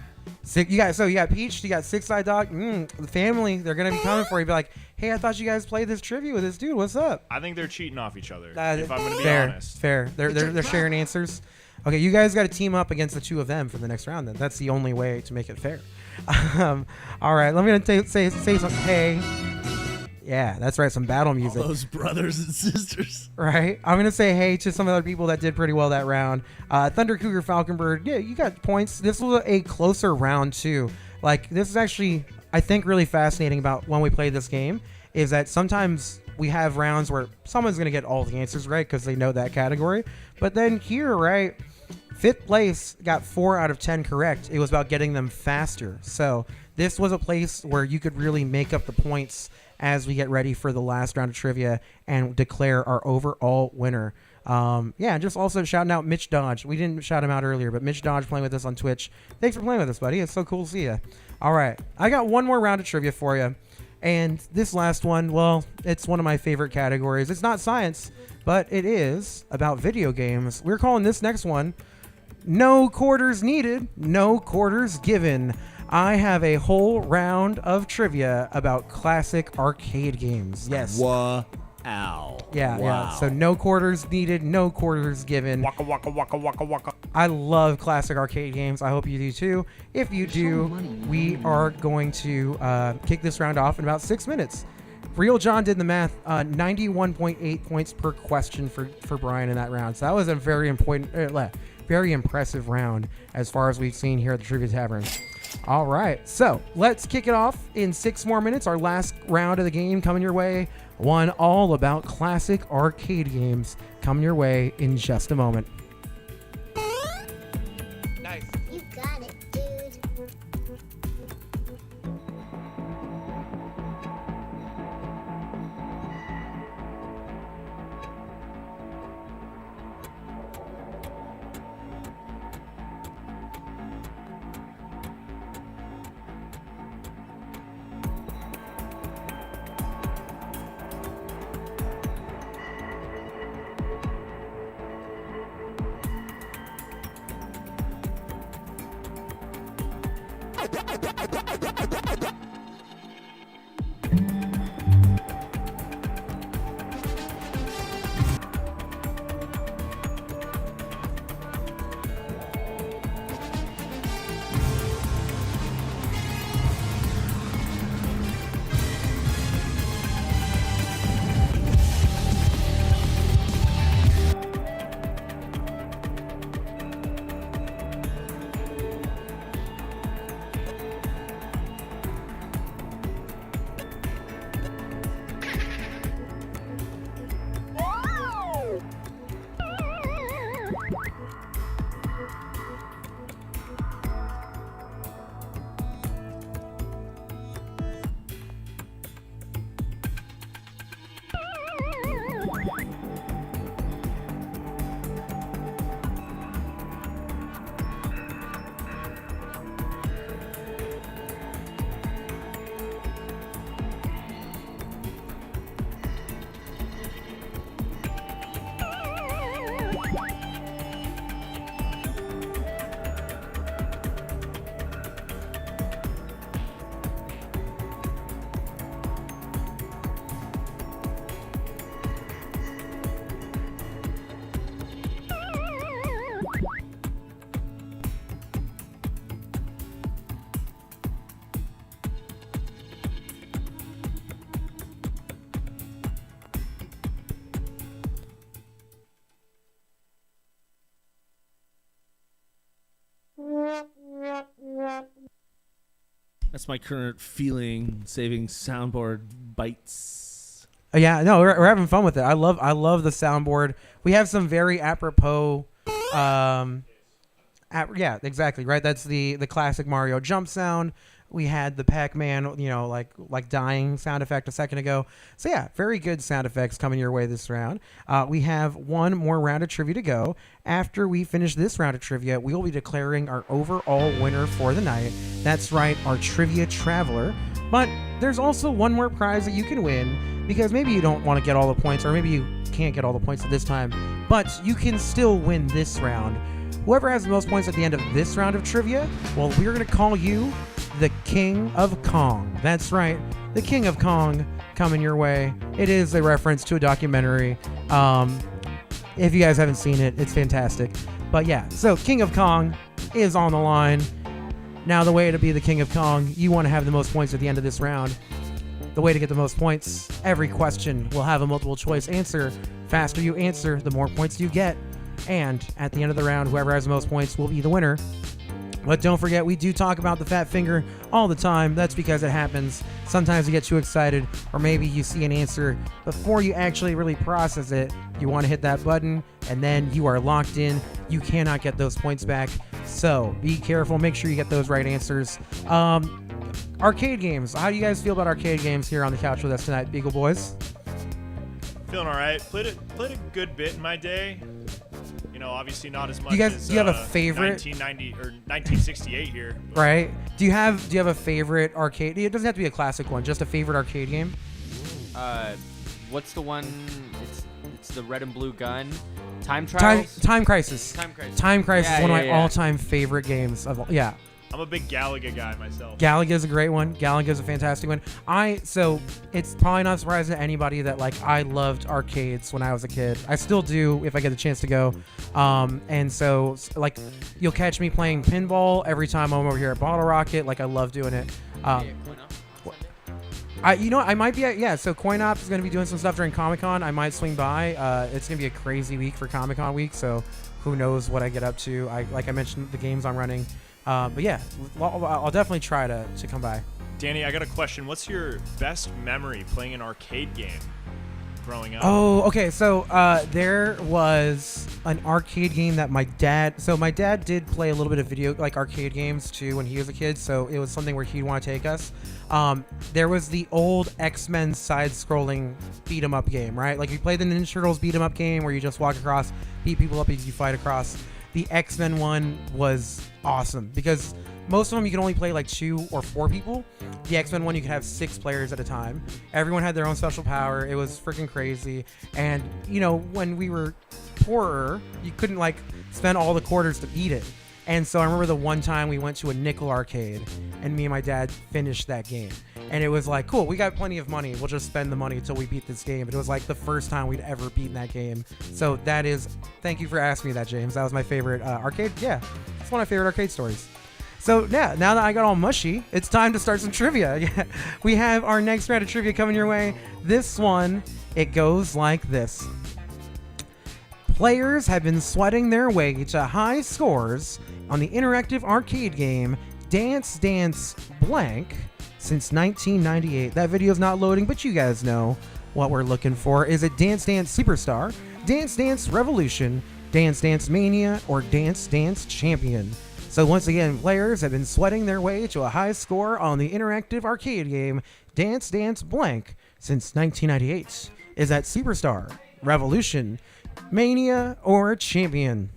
You got peached. You got 6-eyed dog. The family, they're gonna be coming for you. Be like, hey, I thought you guys played this trivia with this dude. What's up?
I think they're cheating off each other. If I'm gonna be
fair,
honest.
Fair. They're sharing answers. Okay, you guys got to team up against the 2 of them for the next round. Then that's the only way to make it fair. All right, let me say something. Hey, yeah, that's right. Some battle music.
All those brothers and sisters.
Right. I'm gonna say hey to some other people that did pretty well that round. Thunder Cougar Falconbird. Yeah, you got points. This was a closer round too. Like this is actually, I think, really fascinating about when we play this game is that sometimes we have rounds where someone's gonna get all the answers right because they know that category. But then here, right. 5th place got 4 out of 10 correct. It was about getting them faster. So this was a place where you could really make up the points as we get ready for the last round of trivia and declare our overall winner. Just also shouting out Mitch Dodge. We didn't shout him out earlier, but Mitch Dodge playing with us on Twitch. Thanks for playing with us, buddy. It's so cool to see you. All right. I got one more round of trivia for you. And this last one, well, it's one of my favorite categories. It's not science, but it is about video games. We're calling this next one No Quarters Needed, No Quarters Given. I have a whole round of trivia about classic arcade games. Yes.
Wow.
Yeah. So no quarters needed, no quarters given.
Waka waka waka waka waka.
I love classic arcade games. I hope you do too. If you do, we are going to kick this round off in about 6 minutes. Real John did the math. 91.8 points per question for Brian in that round. So that was a very important, very impressive round as far as we've seen here at the Trivia Tavern. All right, so let's kick it off in 6 more minutes. Our last round of the game coming your way. One all about classic arcade games coming your way in just a moment.
Nice. You got it, dude.
That's my current feeling. Saving soundboard bites.
Yeah, no, we're having fun with it. I love the soundboard. We have some very apropos. Yeah, exactly right. That's the classic Mario jump sound. We had the Pac-Man, like dying sound effect a second ago. So yeah, very good sound effects coming your way this round. We have one more round of trivia to go. After we finish this round of trivia, we will be declaring our overall winner for the night. That's right, our Trivia Traveler. But there's also one more prize that you can win, because maybe you don't want to get all the points, or maybe you can't get all the points at this time, but you can still win this round. Whoever has the most points at the end of this round of trivia, well, we're going to call you the King of Kong. That's right, the King of Kong coming your way. It is a reference to a documentary. If you guys haven't seen it, it's fantastic. But yeah, so King of Kong is on the line. Now, the way to be the King of Kong, you want to have the most points at the end of this round. The way to get the most points, every question will have a multiple choice answer. Faster you answer, the more points you get. And at the end of the round, whoever has the most points will be the winner. But don't forget, we do talk about the fat finger all the time. That's because it happens. Sometimes you get too excited, or maybe you see an answer before you actually really process it. You want to hit that button, and then you are locked in. You cannot get those points back. So be careful. Make sure you get those right answers. Arcade games. How do you guys feel about arcade games here on the couch with us tonight, Beagle Boys?
Feeling all right. Played a good bit in my day. Obviously not as much
do
as
you have a favorite
1990 or 1968 here.
Right. Do you have a favorite arcade? It doesn't have to be a classic one. Just a favorite arcade game.
What's the one? It's the red and blue gun. Time Trials.
Time Crisis. Time Crisis is one of my all-time favorite games of all. Yeah.
I'm a big Galaga guy myself.
Galaga's a great one. Galaga's a fantastic one. So it's probably not surprising to anybody that I loved arcades when I was a kid. I still do if I get the chance to go. And so you'll catch me playing pinball every time I'm over here at Bottle Rocket. I love doing it. I might be so Coin Op is going to be doing some stuff during Comic-Con. I might swing by. It's going to be a crazy week for Comic-Con week, so who knows what I get up to. Like I mentioned, the games I'm running. But yeah, I'll definitely try to come by.
Danny, I got a question. What's your best memory playing an arcade game growing up?
Oh, okay. So there was an arcade game that my dad did play a little bit of arcade games too when he was a kid. So it was something where he'd want to take us. There was the old X-Men side-scrolling beat-em-up game, right? You play the Ninja Turtles beat-em-up game where you just walk across, beat people up as you fight across. The X-Men one was awesome because most of them you can only play 2 or 4 people. The X-Men one you could have 6 players at a time. Everyone had their own special power. It was freaking crazy. And when we were poorer, you couldn't spend all the quarters to beat it. And so I remember the one time we went to a nickel arcade, and me and my dad finished that game. And it was like, cool, we got plenty of money. We'll just spend the money until we beat this game. But it was like the first time we'd ever beaten that game. So that is, thank you for asking me that, James. That was my favorite arcade. Yeah, it's one of my favorite arcade stories. So yeah, now that I got all mushy, it's time to start some trivia. We have our next round of trivia coming your way. This one, it goes like this. Players have been sweating their way to high scores on the interactive arcade game Dance Dance Blank since 1998. That video is not loading, but you guys know what we're looking for. Is it Dance Dance Superstar, Dance Dance Revolution, Dance Dance Mania, or Dance Dance Champion? So once again, players have been sweating their way to a high score on the interactive arcade game Dance Dance Blank since 1998. Is that Superstar, Revolution, Mania, or Champion?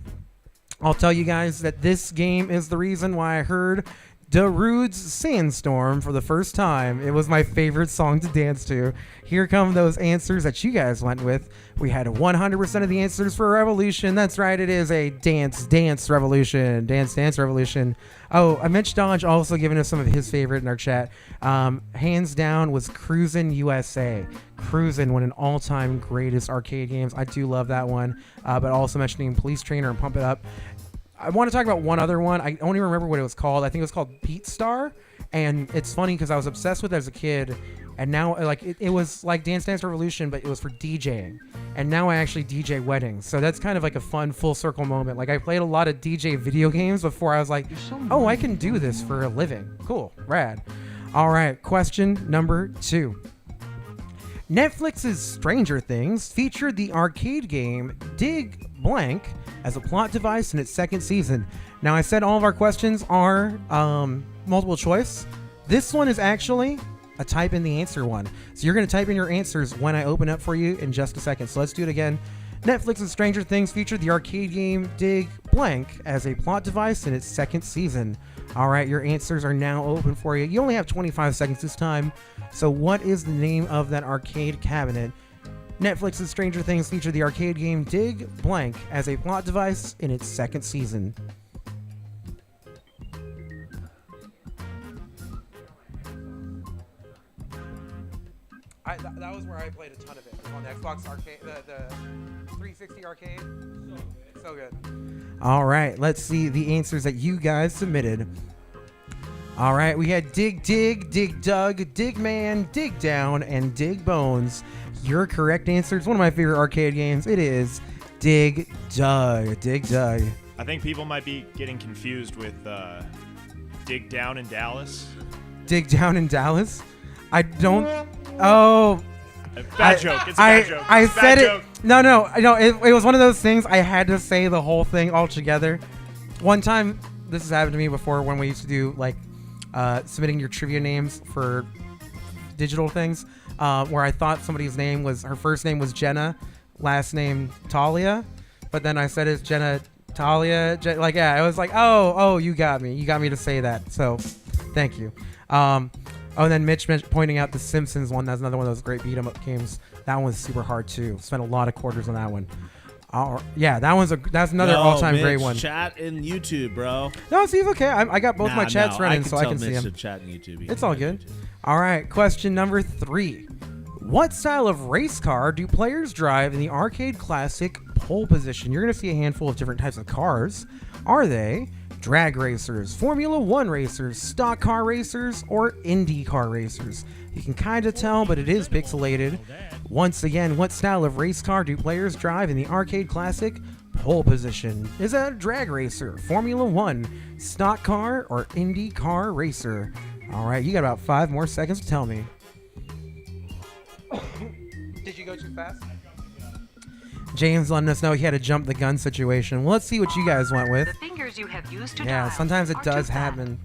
I'll tell you guys that this game is the reason why I heard Darude's Sandstorm for the first time. It was my favorite song to dance to. Here come those answers that you guys went with. We had 100% of the answers for Revolution. That's right, it is a Dance Dance Revolution. Dance Dance Revolution. Oh, Mitch Dodge also giving us some of his favorite in our chat. Hands down was Cruisin' USA. Cruisin', one of the all-time greatest arcade games. I do love that one. But also mentioning Police Trainer and Pump It Up. I want to talk about one other one. I don't even remember what it was called. I think it was called Beat Star. And it's funny because I was obsessed with it as a kid. And now, like, it was like Dance Dance Revolution, but it was for DJing. And now I actually DJ weddings. So that's kind of like a fun full circle moment. Like, I played a lot of DJ video games before I was like, oh, I can do this for a living. Cool. Rad. All right. Question number 2. Netflix's Stranger Things featured the arcade game Dig Blank as a plot device in its second season. Now, I said all of our questions are multiple choice. This one is actually a type in the answer one. So you're going to type in your answers when I open up for you in just a second. So let's do it again. Netflix's Stranger Things featured the arcade game Dig Blank as a plot device in its second season. All right, your answers are now open for you. You only have 25 seconds this time. So what is the name of that arcade cabinet? Netflix's Stranger Things featured the arcade game Dig Blank as a plot device in its second season. That was where I played a ton of it on the Xbox arcade, the 360 arcade. So good. All right, let's see the answers that you guys submitted. All right, we had Dig Dig, Dig Dug, Dig Man, Dig Down, and Dig Bones. Your correct answer is one of my favorite arcade games. It is Dig Dug. Dig Dug.
I think people might be getting confused with Dig Down in Dallas.
Dig Down in Dallas? I don't... Oh...
Bad joke. It's a bad joke.
I
it's a
said
bad
it.
Joke.
No. It was one of those things. I had to say the whole thing all together. One time, this has happened to me before when we used to do like submitting your trivia names for digital things, where I thought somebody's name was her first name was Jenna, last name Talia, but then I said it's Jenna Talia. Like yeah, I was like oh you got me to say that. So thank you. Oh, and then Mitch pointing out the Simpsons one. That's another one of those great beat 'em up games. That one was super hard too. Spent a lot of quarters on that one. Yeah, that's another all-time
Mitch,
great one.
Chat in YouTube, bro.
No, see, okay. I got both my chats running, so I can see them.
Chat in YouTube.
It's all good. All right, question number 3. What style of race car do players drive in the arcade classic Pole Position? You're going to see a handful of different types of cars. Are they drag racers, Formula 1 racers, stock car racers, or Indy car racers? You can kind of tell, but it is pixelated. Once again, what style of race car do players drive in the arcade classic Pole Position? Is that a drag racer, Formula 1, stock car, or Indy car racer? All right, you got about 5 more seconds to tell me. Did you go too fast? James letting us know he had a jump the gun situation. Well, let's see what you guys went with.
The fingers you have used to
Yeah,
dial
sometimes it
are
does
too fat.
happen.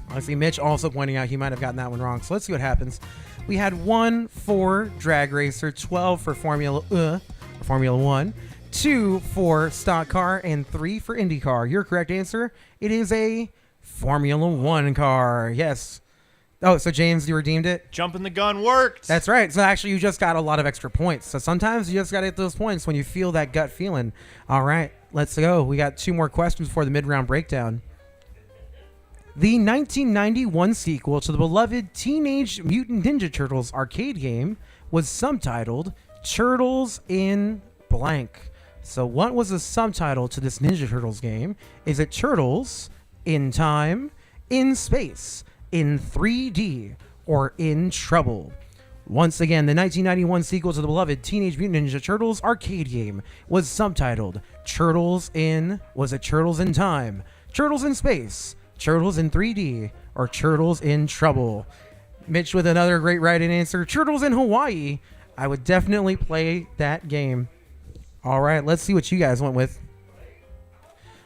I see Mitch also pointing out he might have gotten that one wrong. So let's see what happens. We had 1 for drag racer, 12 for Formula 1, 2 for stock car, and 3 for Indy car. Your correct answer, it is a Formula 1 car. Yes. Oh, so James, you redeemed it?
Jumping the gun worked.
That's right. So actually, you just got a lot of extra points. So sometimes you just got to get those points when you feel that gut feeling. All right. let's go. We got 2 more questions before the mid-round breakdown. The 1991 sequel to the beloved Teenage Mutant Ninja Turtles arcade game was subtitled Turtles in Blank. So what was the subtitle to this Ninja Turtles game? Is it Turtles in Time, in Space, in 3D, or in Trouble? Once again, the 1991 sequel to the beloved Teenage Mutant Ninja Turtles arcade game was subtitled Turtles in... Was it Turtles in Time, Turtles in Space, Turtles in 3D, or Turtles in Trouble? Mitch with another great right answer. Turtles in Hawaii. I would definitely play that game. All right, let's see what you guys went with.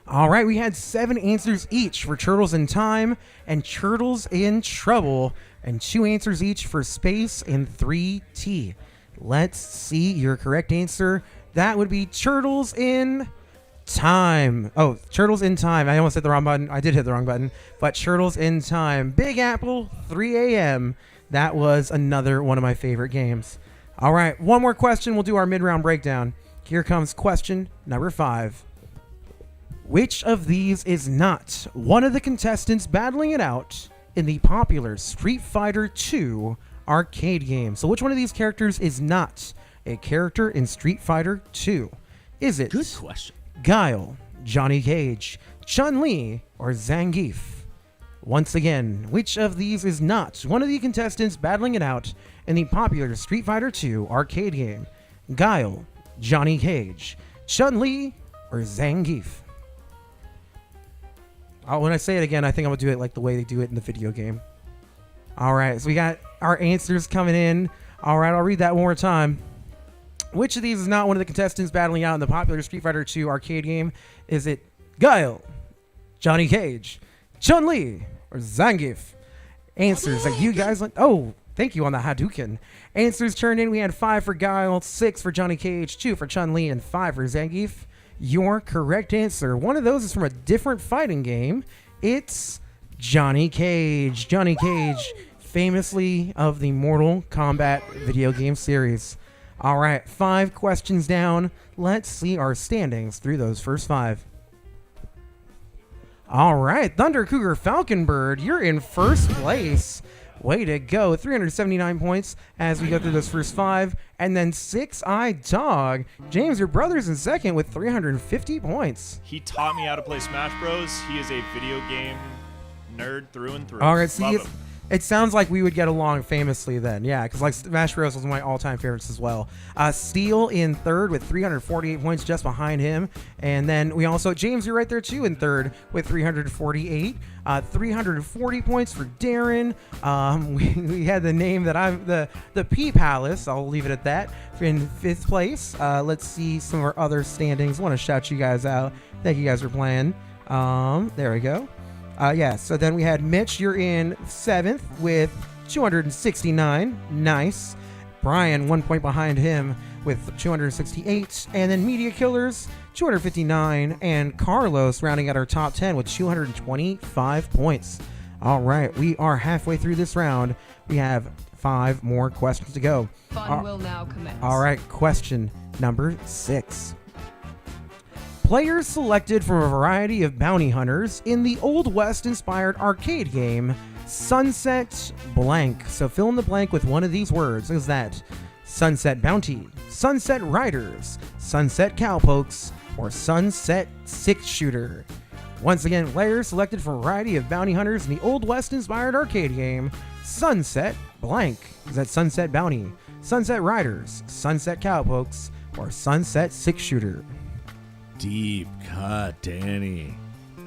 All right, we had 7 answers each for Turtles in Time and Turtles in Trouble, and 2 answers each for Space and 3T. Let's see your correct answer. That would be Turtles in Time. Oh, Turtles in Time. I almost hit the wrong button. I did hit the wrong button, but Turtles in Time. Big Apple, 3 a.m. That was another one of my favorite games. All right, one more question. We'll do our mid-round breakdown. Here comes question number 5. Which of these is not one of the contestants battling it out in the popular Street Fighter II arcade game? So which one of these characters is not a character in Street Fighter II? Is it
Good question.
Guile, Johnny Cage, Chun-Li, or Zangief? Once again, which of these is not one of the contestants battling it out in the popular Street Fighter II arcade game? Guile, Johnny Cage, Chun-Li, or Zangief? When I say it again, I think I'm going to do it like the way they do it in the video game. All right, so we got our answers coming in. All right, I'll read that one more time. Which of these is not one of the contestants battling out in the popular Street Fighter II arcade game? Is it Guile, Johnny Cage, Chun-Li, or Zangief? Answers that you guys... Oh, thank you on the Hadouken. Answers turned in. We had 5 for Guile, 6 for Johnny Cage, 2 for Chun-Li, and 5 for Zangief. Your correct answer. One of those is from a different fighting game. It's Johnny Cage. Johnny Cage, famously of the Mortal Kombat video game series. All right, 5 questions down. Let's see our standings through those first 5. All right, Thunder Cougar Falconbird, you're in first place. Way to go. 379 points as we go through those first 5. And then 6-Eyed Dog. James, your brother's in second with 350 points.
He taught me how to play Smash Bros. He is a video game nerd through and through.
All right, see,
Love him.
it sounds like we would get along famously then. Yeah, because like Smash Bros. Was one of my all-time favorites as well. Steel in third with 348 points just behind him. And then we also, James, you're right there too in third with 348. 340 points for Darren. We had the name that I'm, the P Palace. I'll leave it at that. In 5th place. Let's see some of our other standings. I want to shout you guys out. Thank you guys for playing. There we go. Yeah, so then we had Mitch, you're in 7th with 269. Nice. Brian, 1 point behind him with 268. And then Media Killers, 259. And Carlos rounding out our top 10 with 225 points. All right, we are halfway through this round. We have 5 more questions to go.
Fun will now commence.
All right, question number 6. Players selected from a variety of bounty hunters in the Old West-inspired arcade game Sunset Blank. So fill in the blank with one of these words. Is that Sunset Bounty, Sunset Riders, Sunset Cowpokes, or Sunset Six-Shooter? Once again, players selected from a variety of bounty hunters in the Old West-inspired arcade game Sunset Blank. Is that Sunset Bounty, Sunset Riders, Sunset Cowpokes, or Sunset Six-Shooter?
Deep cut, Danny.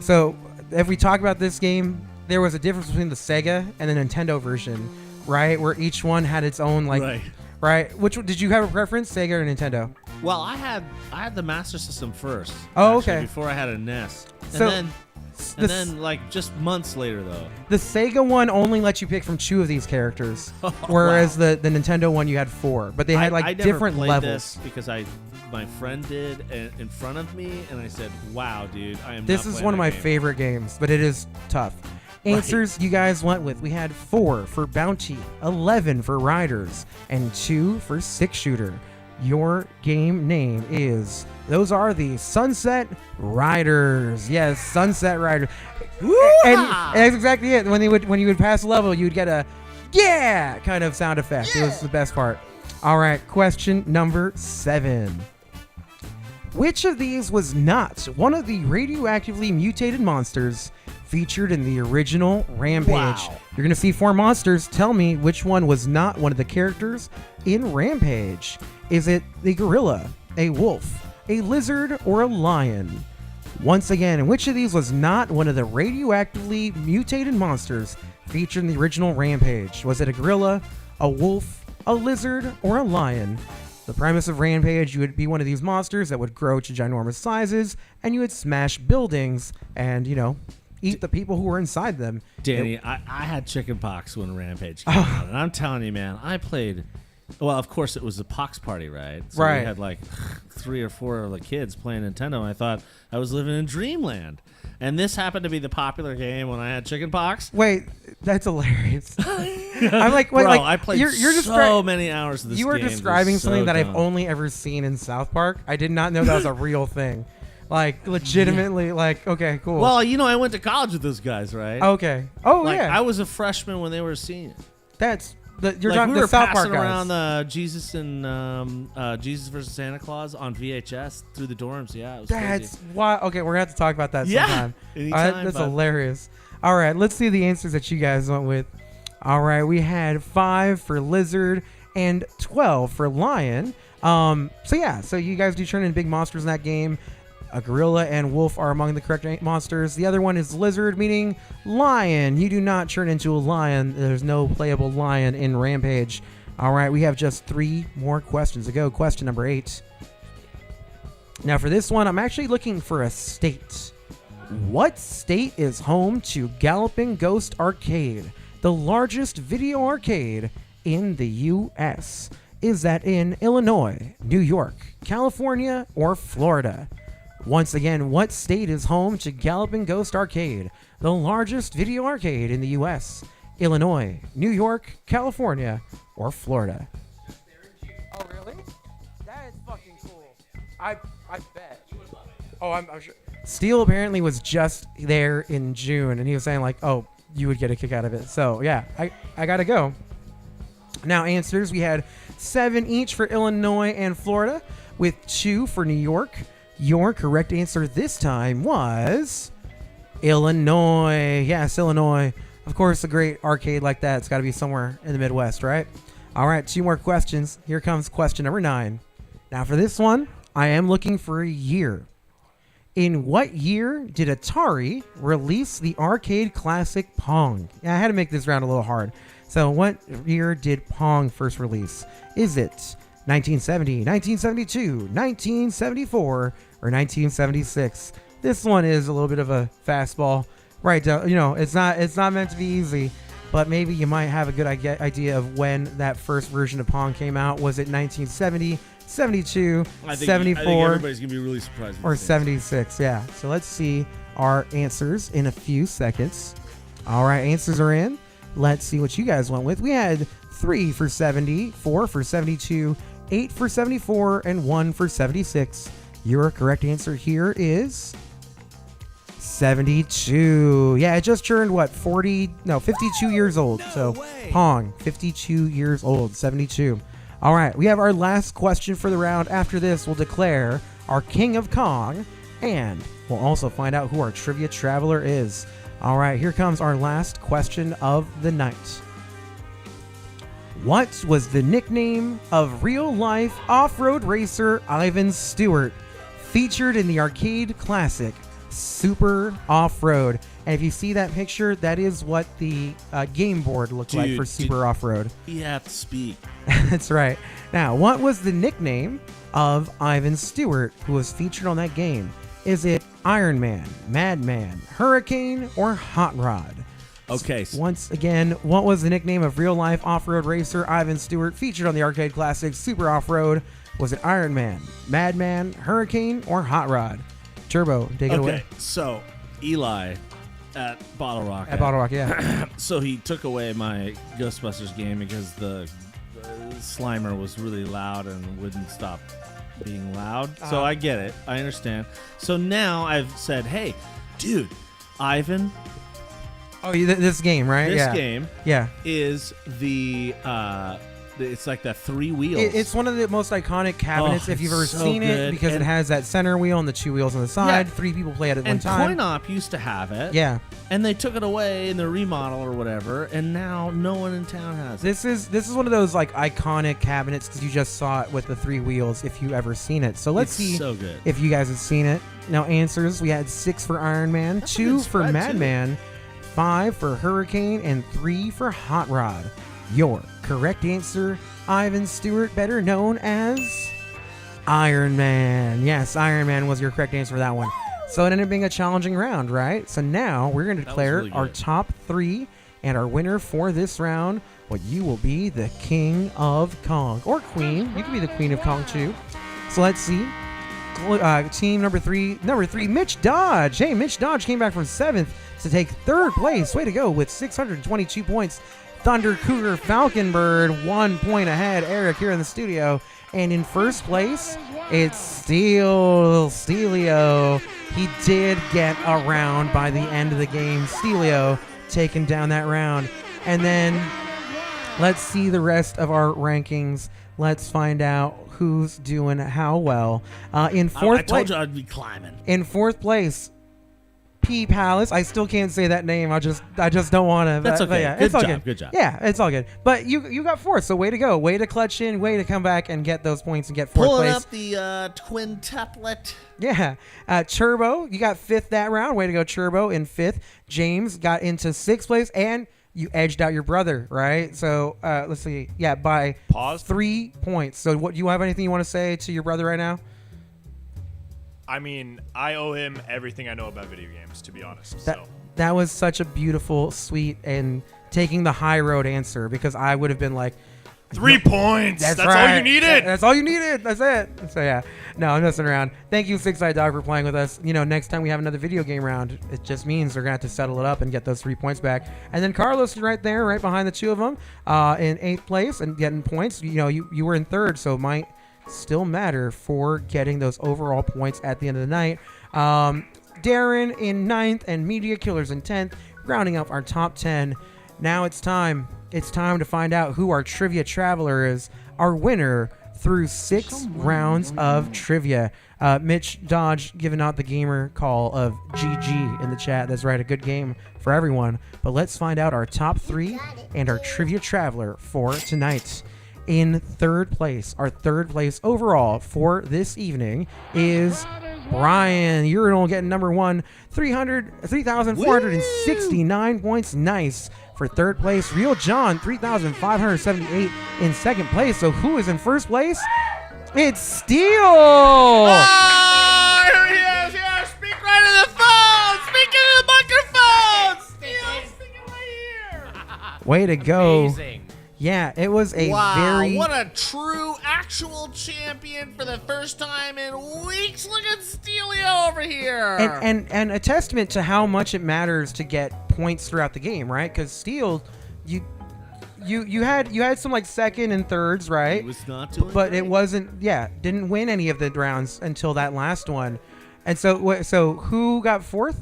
So, if we talk about this game, there was a difference between the Sega and the Nintendo version, right? Where each one had its own, like, right? Which did you have a preference, Sega or Nintendo?
Well, I had the Master System first.
Oh,
actually,
okay.
Before I had a NES,
So,
and then like just months later though.
The Sega one only let you pick from 2 of these characters, whereas the Nintendo one you had 4, but they had
I never
different
played
levels.
This because my friend did in front of me, and I said, "Wow, dude, I am."
This
not
is
playing
one of
that
my
game."
favorite games, but it is tough. Answers you guys went with. We had 4 for Bounty, 11 for Riders, and 2 for Six-Shooter. your game name is. Those are the Sunset Riders. Yes, Sunset Riders. And that's exactly it. When you would pass a level, you would get a yeah kind of sound effect. It was the best part. All right, question number 7. Which of these was not one of the radioactively mutated monsters featured in the original Rampage?
Wow.
You're going to see 4 monsters. Tell me which one was not one of the characters in Rampage. Is it the gorilla, a wolf, a lizard, or a lion? Once again, which of these was not one of the radioactively mutated monsters featured in the original Rampage? Was it a gorilla, a wolf, a lizard, or a lion? The premise of Rampage, you would be one of these monsters that would grow to ginormous sizes, and you would smash buildings and, eat the people who were inside them.
Danny, I had chicken pox when Rampage came out, and I'm telling you, man, I played. Well, of course, it was a pox party, right? So
Right.
we had like 3 or 4 of the kids playing Nintendo, and I thought I was living in dreamland. And this happened to be the popular game when I had chicken pox.
Wait, that's hilarious. I'm like, wait,
Bro,
like
I played so many hours of this
You were
game. It was
describing something
so
that I've
dumb.
only ever seen in South Park. I did not know that was a real thing. Like, legitimately, like, okay, cool.
Well, I went to college with those guys, right?
Okay. Oh,
Like,
yeah.
I was a freshman when they were a senior.
You're
Like,
talking
we
the
were
South Park
passing
guys.
around Jesus and Jesus versus Santa Claus on VHS through the dorms. Yeah, it was
That's
crazy.
why. Okay, we're gonna have to talk about that
Yeah,
sometime.
anytime,
That's
bud.
hilarious. All right, let's see the answers that you guys went with. All right, we had 5 for lizard and 12 for lion. So you guys do turn in big monsters in that game. A gorilla and wolf are among the correct monsters. The other one is lizard, meaning lion. You do not turn into a lion. There's no playable lion in Rampage. All right, we have just 3 more questions to go. Question number 8. Now for this one, I'm actually looking for a state. What state is home to Galloping Ghost Arcade, the largest video arcade in the U.S.? Is that in Illinois, New York, California, or Florida? Once again, what state is home to Galloping Ghost Arcade, the largest video arcade in the U.S.? Illinois, New York, California, or Florida? Oh, really? That is fucking cool. I bet. Oh, I'm sure. Steel apparently was just there in June, and he was saying, like, oh, you would get a kick out of it. So, yeah, I got to go. Now, answers. We had 7 each for Illinois and Florida, with 2 for New York. Your correct answer this time was Illinois. Yes, Illinois. Of course, a great arcade like that, it's got to be somewhere in the Midwest, right? All right, 2 more questions. Here comes question number 9. Now, for this one, I am looking for a year. In what year did Atari release the arcade classic Pong? Yeah, I had to make this round a little hard. So, what year did Pong first release? Is it 1970, 1972, 1974, or 1976? This one is a little bit of a fastball, right? It's not meant to be easy, but maybe you might have a good idea of when that first version of Pong came out. Was it 1970, 72,
I think
74,
everybody's gonna be really surprised.
or 76? Yeah. So let's see our answers in a few seconds. All right, answers are in. Let's see what you guys went with. We had 3 for 70, 4 for 72, 8 for 74, and 1 for 76. Your correct answer here is 72. Yeah, it just turned 52 years old. Pong, 52 years old, 72. All right, we have our last question for the round. After this, we'll declare our King of Kong, and we'll also find out who our trivia traveler is. All right, here comes our last question of the night. What was the nickname of real-life off-road racer Ivan Stewart, featured in the arcade classic Super Off-Road? And if you see that picture, that is what the game board looked like for Super Off-Road.
You have to speak.
That's right. Now, what was the nickname of Ivan Stewart, who was featured on that game? Is it Iron Man, Madman, Hurricane, or Hot Rod?
Okay.
Once again, what was the nickname of real-life off-road racer Ivan Stewart, featured on the arcade classic Super Off-Road? Was it Iron Man, Madman, Hurricane, or Hot Rod? Turbo, take it away.
Okay, so Eli at Bottle Rock.
At Bottle Rock, yeah.
So he took away my Ghostbusters game because the Slimer was really loud and wouldn't stop being loud. So I get it. I understand. So now I've said, hey, dude, Ivan.
Oh, this game, right?
This game
Yeah.
is the it's like the 3 wheels.
It's one of the most iconic cabinets if you've ever
so
seen it,
good.
because it has that center wheel and the 2 wheels on the side.
Yeah.
3 people play it at one
And
time.
Coin Op used to have it.
Yeah.
And they took it away in the remodel or whatever, and now no one in town has it.
This is one of those like iconic cabinets because you just saw it with the 3 wheels if you ever seen it. So let's see
so good.
if you guys have seen it. Now answers, we had 6 for Iron Man,
That's a
2
good
for
spread,
Madman, 5 for Hurricane, and 3 for Hot Rod. Your correct answer, Ivan Stewart, better known as Iron Man. Yes, Iron Man was your correct answer for that one. So it ended up being a challenging round, right? So now we're going to declare
really
our
good.
top 3 and our winner for this round. Well, you will be the King of Kong or Queen. You can be the Queen of Kong too. So let's see. Team number three, Mitch Dodge. Hey, Mitch Dodge came back from 7th to take 3rd place. Way to go with 622 points. Thunder Cougar Falconbird 1 point ahead. Eric here in the studio. And in 1st place, it's Steelio. He did get a round by the end of the game. Steelio taking down that round. And then let's see the rest of our rankings. Let's find out who's doing how well. In 4th
I told you I'd be climbing.
In 4th place, P Palace. I still can't say that name. I just don't want to.
That's okay.
Yeah,
Good
it's all
job,
good.
good job.
Yeah, it's all good. But you got 4th, so way to go. Way to clutch in. Way to come back and get those points and get 4th
Pulling
place.
up the quintuplet.
Yeah. Turbo, you got 5th that round. Way to go, Turbo, in 5th. James got into 6th place, and you edged out your brother, right? So let's see. Yeah, by
Pause.
3 points. So what, you have anything you want to say to your brother right now?
I mean, I owe him everything I know about video games, to be honest.
That was such a beautiful, sweet, and taking the high road answer, because I would have been like,
3 points. That's
right.
all you needed.
That's all you needed. That's it. So yeah, no, I'm messing around. Thank you, Six Eyed Dog, for playing with us. You know, next time we have another video game round, it just means they're gonna have to settle it up and get those 3 points back. And then Carlos is right there, right behind the 2 of them, in 8th place and getting points. You know, you were in 3rd, so it might still matter for getting those overall points at the end of the night. Darren in 9th and Media Killers in 10th, rounding up our top 10. Now it's time. It's time to find out who our Trivia Traveler is, our winner through 6 rounds of trivia. Mitch Dodge giving out the gamer call of GG in the chat. That's right, a good game for everyone. But let's find out our top 3 and our Trivia Traveler for tonight. In 3rd place, our 3rd place overall for this evening is Brian. Urinal getting number 1, 3,469 points. Nice. For 3rd place, Real John, 3,578 in 2nd place. So who is in 1st place? It's Steel.
Oh, here he is. Here, speak right in the phone. Speak into the microphone. Speaking right here.
Way to go.
Amazing.
Yeah, it was a very...
What a true, actual champion for the first time in weeks. Look at Steelio over here.
And a testament to how much it matters to get points throughout the game, right? Because Steel, you had some like 2nd and 3rds, right?
He was not doing
but
great.
it wasn't. Yeah, didn't win any of the rounds until that last one. And so who got 4th?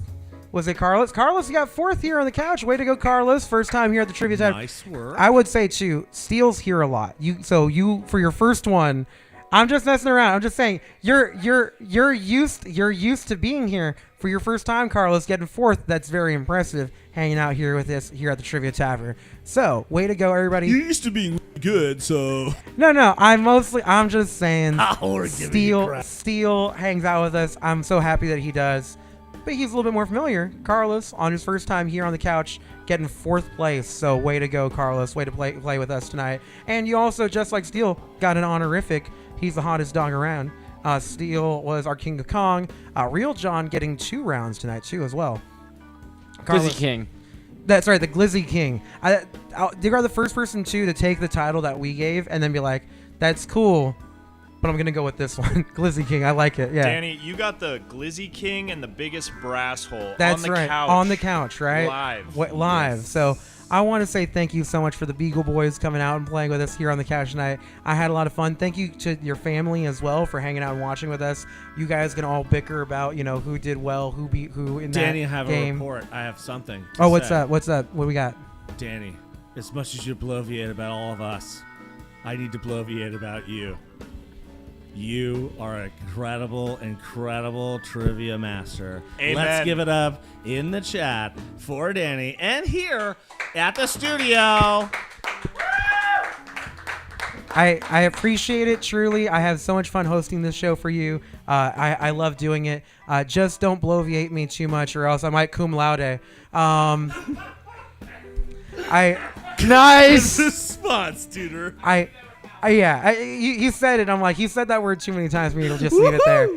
Was it Carlos? Carlos, you got 4th here on the couch. Way to go, Carlos! First time here at the Trivia Tavern.
Nice work.
I would say too, Steel's here a lot. So for your first one, I'm just messing around. I'm just saying you're used to being here for your first time, Carlos. Getting 4th, that's very impressive. Hanging out here with us here at the Trivia Tavern. So way to go, everybody.
You used to be good, so
No, I'm just saying.
we're giving you crap.
Steel hangs out with us. I'm so happy that he does. But he's a little bit more familiar. Carlos, on his first time here on the couch, getting 4th place. So way to go, Carlos. Way to play with us tonight. And you also, just like Steel, got an honorific. He's the hottest dog around. Steel was our King of Kong. Real John getting 2 rounds tonight, too, as well.
Glizzy King.
That's right, the Glizzy King. You are the first person, too, to take the title that we gave and then be like, that's cool, but I'm going to go with this one. Glizzy King, I like it, yeah.
Danny, you got the Glizzy King and the biggest brass hole
That's
on the
right,
couch.
on the couch, right?
Live.
Live. So I want to say thank you so much for the Beagle Boys coming out and playing with us here on the Couch Night. I had a lot of fun. Thank you to your family as well for hanging out and watching with us. You guys can all bicker about, who did well, who beat who in
Danny,
that
I have
game.
a report. I have something.
Oh, what's up? What's up? What we got?
Danny, as much as you bloviate about all of us, I need to bloviate about you. You are an incredible trivia master.
Amen.
Let's give it up in the chat for Danny and here at the studio.
I appreciate it, truly. I have so much fun hosting this show for you. I love doing it. Just don't bloviate me too much or else I might cum laude. Nice
response, tutor.
You said it. I'm like, you said that word too many times for me to just leave it there.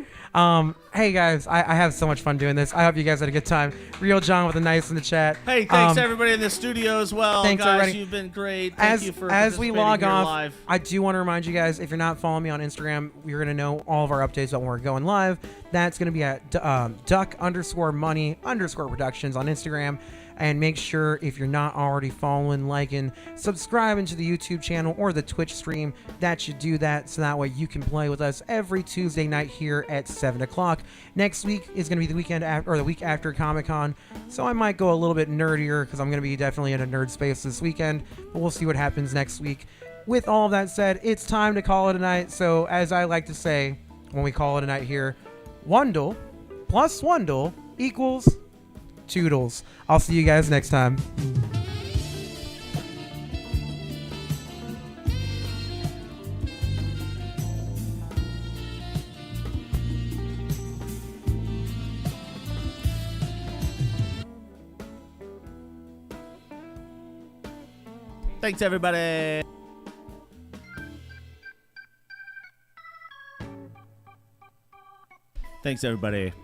Hey guys, I have so much fun doing this. I hope you guys had a good time. Real John with a nice in the chat.
Hey, thanks to everybody in the studio as well.
Thanks
guys,
everybody.
You've been great. Thank you for
as we log
participating here
off,
live.
I do want to remind you guys, if you're not following me on Instagram, you're gonna know all of our updates about when we're going live. That's gonna be at duck_money_productions on Instagram. And make sure, if you're not already following, liking, subscribing to the YouTube channel or the Twitch stream, that you do that so that way you can play with us every Tuesday night here at 7 o'clock. Next week is going to be the week after Comic-Con, so I might go a little bit nerdier because I'm going to be definitely in a nerd space this weekend, but we'll see what happens next week. With all of that said, it's time to call it a night. So as I like to say when we call it a night here, Wundle plus Wundle equals Toodles. I'll see you guys next time.
Thanks, everybody. Thanks, everybody.